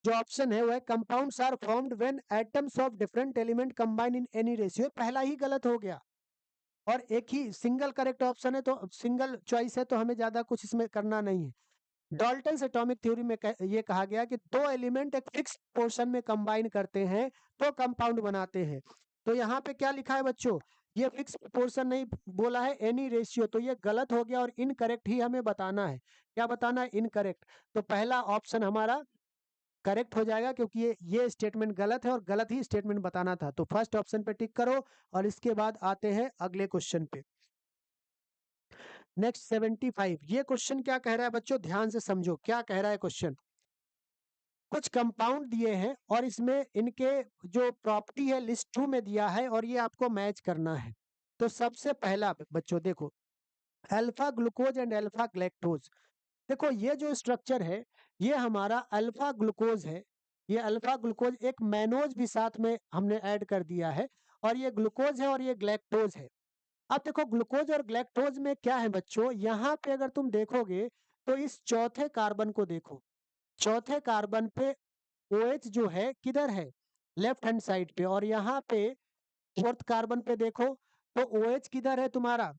जो ऑप्शन है वो है, compounds are formed when atoms of different element combine in any ratio. पहला ही गलत हो गया। और एक ही सिंगल करेक्ट ऑप्शन है, तो सिंगल चॉइस है, तो हमें ज्यादा कुछ इसमें करना नहीं है। डाल्टन्स एटॉमिक थ्योरी में ये कहा गया कि दो एलिमेंट एक फिक्स पोर्शन में कंबाइन करते हैं तो कंपाउंड बनाते हैं। तो यहाँ पे क्या लिखा है बच्चों, ये फिक्स पोर्शन नहीं बोला है, एनी रेशियो, तो ये गलत हो गया और इनकरेक्ट ही हमें बताना है। क्या बताना है? इनकरेक्ट। तो पहला ऑप्शन हमारा करेक्ट हो जाएगा, क्योंकि ये स्टेटमेंट गलत है और गलत ही स्टेटमेंट बताना था। तो फर्स्ट ऑप्शन पे टिक करो और इसके बाद आते हैं अगले क्वेश्चन पे। नेक्स्ट 75, ये क्वेश्चन क्या कह रहा है बच्चों, ध्यान से समझो क्या कह रहा है क्वेश्चन। कुछ कंपाउंड दिए हैं और इसमें इनके जो प्रॉपर्टी है लिस्ट 2 में दिया है और ये आपको मैच करना है। तो सबसे पहला बच्चों देखो, alpha glucose and alpha galactose. देखो ये जो स्ट्रक्चर है ये हमारा अल्फा ग्लूकोज है, ये अल्फा ग्लूकोज, एक मैनोज भी साथ में हमने ऐड कर दिया है, और ये ग्लूकोज है और ये ग्लैक्टोज है। अब देखो ग्लूकोज और ग्लैक्टोज में क्या है बच्चों, यहाँ पे अगर तुम देखोगे तो इस चौथे कार्बन को देखो, चौथे कार्बन पे OH जो है किधर है, लेफ्ट हैंड साइड पे, और यहाँ पे फोर्थ कार्बन पे देखो तो OH किधर है तुम्हारा,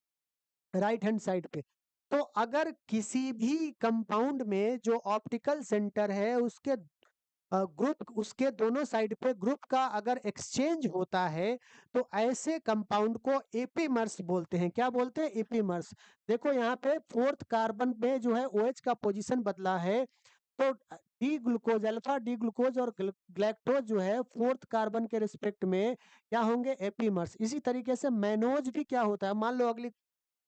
राइट हैंड साइड पे। तो अगर किसी भी कंपाउंड में जो ऑप्टिकल सेंटर है उसके ग्रुप, उसके दोनों साइड पे ग्रुप का अगर एक्सचेंज होता है तो ऐसे कंपाउंड को एपीमर्स बोलते हैं। क्या बोलते हैं? एपीमर्स। देखो यहाँ पे फोर्थ कार्बन पे जो है OH का पोजीशन बदला है, तो D glucose, alpha D glucose और ग्लैक्टोज जो है फोर्थ कार्बन के रिस्पेक्ट में क्या होंगे, एपीमर्स। इसी तरीके से मैनोज भी क्या होता है, मान लो अगली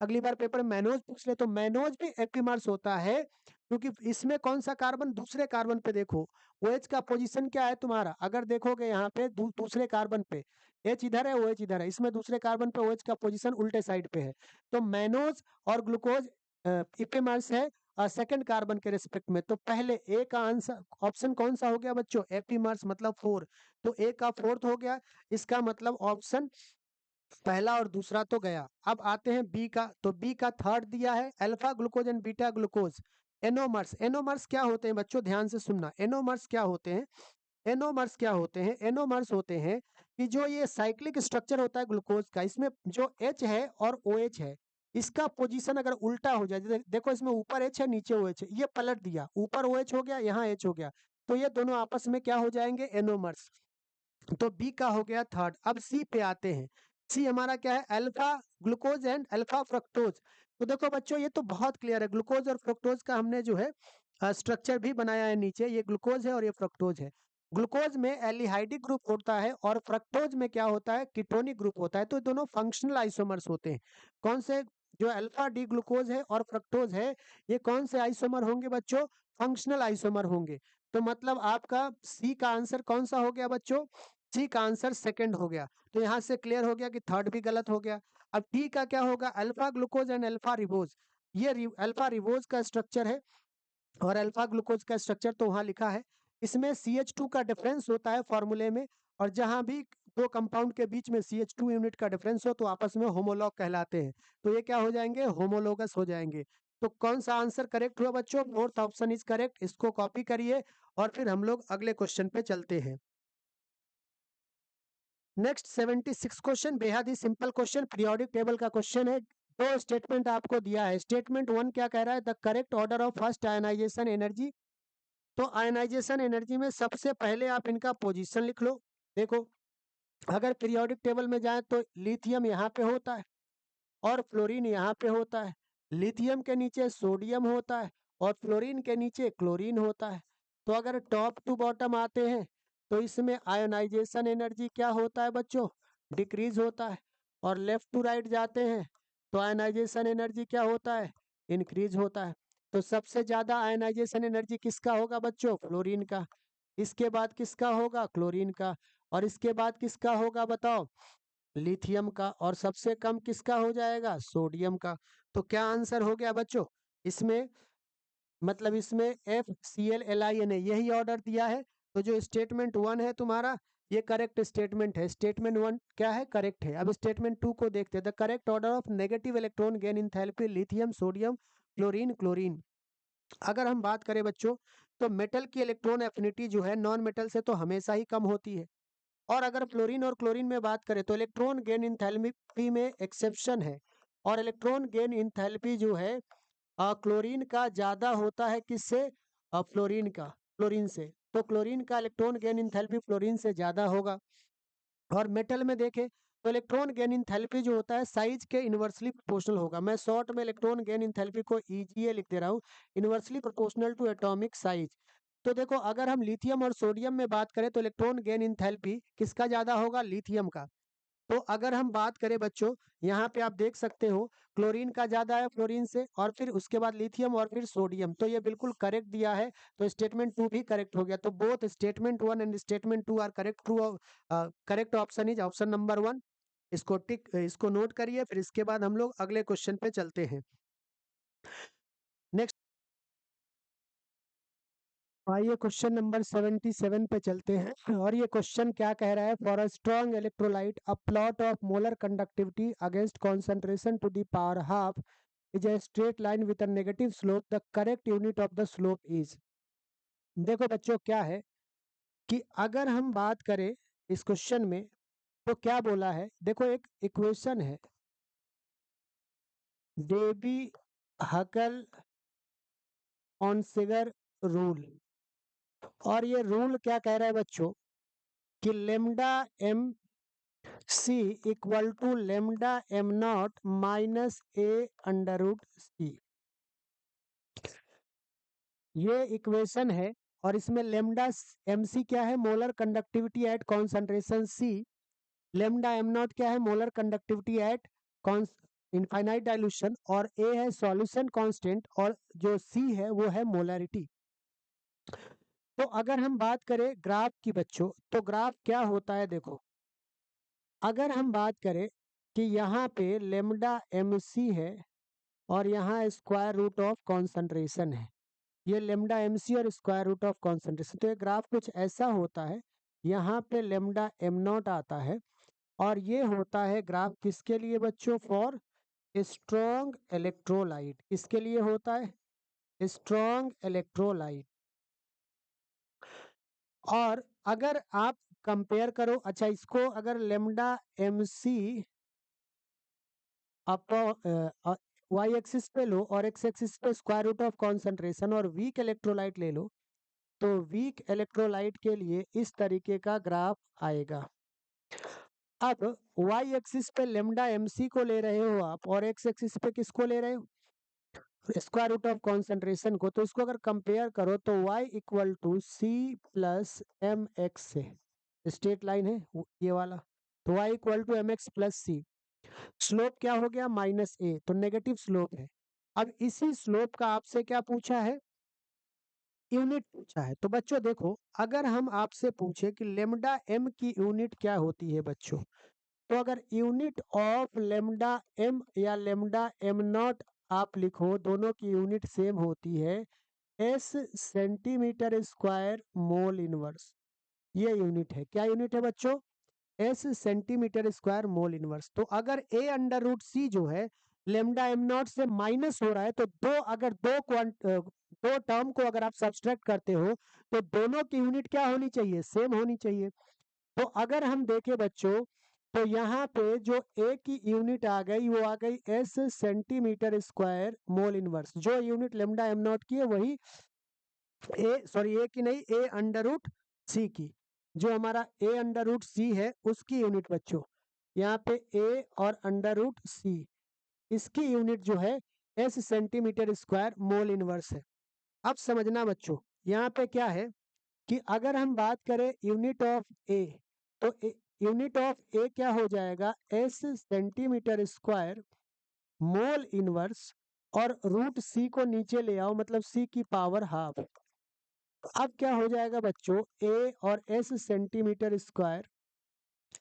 अगली बार पेपर में मैनोज पूछ ले तो मैनोज भी एपीमर्स होता है, क्योंकि इसमें कौन सा कार्बन, दूसरे कार्बन पे देखो OH का पोजीशन क्या है तुम्हारा, अगर देखोगे यहाँ पे दूसरे कार्बन पे H इधर है, OH इधर है, इसमें दूसरे कार्बन पे OH का पोजीशन उल्टे साइड पे है। तो मैनोज और ग्लूकोज एपीमर्स है सेकंड कार्बन के रिस्पेक्ट में। तो पहले ए का आंसर ऑप्शन कौन सा हो गया बच्चों, एपीमर्स मतलब 4। तो ए का फोर्थ हो गया, इसका मतलब ऑप्शन पहला और दूसरा तो गया। अब आते हैं बी का, तो बी का थर्ड दिया है alpha glucose and beta glucose, anomers. Anomers क्या होते हैं बच्चों, ध्यान से सुनना, एनोमर्स क्या होते हैं, एनोमर्स क्या होते हैं, एनोमर्स होते हैं कि जो ये साइक्लिक स्ट्रक्चर होता है ग्लूकोज का, इसमें जो H है और OH है, इसका पोजीशन अगर उल्टा हो जाए, देखो इसमें ऊपर H है नीचे OH है, ये पलट दिया, ऊपर OH हो गया यहाँ H हो गया, तो ये दोनों आपस में क्या हो जाएंगे, एनोमर्स। तो बी का हो गया थर्ड। अब सी पे आते हैं, सी हमारा क्या है, alpha glucose and alpha fructose. तो देखो बच्चों ये तो बहुत क्लियर है, ग्लूकोज और फ्रक्टोज का हमने जो है स्ट्रक्चर भी बनाया है नीचे, ये ग्लूकोज है और ये फ्रक्टोज है। ग्लूकोज में एल्डिहाइडिक ग्रुप होता है और फ्रक्टोज में क्या होता है, कीटोनिक ग्रुप होता है। तो दोनों फंक्शनल आइसोमर्स होते हैं। कौन से, जो अल्फा डी ग्लूकोज है और फ्रक्टोज है, ये कौन से आइसोमर होंगे बच्चों, फंक्शनल आइसोमर होंगे। तो मतलब आपका सी का आंसर कौन सा हो गया बच्चों, सी का आंसर सेकंड हो गया। तो यहाँ से क्लियर हो गया कि थर्ड भी गलत हो गया। अब डी का क्या होगा, alpha glucose and alpha ribose. ये अल्फा रिबोज का स्ट्रक्चर है और अल्फा ग्लूकोज का स्ट्रक्चर तो वहाँ लिखा है। इसमें CH2 का डिफरेंस होता है फॉर्मूले में, और जहां भी दो कंपाउंड के बीच में CH2 यूनिट का डिफरेंस हो तो आपस में होमोलॉग कहलाते हैं। तो ये क्या हो जाएंगे, होमोलोगस हो जाएंगे। तो कौन सा आंसर करेक्ट हुआ बच्चों, फोर्थ ऑप्शन इज करेक्ट। इसको कॉपी करिए और फिर हम लोग अगले क्वेश्चन पे चलते हैं। नेक्स्ट 76 क्वेश्चन बेहद ही सिंपल क्वेश्चन, पीरियोडिक टेबल का क्वेश्चन है। दो स्टेटमेंट आपको दिया है। स्टेटमेंट 1 क्या कह रहा है, the correct order of first ionization energy. तो आयनाइजेशन एनर्जी में सबसे पहले आप इनका पोजीशन लिख लो। देखो अगर पीरियोडिक टेबल में जाए तो लिथियम यहाँ पे होता है और फ्लोरीन यहाँ पे होता है। लिथियम के नीचे सोडियम होता है और फ्लोरीन के नीचे क्लोरीन होता है। तो अगर टॉप टू बॉटम आते हैं तो इसमें आयोनाइजेशन एनर्जी क्या होता है बच्चों, डिक्रीज होता है। और लेफ्ट टू राइट जाते हैं तो आयोनाइजेशन एनर्जी क्या होता है, इंक्रीज होता है। तो सबसे ज्यादा आयोनाइजेशन एनर्जी किसका होगा बच्चों, फ्लोरीन का। इसके बाद किसका होगा, क्लोरीन का। और इसके बाद किसका होगा बताओ, लिथियम का। और सबसे कम किसका हो जाएगा, सोडियम का। तो क्या आंसर हो गया बच्चों, इसमें मतलब इसमें FCl Li यही ऑर्डर दिया है। तो जो स्टेटमेंट 1 है तुम्हारा ये करेक्ट स्टेटमेंट है। स्टेटमेंट 1 क्या है, करेक्ट है। अब स्टेटमेंट 2 को देखते हैं। The correct order of negative electron gain enthalpy lithium sodium chlorine chlorine. अगर हम बात करें बच्चों तो मेटल की इलेक्ट्रॉन एफिनिटी जो है नॉन मेटल से तो हमेशा ही कम होती है। और अगर फ्लोरीन और क्लोरीन में बात करें तो इलेक्ट्रॉन गेन इंथैल्पी में एक्सेप्शन है, और इलेक्ट्रॉन गेन इंथैल्पी जो है क्लोरीन का ज्यादा होता है किससे, फ्लोरीन से। तो क्लोरीन का इलेक्ट्रॉन गेन इंथैल्पी फ्लोरीन से ज्यादा होगा। और मेटल में देखें तो इलेक्ट्रॉन गेन इंथैल्पी जो होता है साइज के इनवर्सली प्रोपोर्शनल होगा। मैं शॉर्ट में इलेक्ट्रॉन गेन इंथैल्पी को ईजीए लिख दे रहा हूँ, inversely proportional to atomic size. तो देखो अगर हम लिथियम और सोडियम में बात करें तो इलेक्ट्रॉन गेन इंथैल्पी किसका ज्यादा होगा, लिथियम का। तो अगर हम बात करें बच्चों, यहाँ पे आप देख सकते हो क्लोरीन का ज्यादा है फ्लोरीन से, और फिर उसके बाद लिथियम और फिर सोडियम। तो ये बिल्कुल करेक्ट दिया है, तो स्टेटमेंट 2 भी करेक्ट हो गया। तो both statement 1 and statement 2 are correct. True correct option is option number 1। इसको नोट करिए, फिर इसके बाद हम लोग अगले क्वेश्चन पे चलते हैं। नेक्स्ट आइए क्वेश्चन नंबर 77 पे चलते हैं, और ये क्वेश्चन क्या कह रहा है, for a strong electrolyte a plot of molar conductivity against concentration to the power half is a straight line with a negative slope, the correct unit of the slope is। देखो बच्चों क्या है कि अगर हम बात करें इस क्वेश्चन में तो क्या बोला है, देखो एक इक्वेशन है डेबी हकल ऑनसिगर रूल, और ये रूल क्या कह रहा है बच्चों कि lambda M C equal to lambda M naught minus A under root C. ये इक्वेशन है, और इसमें लेमडा एम सी क्या है, molar conductivity at concentration c. Lambda M naught क्या है, molar conductivity at infinite dilution, और ए है सॉल्यूशन कांस्टेंट, और जो सी है वो है मोलरिटी। तो अगर हम बात करें ग्राफ की बच्चों, तो ग्राफ क्या होता है, देखो अगर हम बात करें कि यहाँ पे लेमडा एम सी है और यहाँ स्क्वायर रूट ऑफ कॉन्सेंट्रेशन है, ये लेमडा एम सी और स्क्वायर रूट ऑफ कॉन्सेंट्रेशन, तो ये ग्राफ कुछ ऐसा होता है। यहाँ पे लेमडा एम नॉट आता है, और ये होता है ग्राफ किसके लिए बच्चों, फॉर स्ट्रॉन्ग इलेक्ट्रोलाइट। किसके लिए होता है, स्ट्रॉन्ग इलेक्ट्रोलाइट। और अगर आप कंपेयर करो, अच्छा इसको अगर lambda M c upon y axis पे लो और एक्स एक्सिस पे स्क्वायर रूट ऑफ कॉन्सेंट्रेशन और वीक इलेक्ट्रोलाइट ले लो, तो वीक इलेक्ट्रोलाइट के लिए इस तरीके का ग्राफ आएगा। अब वाई एक्सिस पे लेमडा एमसी को ले रहे हो आप, और एक्स एक्सिस पे किसको ले रहे हो, स्क्वायर रूट ऑफ कॉन्सेंट्रेशन को। तो इसको अगर कंपेयर करो तो y equal to c plus m x से, स्ट्रेट लाइन है ये वाला, तो y equal to m x plus c. Slope क्या हो गया, माइनस ए, तो नेगेटिव स्लोप है। अब इसी स्लोप का आपसे क्या पूछा है, यूनिट पूछा है। तो बच्चों देखो अगर हम आपसे पूछे कि लेमडा एम की यूनिट क्या होती है बच्चों, तो अगर यूनिट ऑफ लेमडा एम या लेमडा एम नॉट आप लिखो, दोनों की यूनिट सेम होती है, S centimetre square mole inverse. ये यूनिट है, क्या यूनिट है बच्चों, S centimetre square mole inverse. तो अगर ए अंडर रूट सी जो है लेमडा एम नॉट से माइनस हो रहा है, तो दो टर्म को अगर आप सब्सट्रैक्ट करते हो तो दोनों की यूनिट क्या होनी चाहिए, सेम होनी चाहिए। तो अगर हम देखें बच्चों, तो यहाँ पे जो ए की यूनिट आ गई वो आ गई S centimetre square mole inverse. जो यूनिट लेमडा एम नॉट की है वही ए की नहीं, ए अंडर रूट सी की, जो हमारा ए अंडर रूट सी है उसकी यूनिट बच्चों, यहाँ पे ए और अंडर रूट सी, इसकी यूनिट जो है S centimetre square mole inverse है। अब समझना बच्चों, यहाँ पे क्या है कि अगर हम बात करें यूनिट ऑफ ए, तो यूनिट ऑफ ए क्या हो जाएगा, S centimetre square mole inverse, और रूट सी को नीचे ले आओ, मतलब सी की पावर हाफ। अब क्या हो जाएगा बच्चों, ए और S centimetre square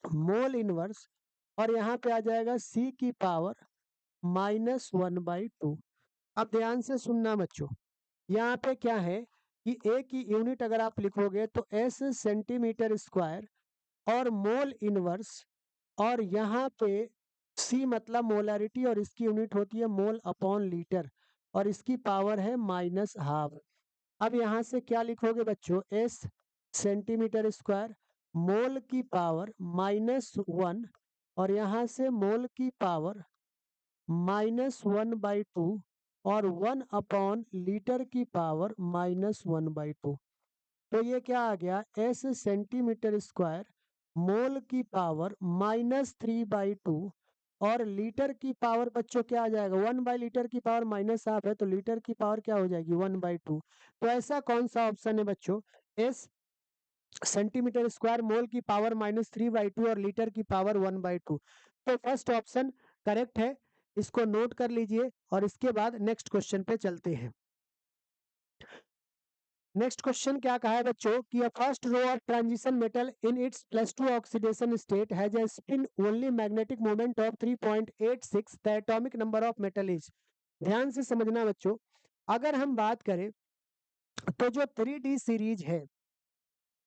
mole inverse, और यहाँ पे आ जाएगा सी की पावर -1/2। अब ध्यान से सुनना बच्चों, यहाँ पे क्या है कि ए की यूनिट अगर आप लिखोगे तो एस सेंटीमीटर स्क्वायर और मोल इनवर्स, और यहाँ पे सी मतलब मोलरिटी, और इसकी यूनिट होती है मोल अपॉन लीटर, और इसकी पावर है -12। अब यहाँ से क्या लिखोगे बच्चों, एस सेंटीमीटर स्क्वायर मोल की पावर -1 और यहाँ से मोल की पावर -1/2 और 1/लीटर की पावर -1/2। तो ये क्या आ गया, S सेंटीमीटर स्क्वायर मोल की पावर -3/2 और लीटर की पावर बच्चों क्या आ जाएगा, 1/लीटर की पावर -1/2 है तो लीटर की पावर क्या हो जाएगी 1/2। तो ऐसा कौन सा ऑप्शन है बच्चों, S सेंटीमीटर स्क्वायर मोल की पावर -3/2 और लीटर की पावर 1/2। तो फर्स्ट ऑप्शन करेक्ट है, इसको नोट कर लीजिए और इसके बाद नेक्स्ट क्वेश्चन पे चलते हैं। नेक्स्ट क्वेश्चन क्या कहा है बच्चों कि a first row of transition metal in its +2 oxidation state has a spin only magnetic moment of 3.86, the atomic number of metal is. ध्यान से समझना बच्चों, अगर हम बात करें तो जो 3D सीरीज है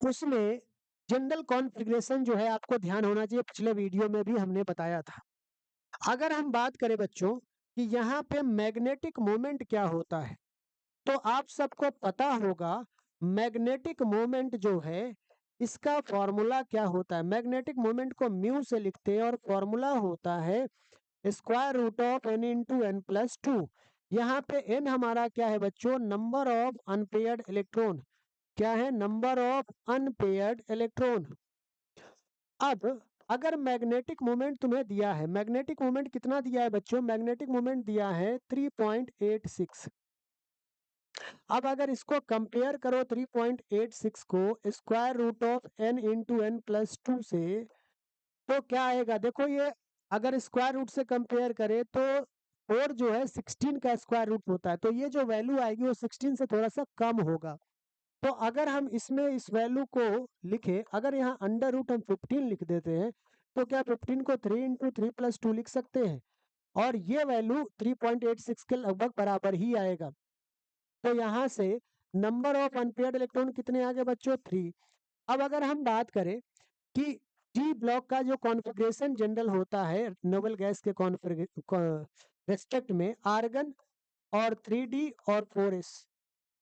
उसमें जनरल कॉन्फ़िगरेशन जो है आपको ध्यान होना चाहिए, पिछले वीडियो में भी हमने बताया था। अगर हम बात करें बच्चों कि यहाँ पे मैग्नेटिक मोमेंट क्या होता है, तो आप सबको पता होगा मैग्नेटिक मोमेंट जो है इसका फॉर्मूला क्या होता है। मैग्नेटिक मोमेंट को म्यू से लिखते हैं और फॉर्मूला होता है square root of n into n plus 2। यहाँ पे n हमारा क्या है बच्चों, नंबर ऑफ अनपेयर्ड इलेक्ट्रॉन। क्या है, नंबर ऑफ अनपेयर्ड इलेक्ट्रॉन। अब अगर मैग्नेटिक मोमेंट तुम्हें दिया है, मैग्नेटिक मोमेंट कितना दिया है बच्चों, मैग्नेटिक मोमेंट दिया है 3.86। अब अगर इसको कंपेयर करो 3.86 को square root of n into n plus 2 से, तो क्या आएगा, देखो ये अगर स्क्वायर रूट से कंपेयर करें तो 4 जो है 16 का स्क्वायर रूट होता है, तो ये जो वैल्यू आएगी वो 16 से थोड़ा सा कम होगा। तो अगर हम इसमें इस वैल्यू को लिखे, अगर यहाँ अंडर रूट हम 15 लिख देते हैं तो क्या 15 को 3 इंटू 3 प्लस 2 लिख सकते हैं और ये वैल्यू 3.86 के लगभग बराबर ही आएगा। तो यहाँ से नंबर ऑफ अनपेयर्ड इलेक्ट्रॉन कितने आ गए बच्चों, 3। अब अगर हम बात करें कि डी ब्लॉक का जो कॉन्फ़िगरेशन जनरल होता है नोबल गैस के रेस्पेक्ट में, आर्गन और 3D और 4s,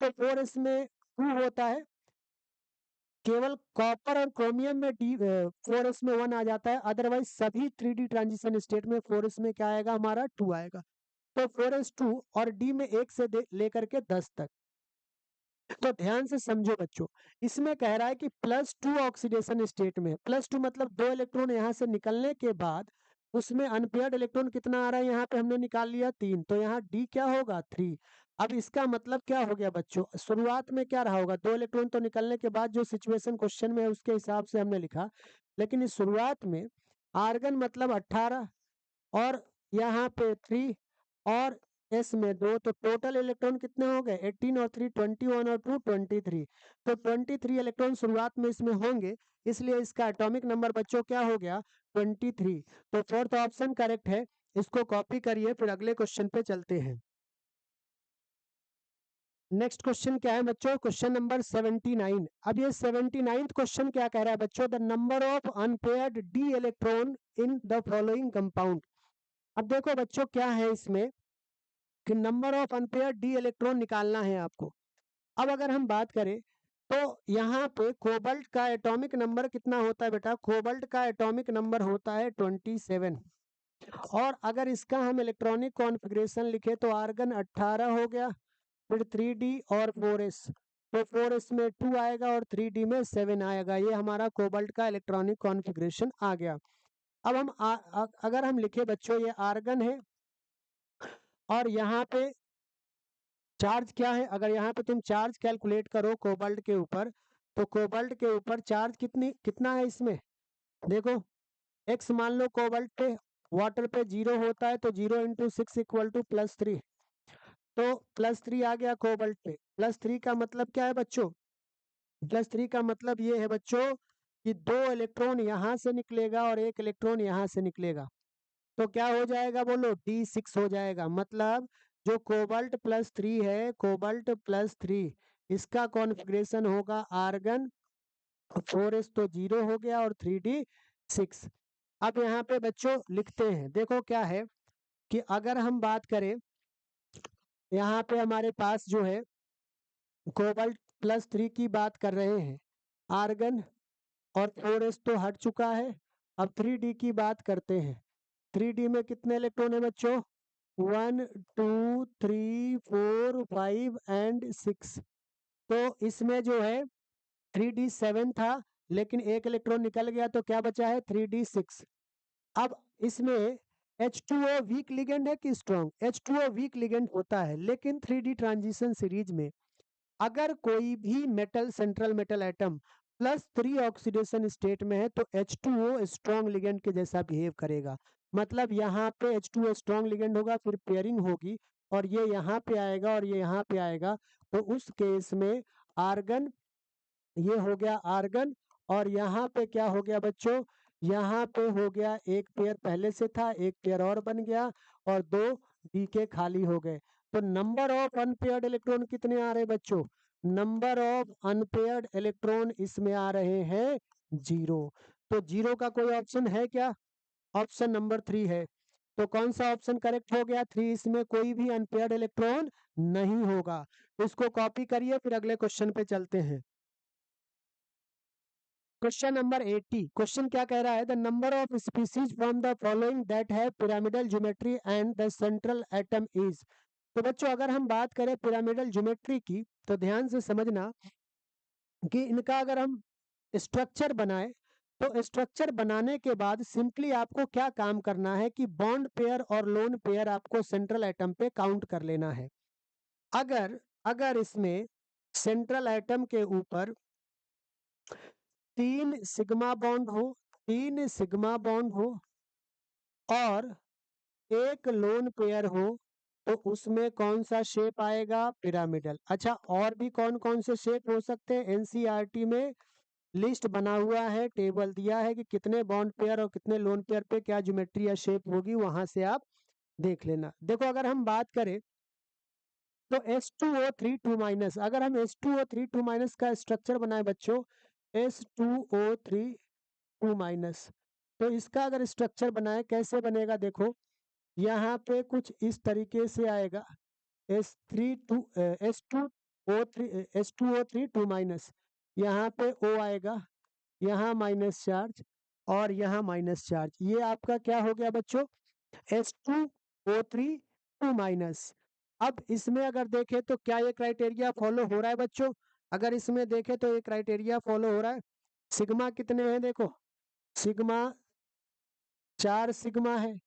तो 4s में 2 होता है, केवल कॉपर और क्रोमियम में डी 4s में 1 आ जाता है, अदरवाइज सभी 3D ट्रांजिशन स्टेट में 4s में क्या आएगा हमारा 2 आएगा। तो 4s2 और डी में 1 से लेकर के 10 तक। तो ध्यान से समझो बच्चों, इसमें कह रहा है कि +2 ऑक्सीडेशन स्टेट में, +2 मतलब 2 इलेक्ट्रॉन यहाँ से निकलने के बाद उसमें अनपेयर्ड इलेक्ट्रॉन कितना आ रहा है, यहाँ पे हमने निकाल लिया 3, तो यहाँ डी क्या होगा 3। अब इसका मतलब क्या हो गया बच्चों, शुरुआत में क्या रहा होगा, 2 इलेक्ट्रॉन तो निकलने के बाद जो सिचुएशन क्वेश्चन में है उसके हिसाब से हमने लिखा, लेकिन इस शुरुआत में आर्गन मतलब 18 और यहाँ पे 3 और एस में 2, तो टोटल इलेक्ट्रॉन कितने हो गए 18 और 3 21 और 2 23। तो 23 इलेक्ट्रॉन शुरुआत में इसमें होंगे, इसलिए इसका एटॉमिक नंबर बच्चों क्या हो गया 23। तो फोर्थ ऑप्शन करेक्ट है, इसको कॉपी करिए, फिर अगले क्वेश्चन पे चलते हैं। नेक्स्ट क्वेश्चन क्या है बच्चों, क्वेश्चन नंबर 79। अब ये 79th क्वेश्चन क्या कह रहा है बच्चों, the number of unpaired D electron in the following compound. अब देखो बच्चों क्या है इसमें कि number of unpaired D electron निकालना है आपको। अब अगर हम बात करें तो यहाँ पे कोबाल्ट का एटॉमिक नंबर कितना होता है बेटा, कोबाल्ट का एटॉमिक नंबर होता है 27। और अगर इसका हम इलेक्ट्रॉनिक कॉन्फ़िगरेशन लिखे तो आर्गन 18 हो गया, फिर 3D और 4s, तो 4s में 2 आएगा और 3D में 7 आएगा। ये हमारा कोबाल्ट का इलेक्ट्रॉनिक कॉन्फ़िगरेशन आ गया। अब हम अगर हम लिखे बच्चों ये आर्गन है और यहाँ पे चार्ज क्या है, अगर यहाँ पे तुम चार्ज कैलकुलेट करो कोबाल्ट के ऊपर, तो कोबाल्ट के ऊपर चार्ज कितना है इसमें, देखो x मान लो कोबाल्ट पे, वाटर पे 0 होता है, तो 0 इंटू 6 इक्वल टू +3, तो +3 आ गया कोबाल्ट पे। +3 का मतलब क्या है बच्चों, +3 का मतलब ये है बच्चों कि 2 इलेक्ट्रॉन यहाँ से निकलेगा और 1 इलेक्ट्रॉन यहाँ से निकलेगा, तो क्या हो जाएगा बोलो D6 हो जाएगा। मतलब जो कोबाल्ट +3 है, कोबाल्ट +3 इसका कॉन्फ़िगरेशन होगा आर्गन 4s तो 0 हो गया और 3D6। अब यहाँ पे बच्चों लिखते हैं, देखो क्या है कि अगर हम बात करें यहाँ पे हमारे पास जो है कोबाल्ट +3 की बात कर रहे हैं, आर्गन और 4s तो हट चुका है। अब 3d की बात करते हैं। 3d में कितने इलेक्ट्रॉन है बच्चों? 1 2 3 4 5 एंड 6। तो इसमें जो है 3d 7 था, लेकिन एक इलेक्ट्रॉन निकल गया तो क्या बचा है? 3d 6। अब इसमें H2O वीक लिगेंड है कि स्ट्रॉन्ग? H2O वीक लिगेंड होता है, लेकिन 3d ट्रांजिशन सीरीज में अगर कोई भी metal central metal atom +3 oxidation state में है तो H2O स्ट्रॉन्ग लिगेंड के जैसा बिहेव करेगा। मतलब यहाँ पे H2O स्ट्रॉन्ग लिगेंड होगा, फिर पेयरिंग होगी और ये यहाँ पे आएगा और ये यहाँ पे आएगा। तो उस केस में आर्गन, ये हो गया आर्गन, और यहाँ पे क्या हो गया बच्चों? यहाँ पे हो गया एक पेयर पहले से था, एक पेयर और बन गया और 2 डीके खाली हो गए। तो नंबर ऑफ अनपेयर्ड इलेक्ट्रॉन कितने आ रहे हैं बच्चों? नंबर ऑफ अनपेयर्ड इलेक्ट्रॉन इसमें आ रहे हैं 0। तो 0 का कोई ऑप्शन है क्या? ऑप्शन नंबर 3 है। तो कौन सा ऑप्शन करेक्ट हो गया? 3। इसमें कोई भी अनपेयर्ड इलेक्ट्रॉन नहीं होगा। इसको कॉपी करिए, फिर अगले क्वेश्चन पे चलते हैं। Question number 80। क्वेश्चन क्या कह रहा है? The number of species from the following that have pyramidal geometry and the central atom is. तो बच्चों अगर हम बात करें पिरामिडल ज्योमेट्री की तो ध्यान से समझना कि इनका अगर हम स्ट्रक्चर बनाए तो स्ट्रक्चर बनाने के बाद सिंपली आपको क्या काम करना है कि बॉन्ड पेयर और लोन पेयर आपको सेंट्रल एटम पे काउंट कर लेना है। अगर अगर इसमें सेंट्रल एटम के ऊपर 3 सिग्मा बॉन्ड हो, 3 सिग्मा बॉन्ड हो और एक लोन पेयर हो, तो उसमें कौन सा शेप आएगा? पिरामिडल। अच्छा, और भी कौन कौन से शेप हो सकते हैं? एनसीईआरटी में लिस्ट बना हुआ है, टेबल दिया है कि कितने बॉन्ड पेयर और कितने लोन पेयर पे क्या ज्योमेट्री या शेप होगी, वहां से आप देख लेना। देखो अगर हम बात करें तो H2O3 2-, अगर हम H2O3 2- का स्ट्रक्चर बनाए बच्चों, H2O3 2-, तो इसका अगर स्ट्रक्चर बनाए कैसे बनेगा? देखो यहाँ पे कुछ इस तरीके से आएगा। H2O3 2-, यहाँ पे O आएगा, यहाँ माइनस चार्ज और यहाँ माइनस चार्ज। ये आपका क्या हो गया बच्चों? H2O3 2-। अब इसमें अगर देखें तो क्या ये क्राइटेरिया फॉलो हो रहा है बच्चों? अगर इसमें देखें तो ये क्राइटेरिया फॉलो हो रहा है। सिग्मा कितने हैं? देखो सिग्मा 4 सिग्मा है।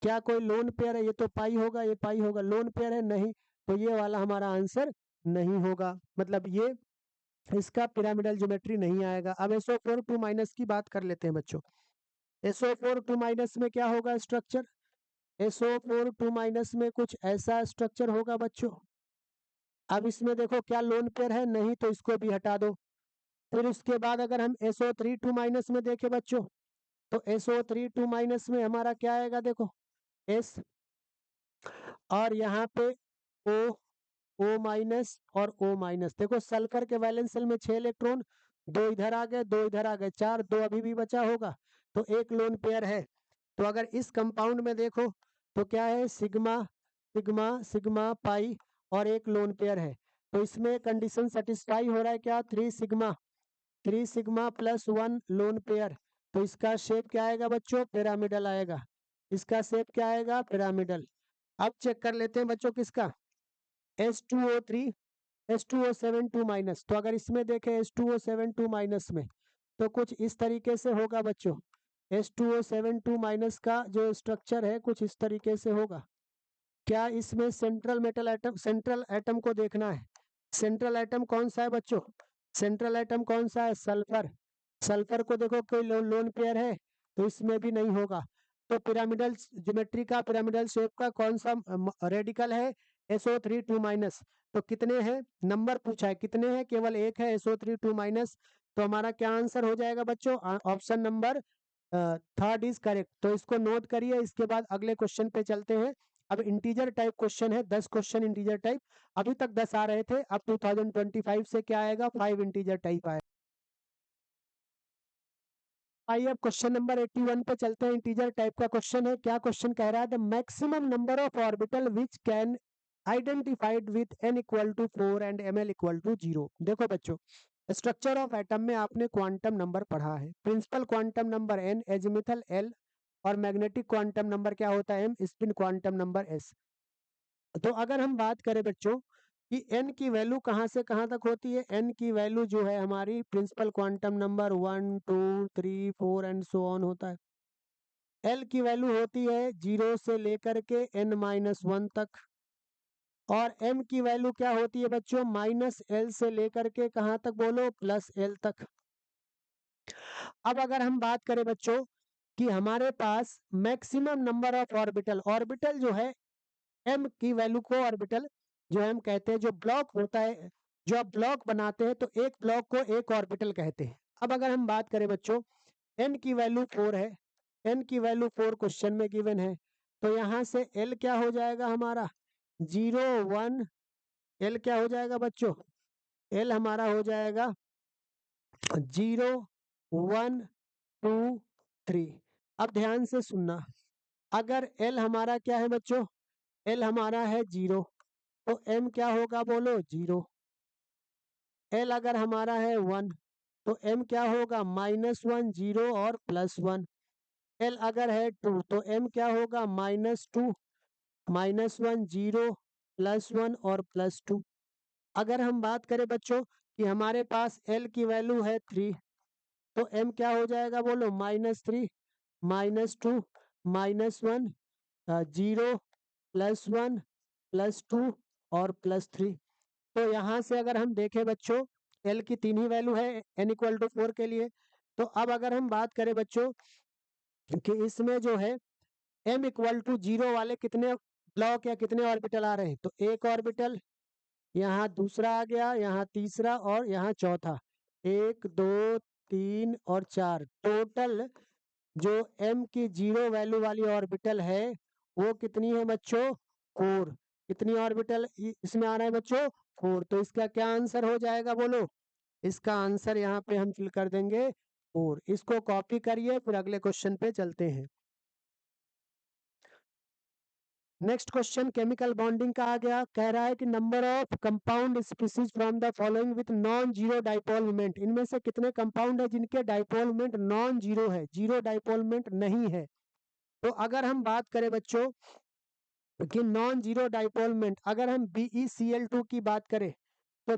क्या कोई लोन पेयर है? ये तो पाई होगा, ये पाई होगा। लोन पेयर है? नहीं। तो ये वाला हमारा आंसर नहीं होगा, मतलब ये इसका पिरामिडल ज्योमेट्री नहीं आएगा। अब SO4 2- की बात कर लेते हैं बच्चों। SO4 2- में क्या होगा स्ट्रक्चर? SO4 2- में कुछ ऐसा स्ट्रक्चर होगा बच्चों। अब इसमें देखो क्या लोन पेयर है? नहीं, तो इसको भी हटा दो। फिर उसके बाद अगर हम SO3 2- में देखें बच्चों, तो SO3 2- में हमारा क्या आएगा? देखो S, और यहाँ पे O, O- और O-। देखो सल्फर के वैलेंस शेल में 6 इलेक्ट्रॉन, 2 इधर आ गए, 2 इधर आ गए, 4, 2 अभी भी बचा होगा, तो एक लोन पेयर है। तो अगर इस कंपाउंड में देखो तो क्या है? सिग्मा सिग्मा सिग्मा पाई और एक लोन पेयर है। तो इसमें कंडीशन सेटिस्फाई हो रहा है क्या? 3 सिग्मा +1 लोन पेयर। तो इसका शेप क्या आएगा बच्चों? पिरामिडल आएगा। इसका शेप क्या आएगा? पिरामिडल। अब चेक कर लेते हैं बच्चों किसका? H2O3 H2O7 2-। तो अगर इसमें देखें H2O7 2- में तो कुछ इस तरीके से होगा बच्चों। H2O7 2- का जो स्ट्रक्चर है कुछ इस तरीके से होगा। क्या इसमें सेंट्रल एटम को देखना है? सेंट्रल एटम कौन सा है बच्चों? सेंट्रल एटम कौन सा है? सल्फर। सल्फर को देखो कोई लोन पेयर है? तो इसमें भी नहीं होगा। तो पिरामिडल ज्योमेट्री का, पिरामिडल शेप का कौन सा रेडिकल है? SO3 2-। तो कितने हैं? नंबर पूछा है, कितने हैं? केवल एक है, SO3 2-। तो हमारा क्या आंसर हो जाएगा बच्चों? Option number 3 is correct. तो इसको नोट करिए। इसके बाद अगले क्वेश्चन पे चलते हैं। अब इंटीजर टाइप क्वेश्चन है, 10 क्वेश्चन इंटीजर टाइप। अभी तक 10 आ रहे थे, अब 2025 से क्या आएगा? 5 इंटीजर टाइप आएगा। आइए अब क्वेश्चन नंबर 81 पे चलते हैं। इंटीजर टाइप का क्वेश्चन है। क्या क्वेश्चन कह रहा है? The maximum number of orbital which can identified with n = 4 and ml = 0। देखो बच्चों स्ट्रक्चर ऑफ एटम में आपने क्वांटम नंबर पढ़ा है, principal quantum number n, azimuthal l, और मैग्नेटिक क्वांटम नंबर क्या होता है m, spin quantum number s। तो अगर हम बात करें बच्चों कि n की वैल्यू कहाँ से कहाँ तक होती है, n की वैल्यू जो है हमारी principal quantum number 1 2 3 4 and so on होता है। l की वैल्यू होती है 0 से लेकर के n-1 तक, और m की वैल्यू क्या होती है बच्चों, -l से लेकर के कहाँ तक बोलो, +l तक। अब अगर हम बात करें बच्चों कि हमारे पास maximum number of orbital, orbital जो है m की वैल्यू को ऑर्बिटल जो हम कहते हैं, जो ब्लॉक होता है, जो आप ब्लॉक बनाते हैं तो एक ब्लॉक को एक ऑर्बिटल कहते हैं। अब अगर हम बात करें बच्चों n की वैल्यू 4 है, n की वैल्यू 4 क्वेश्चन में गिवन है, तो यहाँ से l क्या हो जाएगा हमारा 0 1, l क्या हो जाएगा बच्चों, l हमारा हो जाएगा 0 1 2 3। अब ध्यान से सुनना, अगर l हमारा क्या है बच्चों, l हमारा है 0, तो m क्या होगा बोलो 0। l अगर हमारा है 1 तो m क्या होगा -1 0 और +1। l अगर है 2 तो m क्या होगा -2 -1 0 +1 और +2। अगर हम बात करें बच्चों कि हमारे पास l की वैल्यू है 3, तो m क्या हो जाएगा बोलो -3 -2 -1 0 +1 +2 और +3। तो यहाँ से अगर हम देखें बच्चों l की 3 ही वैल्यू है n = 4 के लिए। तो अब अगर हम बात करें बच्चों कि इसमें जो है m = 0 वाले कितने ब्लॉक या कितने ऑर्बिटल आ रहे हैं, तो एक ऑर्बिटल, यहाँ दूसरा आ गया, यहाँ तीसरा और यहाँ चौथा, 1 2 3 और 4, टोटल जो m की 0 वैल्यू वाली ऑर्बिटल है वो कितनी है बच्चों 4। कितनी ऑर्बिटल इसमें आ रहा है बच्चों 4। तो इसका क्या आंसर हो जाएगा बोलो, इसका आंसर यहाँ पे हम फिल कर देंगे 4। इसको कॉपी करिए, फिर अगले क्वेश्चन पे चलते हैं। नेक्स्ट क्वेश्चन केमिकल बॉन्डिंग का आ गया, कह रहा है कि number of compound species from the following with non zero dipole moment, इनमें से कितने कंपाउंड है जिनके डाइपोल मोमेंट नॉन जीरो है, जीरो डाइपोल मोमेंट नहीं है। तो अगर हम बात करें बच्चों कि नॉन जीरो डाइपोल मोमेंट, अगर हम BeCl2 की बात करें तो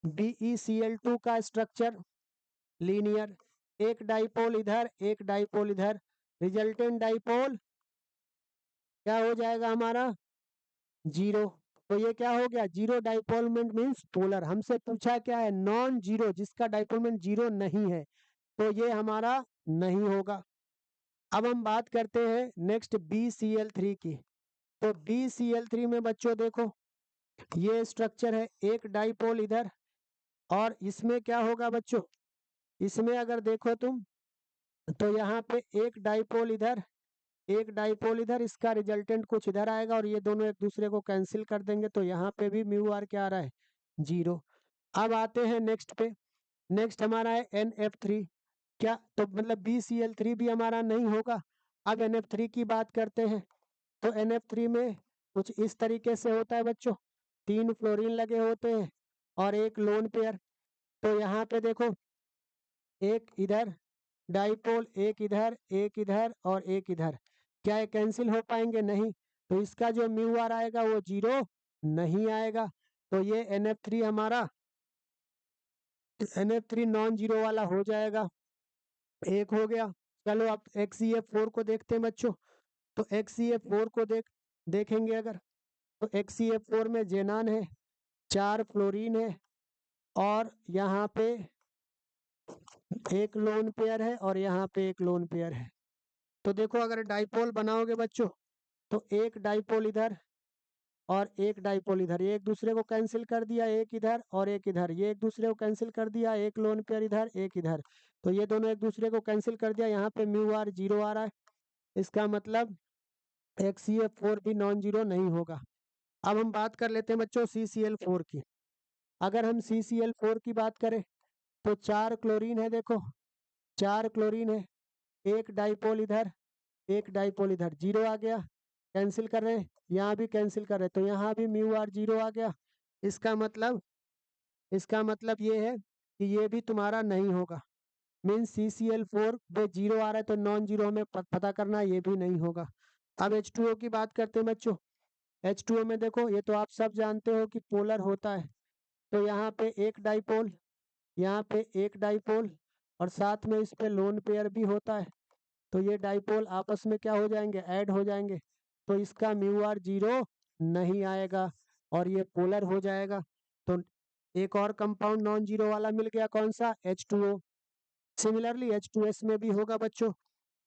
BeCl2 का स्ट्रक्चर लीनियर, एक डाइपोल इधर एक डाइपोल इधर, रिजल्टेंट डाइपोल क्या हो जाएगा हमारा 0। तो ये क्या हो गया, zero dipole moment means polar. हमसे पूछा क्या है, नॉन जीरो, जिसका डाइपोल मोमेंट 0 नहीं है, तो ये हमारा नहीं होगा। अब हम बात करते हैं नेक्स्ट BCl3 की। तो BCl3 में बच्चों देखो ये स्ट्रक्चर है, एक डाइपोल इधर, और इसमें क्या होगा बच्चों, इसमें अगर देखो तुम तो यहाँ पे एक डाइपोल इधर एक डाइपोल इधर, इसका रिजल्टेंट कुछ इधर आएगा और ये दोनों एक दूसरे को कैंसिल कर देंगे, तो यहाँ पे भी म्यू आर क्या आ रहा है 0। अब आते हैं नेक्स्ट पे, नेक्स्ट हमारा है NF3। क्या तो मतलब BCl3 भी हमारा नहीं होगा। अब NF3 की बात करते हैं, तो NF3 में कुछ इस तरीके से होता है बच्चों, 3 फ्लोरीन लगे होते हैं और एक लोन पेयर। तो यहाँ पे देखो एक इधर डाइपोल, एक इधर और एक इधर, क्या ये कैंसिल हो पाएंगे, नहीं। तो इसका जो म्यू आर आएगा वो 0 नहीं आएगा। तो ये NF3 हमारा NF3 नॉन जीरो वाला हो जाएगा, एक हो गया। चलो अब XeF4 को देखते हैं बच्चों। तो XeF4 को देखेंगे अगर, तो XeF4 में जेनान है, 4 फ्लोरीन है और यहाँ पे एक लोन पेयर है और यहाँ पे एक लोन पेयर है। तो देखो अगर डाइपोल बनाओगे बच्चों तो एक डाइपोल इधर और एक डाइपोल इधर, ये एक दूसरे को कैंसिल कर दिया, एक इधर और एक इधर, ये एक दूसरे को कैंसिल कर दिया, एक लोन पेयर इधर एक इधर, तो ये दोनों एक दूसरे को कैंसिल कर दिया, यहाँ पे म्यू आर 0 आ रहा है। इसका मतलब XeF4 भी नॉन जीरो नहीं होगा। अब हम बात कर लेते हैं बच्चों CCl4 की। अगर हम CCl4 की बात करें तो 4 क्लोरीन है, देखो 4 क्लोरीन है, एक डाइपोल इधर एक डाइपोल इधर, 0 आ गया, कैंसिल कर रहे हैं, यहाँ भी कैंसिल कर रहे हैं, तो यहाँ भी म्यू आर 0 आ गया। इसका मतलब इसका मतलब ये है कि ये भी तुम्हारा नहीं होगा। मीन्स CCl4 पे जीरो आ रहा है तो नॉन जीरो हमें पता करना है, ये भी नहीं होगा। अब H2O की बात करते हैं बच्चों। H2O में देखो, ये तो आप सब जानते हो कि पोलर होता है, तो यहाँ पे एक डाइपोल, यहाँ पे एक डाइपोल, और साथ में इस पे लोन पेयर भी होता है। तो ये डाइपोल आपस में क्या हो जाएंगे, ऐड हो जाएंगे, तो इसका म्यू आर जीरो नहीं आएगा और ये पोलर हो जाएगा। तो एक और कंपाउंड नॉन जीरो वाला मिल गया, कौन सा, H2O। सिमिलरली H2S में भी होगा बच्चों।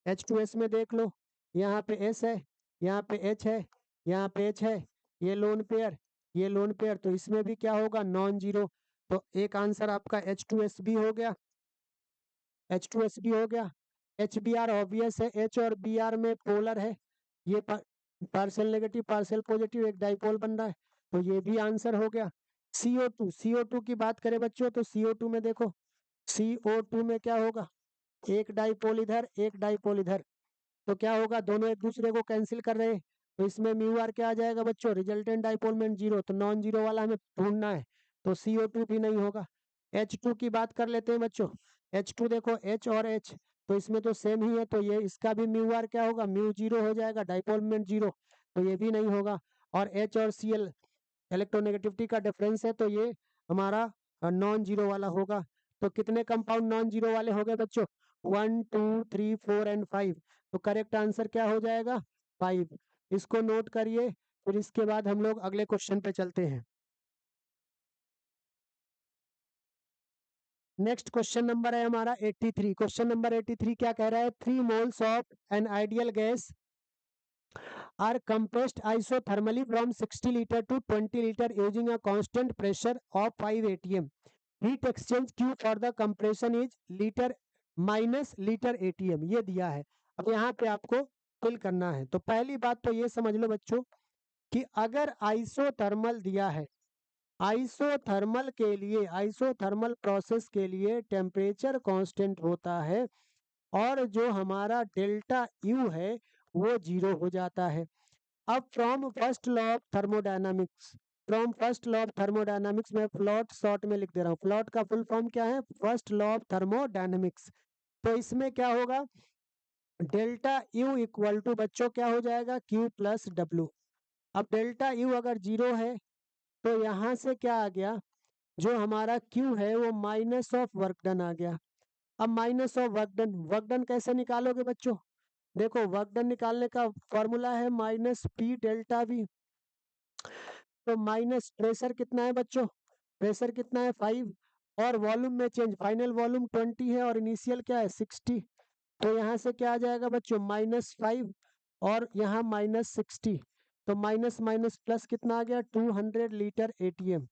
H2S में देख लो, यहाँ पे S है, यहाँ पे H है, यहाँ पे H है, ये लोन पेयर, ये लोन पेयर, तो इसमें भी क्या होगा, नॉन जीरो। तो एक आंसर आपका H2S भी हो गया, H2S भी हो गया। HBr ऑब्वियस है, H और Br में पोलर है, ये पार्शियल नेगेटिव पार्शियल पॉजिटिव एक डाइपोल बन रहा है, तो ये भी आंसर हो गया। CO2 की बात करें बच्चों, तो CO2 में देखो, CO2 में क्या होगा, एक डाइपोल इधर, एक डाइपोल इधर, तो क्या होगा, दोनों एक दूसरे को कैंसिल कर रहे हैं, तो इसमें म्यू आर क्या आ जाएगा बच्चों, रिजल्टेंट डाइपोल मोमेंट जीरो, तो नॉन जीरो वाला हमें ढूंढना है, तो CO2 भी नहीं होगा। H2 की बात कर लेते हैं बच्चों। H2 देखो, H और H तो इसमें तो सेम ही है, तो ये इसका भी म्यू आर क्या होगा, म्यू जीरो हो जाएगा, डाइपोल मोमेंट जीरो, तो ये भी नहीं होगा। और H और Cl इलेक्ट्रोनेगेटिविटी का डिफरेंस है, तो ये हमारा नॉन जीरो वाला होगा। तो कितने कंपाउंड नॉन जीरो वाले हो गए बच्चों, 1 2 3 4 एंड 5, तो करेक्ट आंसर क्या हो जाएगा, 5। इसको नोट करिए, फिर इसके बाद हम लोग अगले क्वेश्चन पे चलते हैं। नेक्स्ट क्वेश्चन नंबर है हमारा 83। क्वेश्चन नंबर 83 क्या कह रहा है, 3 moles of an ideal gas are compressed isothermally from 60 liter to 20 liter using a constant pressure of 5 atm. Heat exchange Q for the compression is liter minus liter atm, ये दिया है। अब यहाँ पे आपको फिल करना है। तो पहली बात तो ये समझ लो बच्चों कि अगर आइसोथर्मल दिया है, आइसोथर्मल के लिए, आइसोथर्मल प्रोसेस के लिए टेम्परेचर कांस्टेंट होता है और जो हमारा डेल्टा यू है वो जीरो हो जाता है। अब from first law of thermodynamics, from first law of thermodynamics में फ्लॉट शॉर्ट में लिख दे रहा हूँ, फ्लॉट का फुल फॉर्म क्या है, फर्स्ट लॉ ऑफ थर्मोडायनामिक्स। तो इसमें क्या होगा, डेल्टा यू इक्वल टू बच्चों क्या हो जाएगा, क्यू प्लस डब्ल्यू। अब डेल्टा यू अगर जीरो है तो यहाँ से क्या आ गया, जो हमारा क्यू है वो माइनस ऑफ वर्क डन आ गया। अब minus of work done, work done कैसे निकालोगे बच्चों, देखो वर्क डन निकालने का फॉर्मूला है माइनस पी डेल्टा वी। तो माइनस प्रेशर कितना है बच्चों, प्रेशर कितना है 5, और वॉल्यूम में चेंज, फाइनल वॉल्यूम 20 है और इनिशियल क्या है 60, तो यहाँ से क्या आ जाएगा बच्चों, -5 और यहाँ -60, तो माइनस माइनस प्लस कितना आ गया, 200 लीटर एटीएम,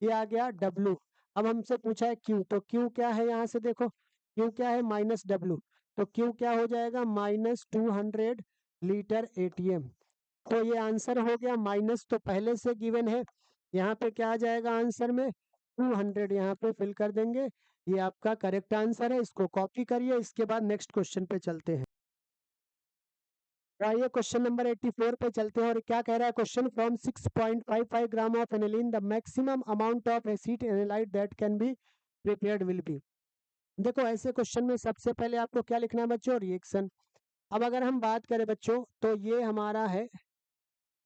ये आ गया डब्लू। अब हमसे पूछा है क्यू, तो क्यू क्या है, यहाँ से देखो क्यू क्या है, माइनस डब्लू, तो क्यू क्या हो जाएगा, -200 लीटर एटीएम। तो ये आंसर हो गया, माइनस तो पहले से गिवन है, यहाँ पे क्या आ जाएगा आंसर में, 200 यहाँ पे फिल कर देंगे, ये आपका करेक्ट आंसर है। इसको कॉपी करिए, इसके बाद नेक्स्ट क्वेश्चन पे चलते हैं। आइए क्वेश्चन नंबर 84 पे चलते हैं, और क्या कह रहा है question, from 6.55 gram of aniline the maximum amount of acid analyte that can be prepared will be. देखो ऐसे क्वेश्चन में सबसे पहले आपको क्या लिखना है बच्चों, रिएक्शन। अब अगर हम बात करें बच्चों तो ये हमारा है,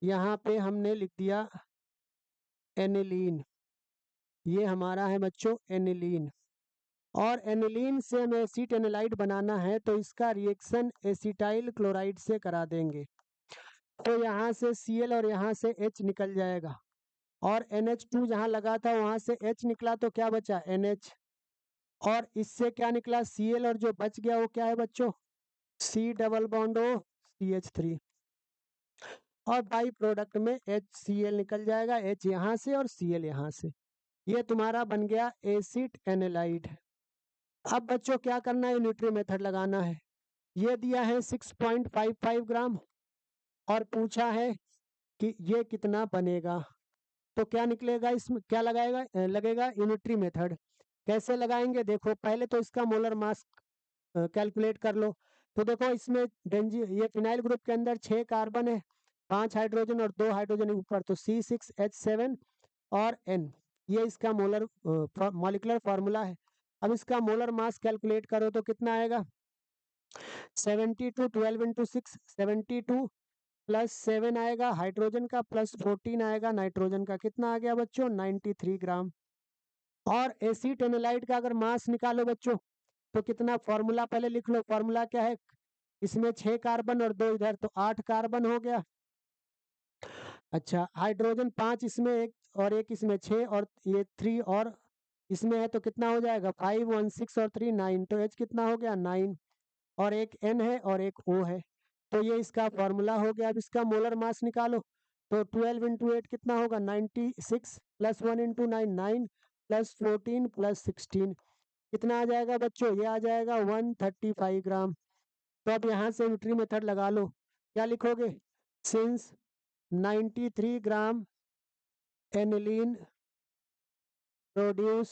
यहाँ पे हमने लिख दिया एनिलीन, ये हमारा है बच्चों एनिलीन, और एनिलीन से हमें एसिड एनालाइट बनाना है तो इसका रिएक्शन एसिटाइल क्लोराइड से करा देंगे। तो यहाँ से Cl और यहाँ से H निकल जाएगा, और NH2 जहाँ लगा था वहाँ से H निकला, तो क्या बचा NH, और इससे क्या निकला Cl, और जो बच गया वो क्या है बच्चों, C double bond O CH3, और बाई प्रोडक्ट में HCl निकल जाएगा, H यहाँ से और Cl यहाँ से, ये तुम्हारा बन गया एसिड एनालाइड। अब बच्चों क्या करना है, यूनिटरी मेथड लगाना है। ये दिया है 6.55 ग्राम और पूछा है कि ये कितना बनेगा, तो क्या निकलेगा, इसमें क्या लगाएगा, लगेगा यूनिटरी मेथड। कैसे लगाएंगे, देखो पहले तो इसका मोलर मास कैलकुलेट कर लो। तो देखो इसमें ये फिनाइल ग्रुप के अंदर 6 कार्बन है, 5 हाइड्रोजन और 2 हाइड्रोजन ऊपर, तो C6H7 और N, ये इसका मोलर मॉलिक्यूलर फार्मूला है। अब इसका मोलर मास कैलकुलेट करो तो कितना आएगा, 72 12 इंटू 6 72 प्लस 7 आएगा हाइड्रोजन का, प्लस 14 आएगा नाइट्रोजन का। कितना आ गया बच्चों, 93 ग्राम। और एसिड एनालाइट का अगर मास निकालो बच्चों तो कितना, फॉर्मूला पहले लिख लो, फॉर्मूला क्या है, इसमें 6 कार्बन और 2 इधर, तो 8 कार्बन हो गया। अच्छा हाइड्रोजन 5 इसमें, एक और एक इसमें 6, और ये 3 और इसमें है तो कितना हो जाएगा 5 1 6 और 3 9, तो H कितना हो गया 9, और एक N है और एक O है। तो ये इसका फॉर्मूला हो गया। अब इसका मोलर मास निकालो तो 12 इंटू 8 कितना होगा 96, प्लस 1 इंटू 9 9, प्लस 14 प्लस 16 कितना आ जाएगा बच्चों, ये आ जाएगा 135 ग्राम। तो अब यहाँ से न्यूट्री मेथड लगा लो, क्या लिखोगे, सिंस 93 ग्राम एनिलीन प्रोड्यूस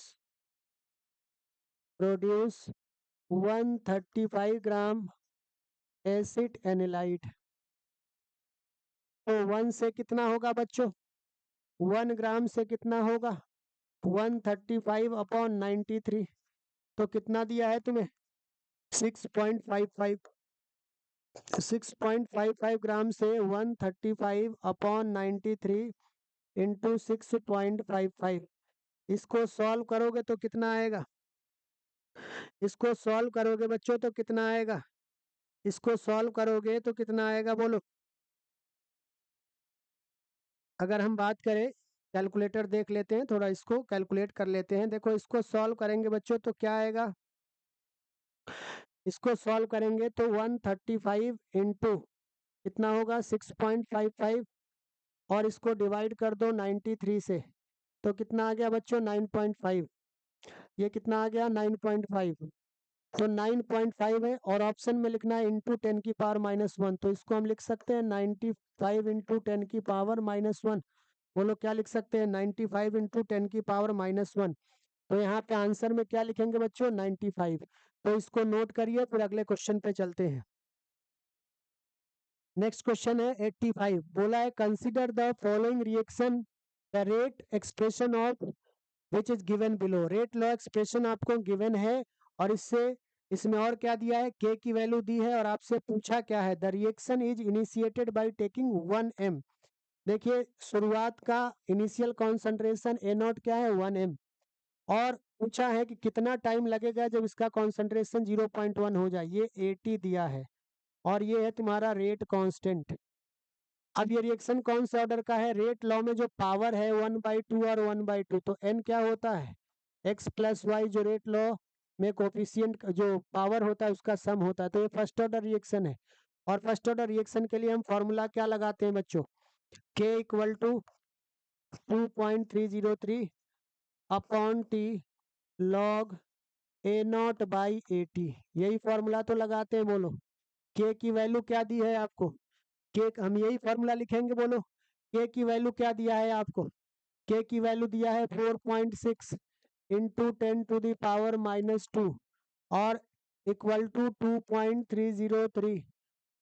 135 ग्राम एसिड एनालाइट, तो 1 से कितना होगा बच्चों, 1 ग्राम से कितना होगा 135 अपॉन 93, तो कितना दिया है तुम्हें 6.55, 6.55 ग्राम से 135 अपॉन 93 इंटू 6.55, इसको सॉल्व करोगे तो कितना आएगा, इसको सॉल्व करोगे बच्चों तो कितना आएगा, इसको सॉल्व करोगे तो कितना आएगा बोलो। अगर हम बात करें, कैलकुलेटर देख लेते हैं, थोड़ा इसको कैलकुलेट कर लेते हैं। देखो इसको सॉल्व करेंगे बच्चों तो क्या आएगा, इसको सॉल्व करेंगे तो 135 इंटू कितना होगा 6.55, और इसको डिवाइड कर दो 93 से, तो कितना आ गया बच्चों 9.5, ये कितना आ गया 9.5, तो 9.5 है, और ऑप्शन में लिखना है इंटू 10 की पावर -1, तो इसको हम लिख सकते हैं 95 इंटू 10 की पावर -1। बोलो क्या लिख सकते हैं, 95 इंटू 10 की पावर -1। तो यहाँ पे आंसर में क्या लिखेंगे बच्चों 95। तो इसको नोट करिए, फिर अगले क्वेश्चन पे चलते हैं। नेक्स्ट क्वेश्चन है 85, बोला है consider the following reaction the rate expression of which is given below. Rate law expression आपको गिवन है, और इससे इसमें और क्या दिया है, के की वैल्यू दी है, और आपसे पूछा क्या है, the reaction is initiated by taking 1 m। देखिए शुरुआत का इनिशियल कॉन्सेंट्रेशन ए नॉट क्या है 1 m, और पूछा है कि कितना टाइम लगेगा जब इसका कॉन्सेंट्रेशन 0.1 हो जाए, ये 80 दिया है, और ये है तुम्हारा रेट कांस्टेंट। अब ये रिएक्शन कौन से ऑर्डर का है, रेट लॉ में जो पावर है 1/2 और 1/2, तो n क्या होता है x प्लस वाई, जो रेट लॉ में कोफिशिएंट जो पावर होता है उसका सम होता है। तो ये फर्स्ट ऑर्डर रिएक्शन है, और फर्स्ट ऑर्डर रिएक्शन के लिए हम फॉर्मूला क्या लगाते हैं बच्चों, k equal to 2.303 upon t log a naught by 80, यही फॉर्मूला तो लगाते हैं। बोलो के की वैल्यू क्या दी है आपको, के हम यही फॉर्मूला लिखेंगे। बोलो के की वैल्यू क्या दिया है आपको, के की वैल्यू दिया है 4.6 इंटू 10 टू द पावर -2, और इक्वल टू 2.303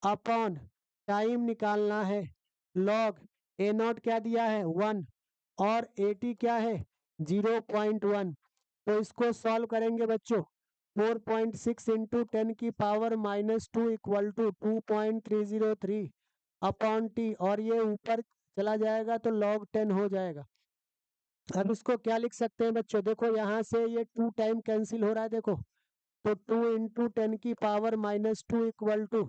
अपॉन टाइम निकालना है, लॉग ए नॉट क्या दिया है 1, और 80 क्या है 0.1। तो इसको सॉल्व करेंगे बच्चों, 4.6 इंटू 10 की power -2 equal to 2.303 upon t, और ये ऊपर चला जाएगा तो log 10 हो जाएगा। अब इसको क्या लिख सकते हैं बच्चों, देखो यहाँ से ये 2 टाइम कैंसिल हो रहा है, देखो तो 2 इंटू 10 की power -2 equal to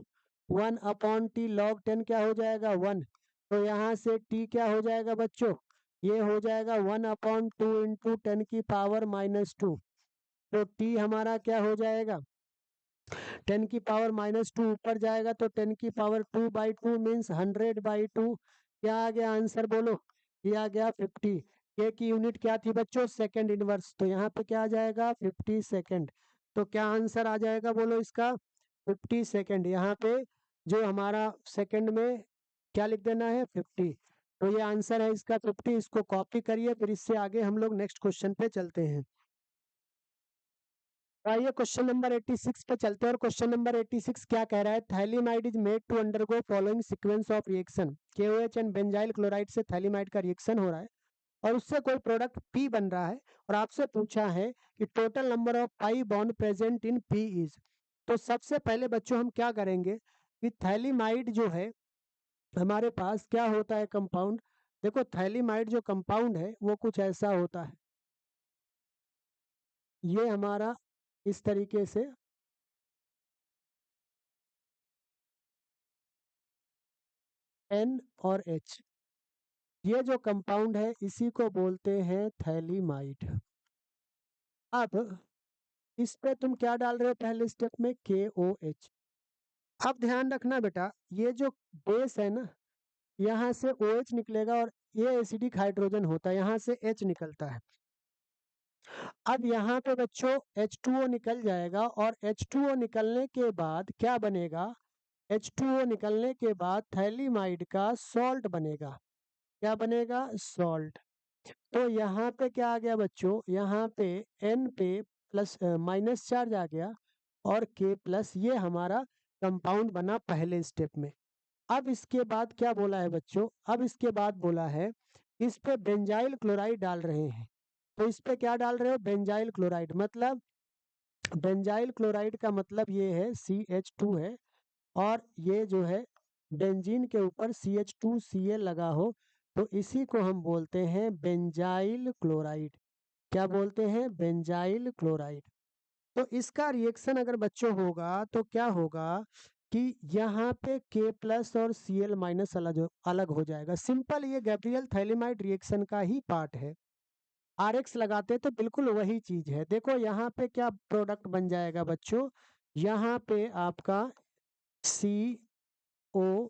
1 upon t, log 10 क्या हो जाएगा 1। तो यहाँ से t क्या हो जाएगा बच्चों, ये हो जाएगा 1 अपॉन 2 इंटू 10 की पावर -2, तो t हमारा क्या हो जाएगा 10 की पावर -2 ऊपर जाएगा तो 10 की पावर 2/2 मीन्स 100/2। क्या आ गया आंसर बोलो, ये आ गया 50। के की यूनिट क्या थी बच्चों, सेकंड इनवर्स, तो यहाँ पे क्या आ जाएगा 50 सेकंड। तो क्या आंसर आ जाएगा बोलो इसका 50 सेकंड। यहाँ पे जो हमारा सेकंड में क्या लिख देना है 50, तो ये आंसर है इसका 50। इसको कॉपी करिए, फिर इससे आगे हम लोग नेक्स्ट क्वेश्चन पे चलते हैं। आइए क्वेश्चन नंबर 86 पे चलते हैं, और क्वेश्चन नंबर 86 क्या कह रहा है, phthalimide is made to undergo following sequence of reaction. KOH and benzyl chloride से थैलीमाइड का रिएक्शन हो रहा है, और उससे कोई प्रोडक्ट P बन रहा है और आपसे पूछा है कि total number of pi bond present in P is, तो सबसे पहले बच्चों हम क्या करेंगे कि थैलीमाइड जो है हमारे पास क्या होता है कंपाउंड। देखो थैलीमाइड जो कंपाउंड है वो कुछ ऐसा होता है, ये हमारा इस तरीके से N और H, ये जो कंपाउंड है इसी को बोलते हैं थैलीमाइड। अब इस पे तुम क्या डाल रहे हो पहले स्टेप में KOH। अब ध्यान रखना बेटा, ये जो बेस है ना यहाँ से OH निकलेगा और ये एसिडिक हाइड्रोजन होता है, यहाँ से H निकलता है। अब यहाँ पे बच्चों H2O निकल जाएगा और H2O निकलने के बाद क्या बनेगा, H2O निकलने के बाद थैलीमाइड का सॉल्ट बनेगा। क्या बनेगा, सॉल्ट। तो यहाँ पे क्या आ गया बच्चों, यहाँ पे N पे प्लस माइनस चार्ज आ गया और K प्लस, ये हमारा कंपाउंड बना पहले स्टेप में। अब इसके बाद क्या बोला है बच्चों, अब इसके बाद बोला है इस पे बेंजाइल क्लोराइड डाल रहे हैं। तो इस पे क्या डाल रहे हो, बेंजाइल क्लोराइड। मतलब बेंजाइल क्लोराइड का मतलब ये है CH2 है और ये जो है बेंजीन के ऊपर CH2Cl लगा हो तो इसी को हम बोलते हैं बेंजाइल क्लोराइड। क्या बोलते हैं, बेंजाइल क्लोराइड। तो इसका रिएक्शन अगर बच्चों होगा तो क्या होगा कि यहाँ पे K प्लस और Cl माइनस अलग हो जाएगा। सिंपल, ये गैब्रियल थैलीमाइड रिएक्शन का ही पार्ट है। RX लगाते तो बिल्कुल वही चीज है। देखो यहाँ पे क्या प्रोडक्ट बन जाएगा बच्चों, यहाँ पे आपका CO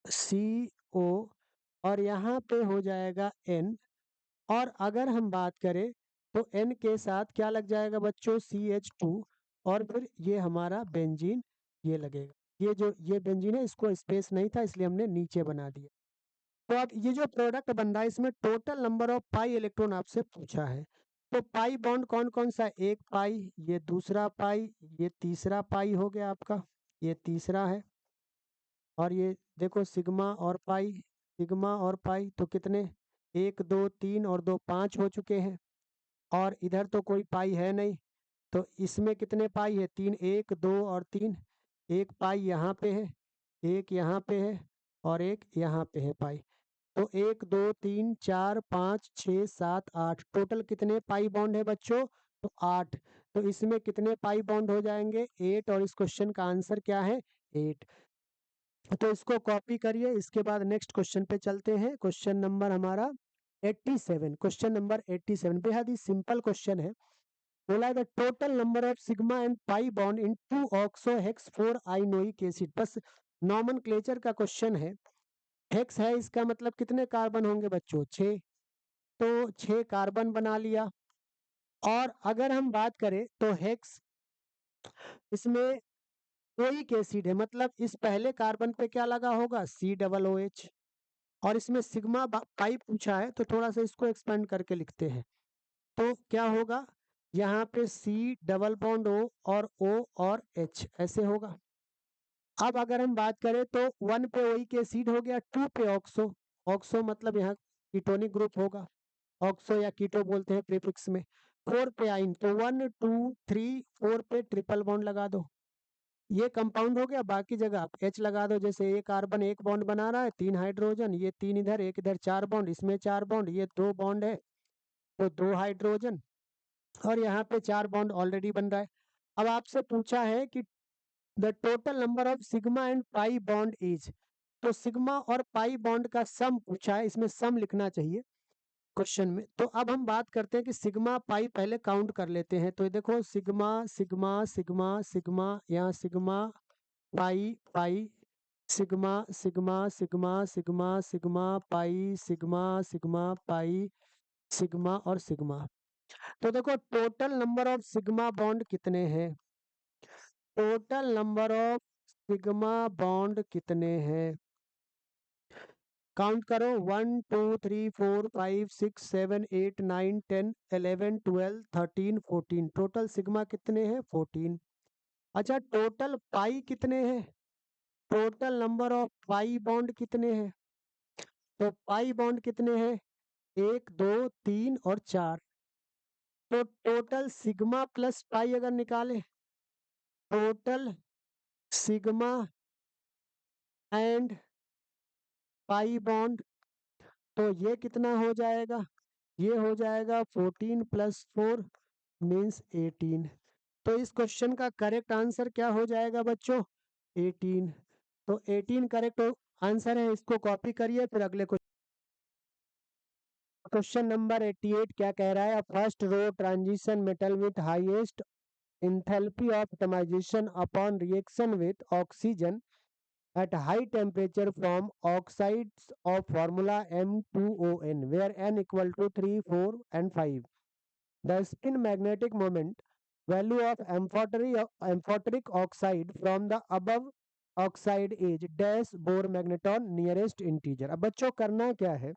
CO और यहाँ पे हो जाएगा N, और अगर हम बात करें तो N के साथ क्या लग जाएगा बच्चों, CH2, और फिर ये हमारा बेंजीन ये लगेगा। ये जो ये बेंजीन है इसको स्पेस नहीं था इसलिए हमने नीचे बना दिया। तो अब ये जो प्रोडक्ट बन रहा है इसमें total number of pi electron आपसे पूछा है। तो पाई बॉन्ड कौन कौन सा, एक पाई, ये दूसरा पाई, ये तीसरा पाई हो गया आपका, ये तीसरा है। और ये देखो सिग्मा और पाई, सिग्मा और पाई तो कितने, एक दो तीन और दो पाँच हो चुके हैं। और इधर तो कोई पाई है नहीं तो इसमें कितने पाई है, तीन, एक दो और तीन। एक पाई यहाँ पे है, एक यहाँ पे है और एक यहाँ पे है पाई। तो एक दो तीन चार पाँच छः सात आठ, टोटल कितने पाई बॉन्ड है बच्चों, तो 8। तो इसमें कितने पाई बॉन्ड हो जाएंगे, 8, और इस क्वेश्चन का आंसर क्या है, 8। तो इसको कॉपी करिए। इसके बाद नेक्स्ट क्वेश्चन पे चलते हैं। क्वेश्चन नंबर हमारा 87, क्वेश्चन नंबर 87 बेहद ही सिंपल क्वेश्चन है। बोला है the total number of sigma and pi bond in 2 oxo hex 4 ynoic acid. बस नॉमेनक्लेचर का क्वेश्चन है। हेक्स है इसका मतलब कितने कार्बन होंगे बच्चों, 6। तो 6 कार्बन बना लिया। और अगर हम बात करें तो हेक्स इसमें ओइक एसिड है, मतलब इस पहले कार्बन पे क्या लगा होगा, COOH। और इसमें सिग्मा पाई पूछा है तो थोड़ा सा इसको एक्सपेंड करके लिखते हैं। तो क्या होगा, यहाँ पे C डबल बॉन्ड O और O और H ऐसे होगा। अब अगर हम बात करें तो 1 पे ओइक एसिड हो गया, 2 पे ऑक्सो, ऑक्सो मतलब यहाँ कीटोनिक ग्रुप होगा, ऑक्सो या कीटो बोलते हैं प्रीफिक्स में। 4 पे आइन, तो 1 2 3 4 पे ट्रिपल बॉन्ड लगा दो, ये कंपाउंड हो गया। बाकी जगह आप H लगा दो, जैसे एक कार्बन एक बॉन्ड बना रहा है, 3 हाइड्रोजन, ये 3 इधर एक इधर, 4 बॉन्ड, इसमें 4 बॉन्ड, ये 2 बॉन्ड है तो 2 हाइड्रोजन, और यहाँ पे 4 बॉन्ड ऑलरेडी बन रहा है। अब आपसे पूछा है कि the total number of sigma and pi bond is, तो सिग्मा और पाई बॉन्ड का सम पूछा है, इसमें सम लिखना चाहिए क्वेश्चन में। तो अब हम बात करते हैं कि सिग्मा पाई पहले काउंट कर लेते हैं। तो ये देखो सिग्मा सिग्मा सिग्मा सिग्मा, यहाँ sigma pi pi, sigma sigma sigma sigma sigma pi, sigma sigma pi, sigma और सिग्मा। तो देखो total number of sigma bond कितने हैं, total number of sigma bond कितने हैं, काउंट करो, 1 2 3 4 5 6 7 8 9 10 11 12 13 14, टोटल सिग्मा कितने हैं, 14। अच्छा टोटल पाई कितने हैं, total number of pi bond कितने हैं, तो पाई बॉन्ड कितने हैं, 1 2 3 और 4, तो टोटल सिग्मा प्लस पाई अगर निकाले, total sigma and pi bond, तो ये कितना हो जाएगा, ये हो जाएगा 14 + 4 मीन्स 18। तो इस क्वेश्चन का करेक्ट आंसर क्या हो जाएगा बच्चों, 18। तो 18 करेक्ट आंसर है, इसको कॉपी करिए। फिर अगले क्वेश्चन नंबर 88 क्या कह रहा है, first row transition metal with highest enthalpy of atomization upon reaction with oxygen at high temperature from oxides of formula M2ON where N equal to 3, 4 and 5. The spin magnetic moment value of amphoteric oxide from the above oxide is dash Bohr magneton nearest integer। अब बच्चों करना क्या है,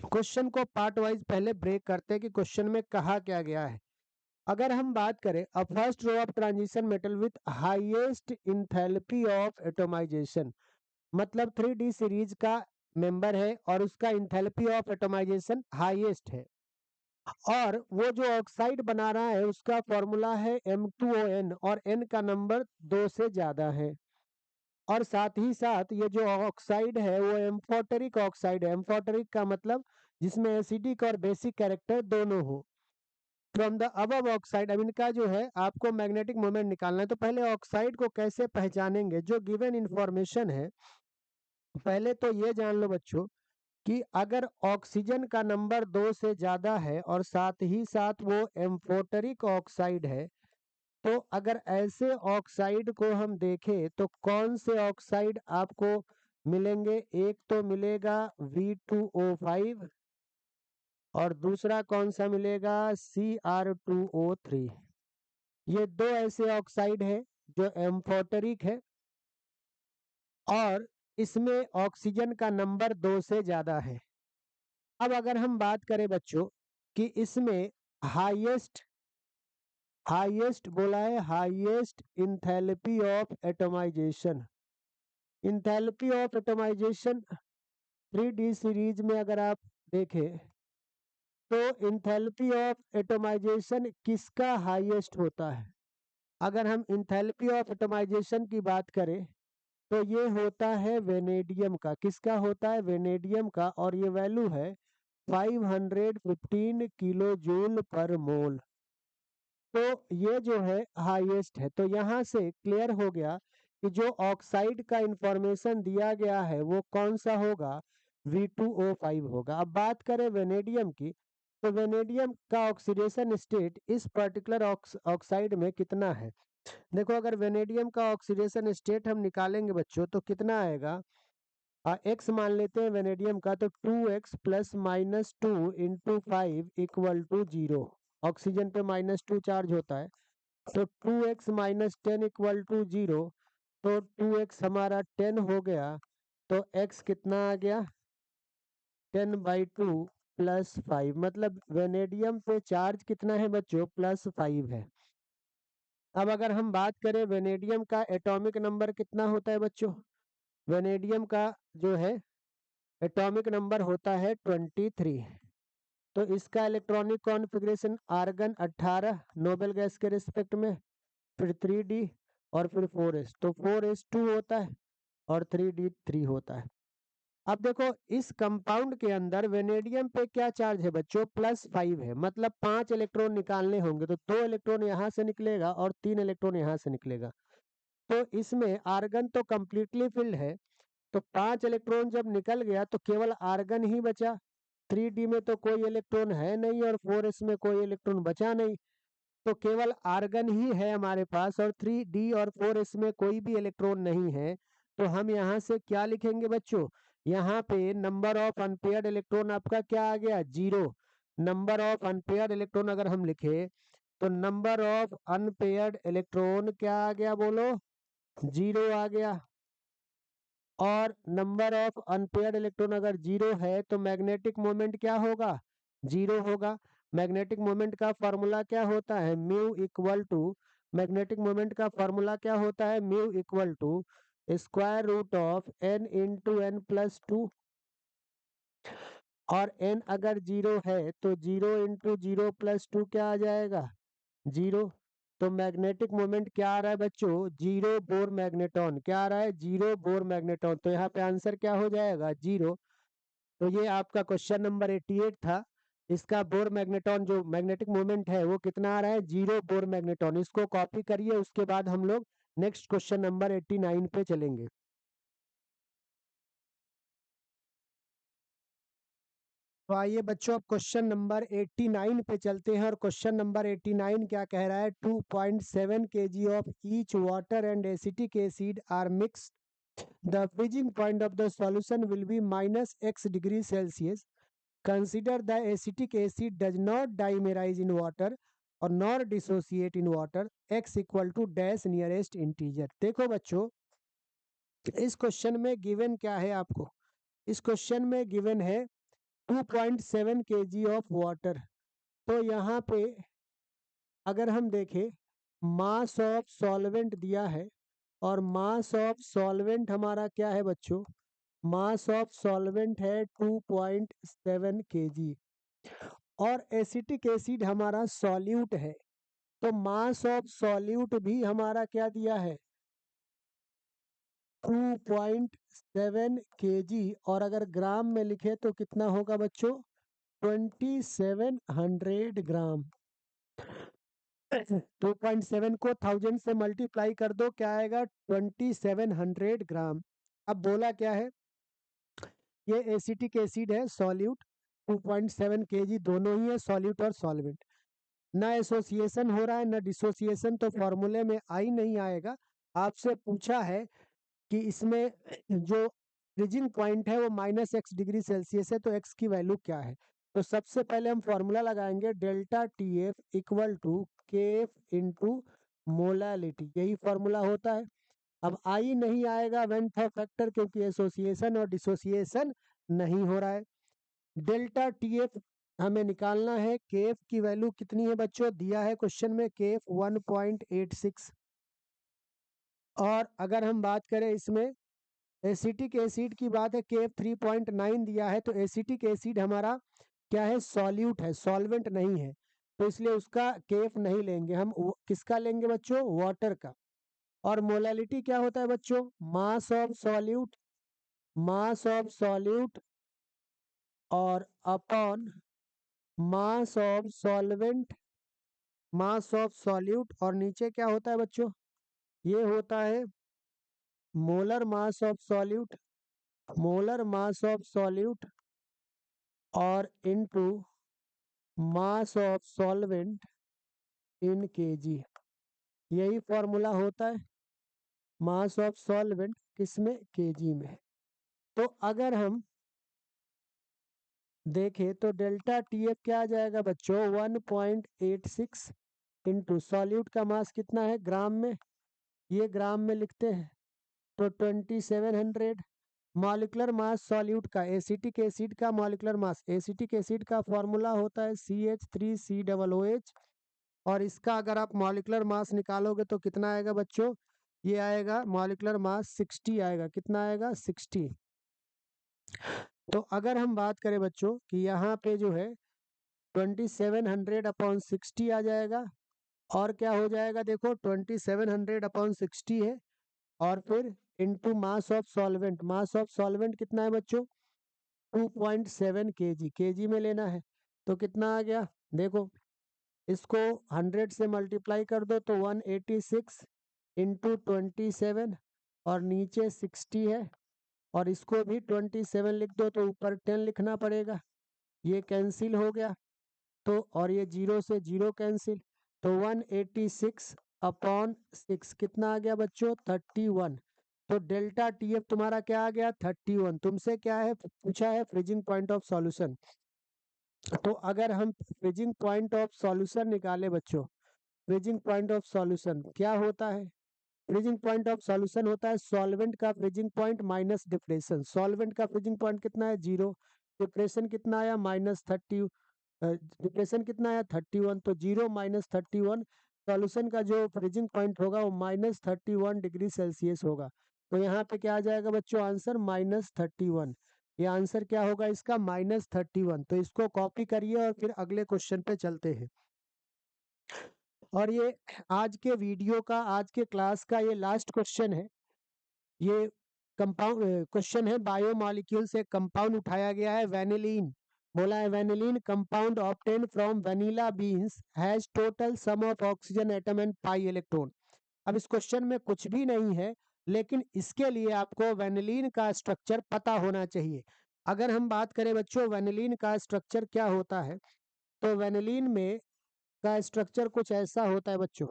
question को part wise पहले break करते हैं कि क्वेश्चन में कहा क्या गया है। अगर हम बात करें a first row of transition metal with highest enthalpy of atomization, मतलब 3D सीरीज का मेंबर है और उसका इंथैल्पी ऑफ एटोमाइजेशन हाईएस्ट है, और वो जो ऑक्साइड बना रहा है उसका फॉर्मूला है M2ON और N का नंबर 2 से ज्यादा है, और साथ ही साथ ये जो ऑक्साइड है वो एम्फोटेरिक ऑक्साइड है। एम्फोटेरिक का मतलब जिसमें एसिडिक और बेसिक कैरेक्टर दोनों हो। फ्रॉम द अबव ऑक्साइड, अब इनका जो है आपको मैग्नेटिक मोमेंट निकालना है, तो पहले ऑक्साइड को कैसे पहचानेंगे, जो गिवन इंफॉर्मेशन है पहले तो ये जान लो बच्चों कि अगर ऑक्सीजन का नंबर 2 से ज्यादा है और साथ ही साथ वो एम्फोटेरिक ऑक्साइड है, तो अगर ऐसे ऑक्साइड को हम देखें तो कौन से ऑक्साइड आपको मिलेंगे, एक तो मिलेगा V2O5 और दूसरा कौन सा मिलेगा Cr2O3। ये दो ऐसे ऑक्साइड है जो एम्फोटेरिक है और इसमें ऑक्सीजन का नंबर 2 से ज्यादा है। अब अगर हम बात करें बच्चों कि इसमें हाईएस्ट बोला है, highest enthalpy of atomisation, enthalpy of atomisation 3D series में अगर आप देखें तो इंथैल्पी ऑफ एटोमाइजेशन किसका हाईएस्ट होता है। अगर हम इंथैल्पी ऑफ एटोमाइजेशन की बात करें तो ये होता है वेनेडियम का, किसका होता है, वेनेडियम का, और ये वैल्यू है 515 किलो जूल पर मोल। तो ये जो है हाईएस्ट है। तो यहाँ से क्लियर हो गया कि जो ऑक्साइड का इंफॉर्मेशन दिया गया है वो कौन सा होगा, V2O5 होगा। अब बात करें वेनेडियम की, तो वेनेडियम का ऑक्सीडेशन स्टेट इस पर्टिकुलर ऑक्साइड में कितना है। देखो अगर वेनेडियम का ऑक्सीडेशन स्टेट हम निकालेंगे बच्चों तो कितना आएगा, एक्स मान लेते हैं वेनेडियम का, तो 2x + -2 × 5 = 0। ऑक्सीजन पे -2 चार्ज होता है, तो 2x - 10 = 0, तो 2x हमारा 10 हो गया, तो x कितना आ गया 10/2 + 5, मतलब वेनेडियम पे चार्ज कितना है बच्चों, +5 है। अब अगर हम बात करें वेनेडियम का एटॉमिक नंबर कितना होता है बच्चों, वेनेडियम का जो है एटॉमिक नंबर होता है 23। तो इसका electronic configuration argon 18 noble gas के रिस्पेक्ट में, फिर 3D और फिर 4s, तो 4s2 होता है और 3D3 होता है। अब देखो इस कंपाउंड के अंदर वेनेडियम पे क्या चार्ज है बच्चों, +5 है, मतलब 5 इलेक्ट्रॉन निकालने होंगे, तो 2 इलेक्ट्रॉन यहाँ से निकलेगा और 3 इलेक्ट्रॉन यहाँ से निकलेगा। तो इसमें आर्गन तो कंप्लीटली फिल्ड है, तो 5 इलेक्ट्रॉन जब निकल गया तो केवल आर्गन ही बचा। 3D में तो कोई इलेक्ट्रॉन है नहीं और 4s में कोई इलेक्ट्रॉन बचा नहीं, तो केवल आर्गन ही है हमारे पास, और 3D और 4s में कोई भी इलेक्ट्रॉन नहीं है। तो हम यहाँ से क्या लिखेंगे बच्चों, यहाँ पे नंबर ऑफ अनपेयर्ड इलेक्ट्रॉन आपका क्या आ गया, 0। नंबर ऑफ अनपेयर्ड इलेक्ट्रॉन अगर हम लिखे तो नंबर ऑफ अनपेयर्ड इलेक्ट्रॉन क्या आ गया बोलो, 0 आ गया। और नंबर ऑफ अनपेयर्ड इलेक्ट्रॉन अगर 0 है तो मैग्नेटिक मोमेंट क्या होगा, 0 होगा। मैग्नेटिक मोमेंट का फॉर्मूला क्या होता है, mu equal to, magnetic moment का फॉर्मूला क्या होता है, mu equal to square root of n × n + 2। और n अगर 0 है तो 0 इंटू 0 प्लस 2 क्या आ जाएगा? 0। तो मैग्नेटिक मोमेंट क्या आ रहा है बच्चों? 0 बोर मैग्नेटॉन। क्या आ रहा है? 0 बोर मैग्नेटॉन। तो यहाँ पे आंसर क्या हो जाएगा? 0। तो ये आपका क्वेश्चन नंबर 88 था। इसका बोर मैग्नेटॉन जो मैग्नेटिक मोमेंट है वो कितना आ रहा है? 0 बोर मैग्नेटॉन। इसको कॉपी करिए, उसके बाद हम लोग नेक्स्ट क्वेश्चन नंबर 89 पे चलेंगे। तो आइए बच्चों अब क्वेश्चन नंबर 89 पे चलते हैं। और क्वेश्चन नंबर 89 क्या कह रहा है? 2.7 kg of each water and acetic acid are mix. The freezing point of the solution will be -x degree Celsius. Consider the acetic acid does not dimerize in water or nor dissociate in water. X equal to dash nearest integer. देखो बच्चों, इस question में given क्या है आपको? इस question में given है 2.7 kg ऑफ वाटर। तो यहाँ पे अगर हम देखें, मास ऑफ सॉल्वेंट दिया है और मास ऑफ सॉल्वेंट हमारा क्या है बच्चों? मास ऑफ सॉल्वेंट है 2.7 kg और एसिटिक एसिड हमारा सॉल्यूट है। तो मास ऑफ सॉल्यूट भी हमारा क्या दिया है? 2.7 kg। और अगर ग्राम में लिखे तो कितना होगा बच्चों? 2700 ग्राम। 2.7 को 1000 से मल्टीप्लाई कर दो, क्या आएगा? 2700 ग्राम। अब बोला क्या है? ये एसिटिक एसिड है सॉल्यूट, 2.7 kg दोनों ही है, सॉल्यूट और सॉल्वेंट। ना एसोसिएशन हो रहा है ना डिसोसिएशन, तो फॉर्मूले में आई नहीं आएगा। आपसे पूछा है कि इसमें जो फ्रीजिंग पॉइंट है वो -x डिग्री सेल्सियस है, तो x की वैल्यू क्या है? तो सबसे पहले हम फॉर्मूला लगाएंगे, delta T f equal to K f into molality. यही फॉर्मूला होता है। अब आई नहीं आएगा वेन था फैक्टर, क्योंकि एसोसिएशन और डिसोसिएशन नहीं हो रहा है। डेल्टा टी एफ हमें निकालना है। के एफ की वैल्यू कितनी है बच्चों? दिया है क्वेश्चन में के एफ 1.86। और अगर हम बात करें इसमें एसिटिक एसिड की बात है, के एफ 3.9 दिया है। तो एसिटिक एसिड हमारा क्या है? सॉल्यूट है, सॉल्वेंट नहीं है। तो इसलिए उसका के एफ नहीं लेंगे हम। किसका लेंगे बच्चों? वाटर का। और मोलालिटी क्या होता है बच्चों? Mass of solute, mass of solute और upon mass of solvent, mass of solute. और नीचे क्या होता है बच्चों? ये होता है molar mass of solute, molar mass of solute और into mass of solvent in KG. यही फॉर्मूला होता है मास ऑफ सॉल्वेंट किसमें? केजी में। तो अगर हम देखें तो डेल्टा टी एफ क्या आ जाएगा बच्चों? 1.86 इंटू सॉल्यूट का मास कितना है ग्राम में? ये ग्राम में लिखते हैं, तो 2700। मॉलिक्यूलर मास सॉल्यूट का, एसिटिक एसिड का मॉलिक्यूलर मास, एसिटिक एसिड का फॉर्मूला होता है CH3COOH। और इसका अगर आप मॉलिक्यूलर मास निकालोगे तो कितना आएगा बच्चों? ये आएगा मॉलिक्यूलर मास 60 आएगा। कितना आएगा? 60। तो अगर हम बात करें बच्चों कि यहाँ पे जो है 2700/60 आ जाएगा। और क्या हो जाएगा? देखो 2700/60 है और फिर into mass of solvent. Mass of solvent कितना है बच्चों? 2.7 kg, केजी में लेना है। तो कितना आ गया? देखो इसको 100 से मल्टीप्लाई कर दो तो 186 इंटू 27 और नीचे 60 है। और इसको भी 27 लिख दो तो ऊपर 10 लिखना पड़ेगा। ये कैंसिल हो गया, तो और ये 0 से 0 कैंसिल। तो 186/6 कितना आ गया बच्चों? 31। तो डेल्टा टी एफ तुम्हारा क्या आ गया? 31। तुमसे क्या है पूछा है? Freezing point of solution. तो अगर हम फ्रीजिंग पॉइंट ऑफ सॉल्यूशन निकाले बच्चों, फ्रीजिंग पॉइंट ऑफ सॉल्यूशन क्या होता है? फ्रीजिंग पॉइंट ऑफ सॉल्यूशन होता है सॉल्वेंट का freezing point minus depression. Solvent का फ्रीजिंग पॉइंट कितना है? 0। डिप्रेशन कितना आया? -30। डिप्रेशन कितना आया? 31। तो 0 - 31, सॉल्यूशन का जो फ्रीजिंग पॉइंट होगा वो -31 डिग्री सेल्सियस होगा। तो यहाँ पे क्या आ जाएगा बच्चों? आंसर -31। ये आंसर क्या होगा इसका -31। तो इसको कॉपी करिए और फिर अगले क्वेश्चन पे चलते हैं। और ये आज के वीडियो का, आज के क्लास का ये लास्ट क्वेश्चन है। ये कंपाउंड क्वेश्चन है, बायोमॉलिक्यूल से कंपाउंड उठाया गया है वेनिलीन। बोला है vanillin compound obtain from vanilla beans has total sum of oxygen atom and pi electron. अब इस क्वेश्चन में कुछ भी नहीं है, लेकिन इसके लिए आपको वेनिलीन का स्ट्रक्चर पता होना चाहिए। अगर हम बात करें बच्चों वेनिलीन का स्ट्रक्चर क्या होता है, तो वेनिलीन में का स्ट्रक्चर कुछ ऐसा होता है बच्चों।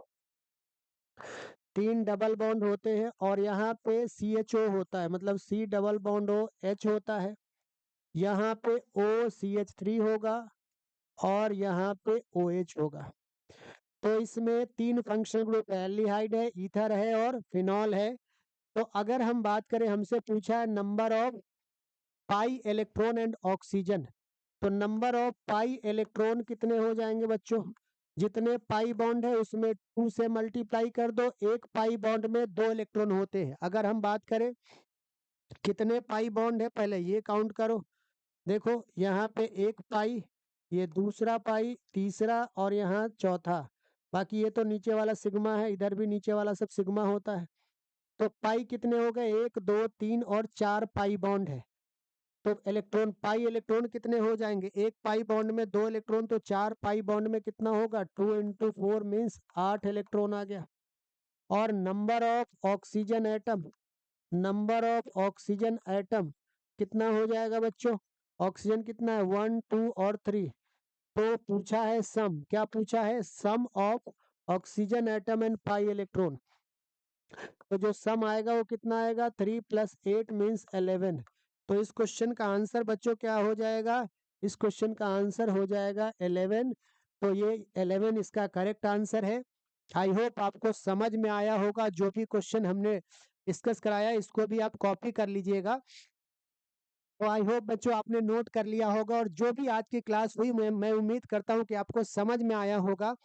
3 डबल बॉन्ड होते हैं और यहाँ पे CHO होता है, मतलब C double bond O H होता है। यहाँ पे OCH3 होगा और यहाँ पे OH होगा। तो इसमें 3 फंक्शनल ग्रुप है, एल्डिहाइड है, ईथर है और फिनॉल है। तो अगर हम बात करें, हमसे पूछा है number of pi electron and oxygen, तो नंबर ऑफ पाई इलेक्ट्रॉन कितने हो जाएंगे बच्चों? जितने पाई बॉन्ड है उसमें 2 से मल्टीप्लाई कर दो। एक पाई बॉन्ड में 2 इलेक्ट्रॉन होते हैं। अगर हम बात करें कितने पाई बॉन्ड है, पहले ये काउंट करो। देखो यहाँ पे एक पाई, ये दूसरा पाई, तीसरा और यहाँ चौथा। बाकी ये तो नीचे वाला सिग्मा है, इधर भी नीचे वाला सब सिग्मा होता है। तो पाई कितने हो गए? 1 2 3 और 4 पाई बॉन्ड है। तो इलेक्ट्रॉन, पाई इलेक्ट्रॉन कितने हो जाएंगे? एक पाई बॉन्ड में 2 इलेक्ट्रॉन, तो 4 पाई बॉन्ड में कितना होगा? 2 × 4 मीन्स 8 इलेक्ट्रॉन आ गया। और number of oxygen atom, number of oxygen atom कितना हो जाएगा बच्चों? ऑक्सीजन कितना है? 1 2 और 3। तो पूछा है सम, क्या पूछा है? Sum of oxygen atom and pi electron. तो जो सम आएगा वो कितना आएगा? 3 + 8 मीन्स 11। तो इस क्वेश्चन का आंसर बच्चों क्या हो जाएगा? इस क्वेश्चन का आंसर हो जाएगा 11। तो ये 11 इसका करेक्ट आंसर है। आई होप आपको समझ में आया होगा। जो भी क्वेश्चन हमने डिस्कस कराया इसको भी आप कॉपी कर लीजिएगा। तो आई होप बच्चों आपने नोट कर लिया होगा, और जो भी आज की क्लास हुई मैं उम्मीद करता हूँ कि आपको समझ में आया होगा।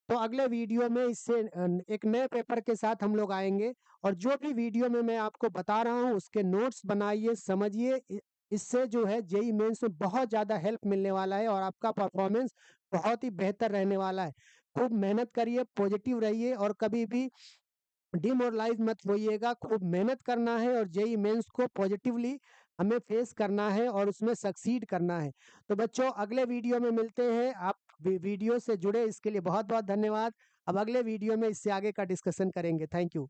तो अगले वीडियो में इससे एक नए पेपर के साथ हम लोग आएंगे, और जो भी वीडियो में मैं आपको बता रहा हूँ उसके नोट्स बनाइए, समझिए। इससे जो है जेईई मेंस में बहुत ज़्यादा हेल्प मिलने वाला है और आपका परफॉर्मेंस बहुत ही बेहतर रहने वाला है। खूब मेहनत करिए, पॉजिटिव रहिए और कभी भी डिमोरलाइज मत होइएगा। खूब मेहनत करना है और जेईई मेंस को पॉजिटिवली हमें फेस करना है और उसमें सक्सीड करना है। तो बच्चों अगले वीडियो में मिलते हैं। आप वीडियो से जुड़े इसके लिए बहुत बहुत धन्यवाद। अब अगले वीडियो में इससे आगे का डिस्कशन करेंगे। Thank you.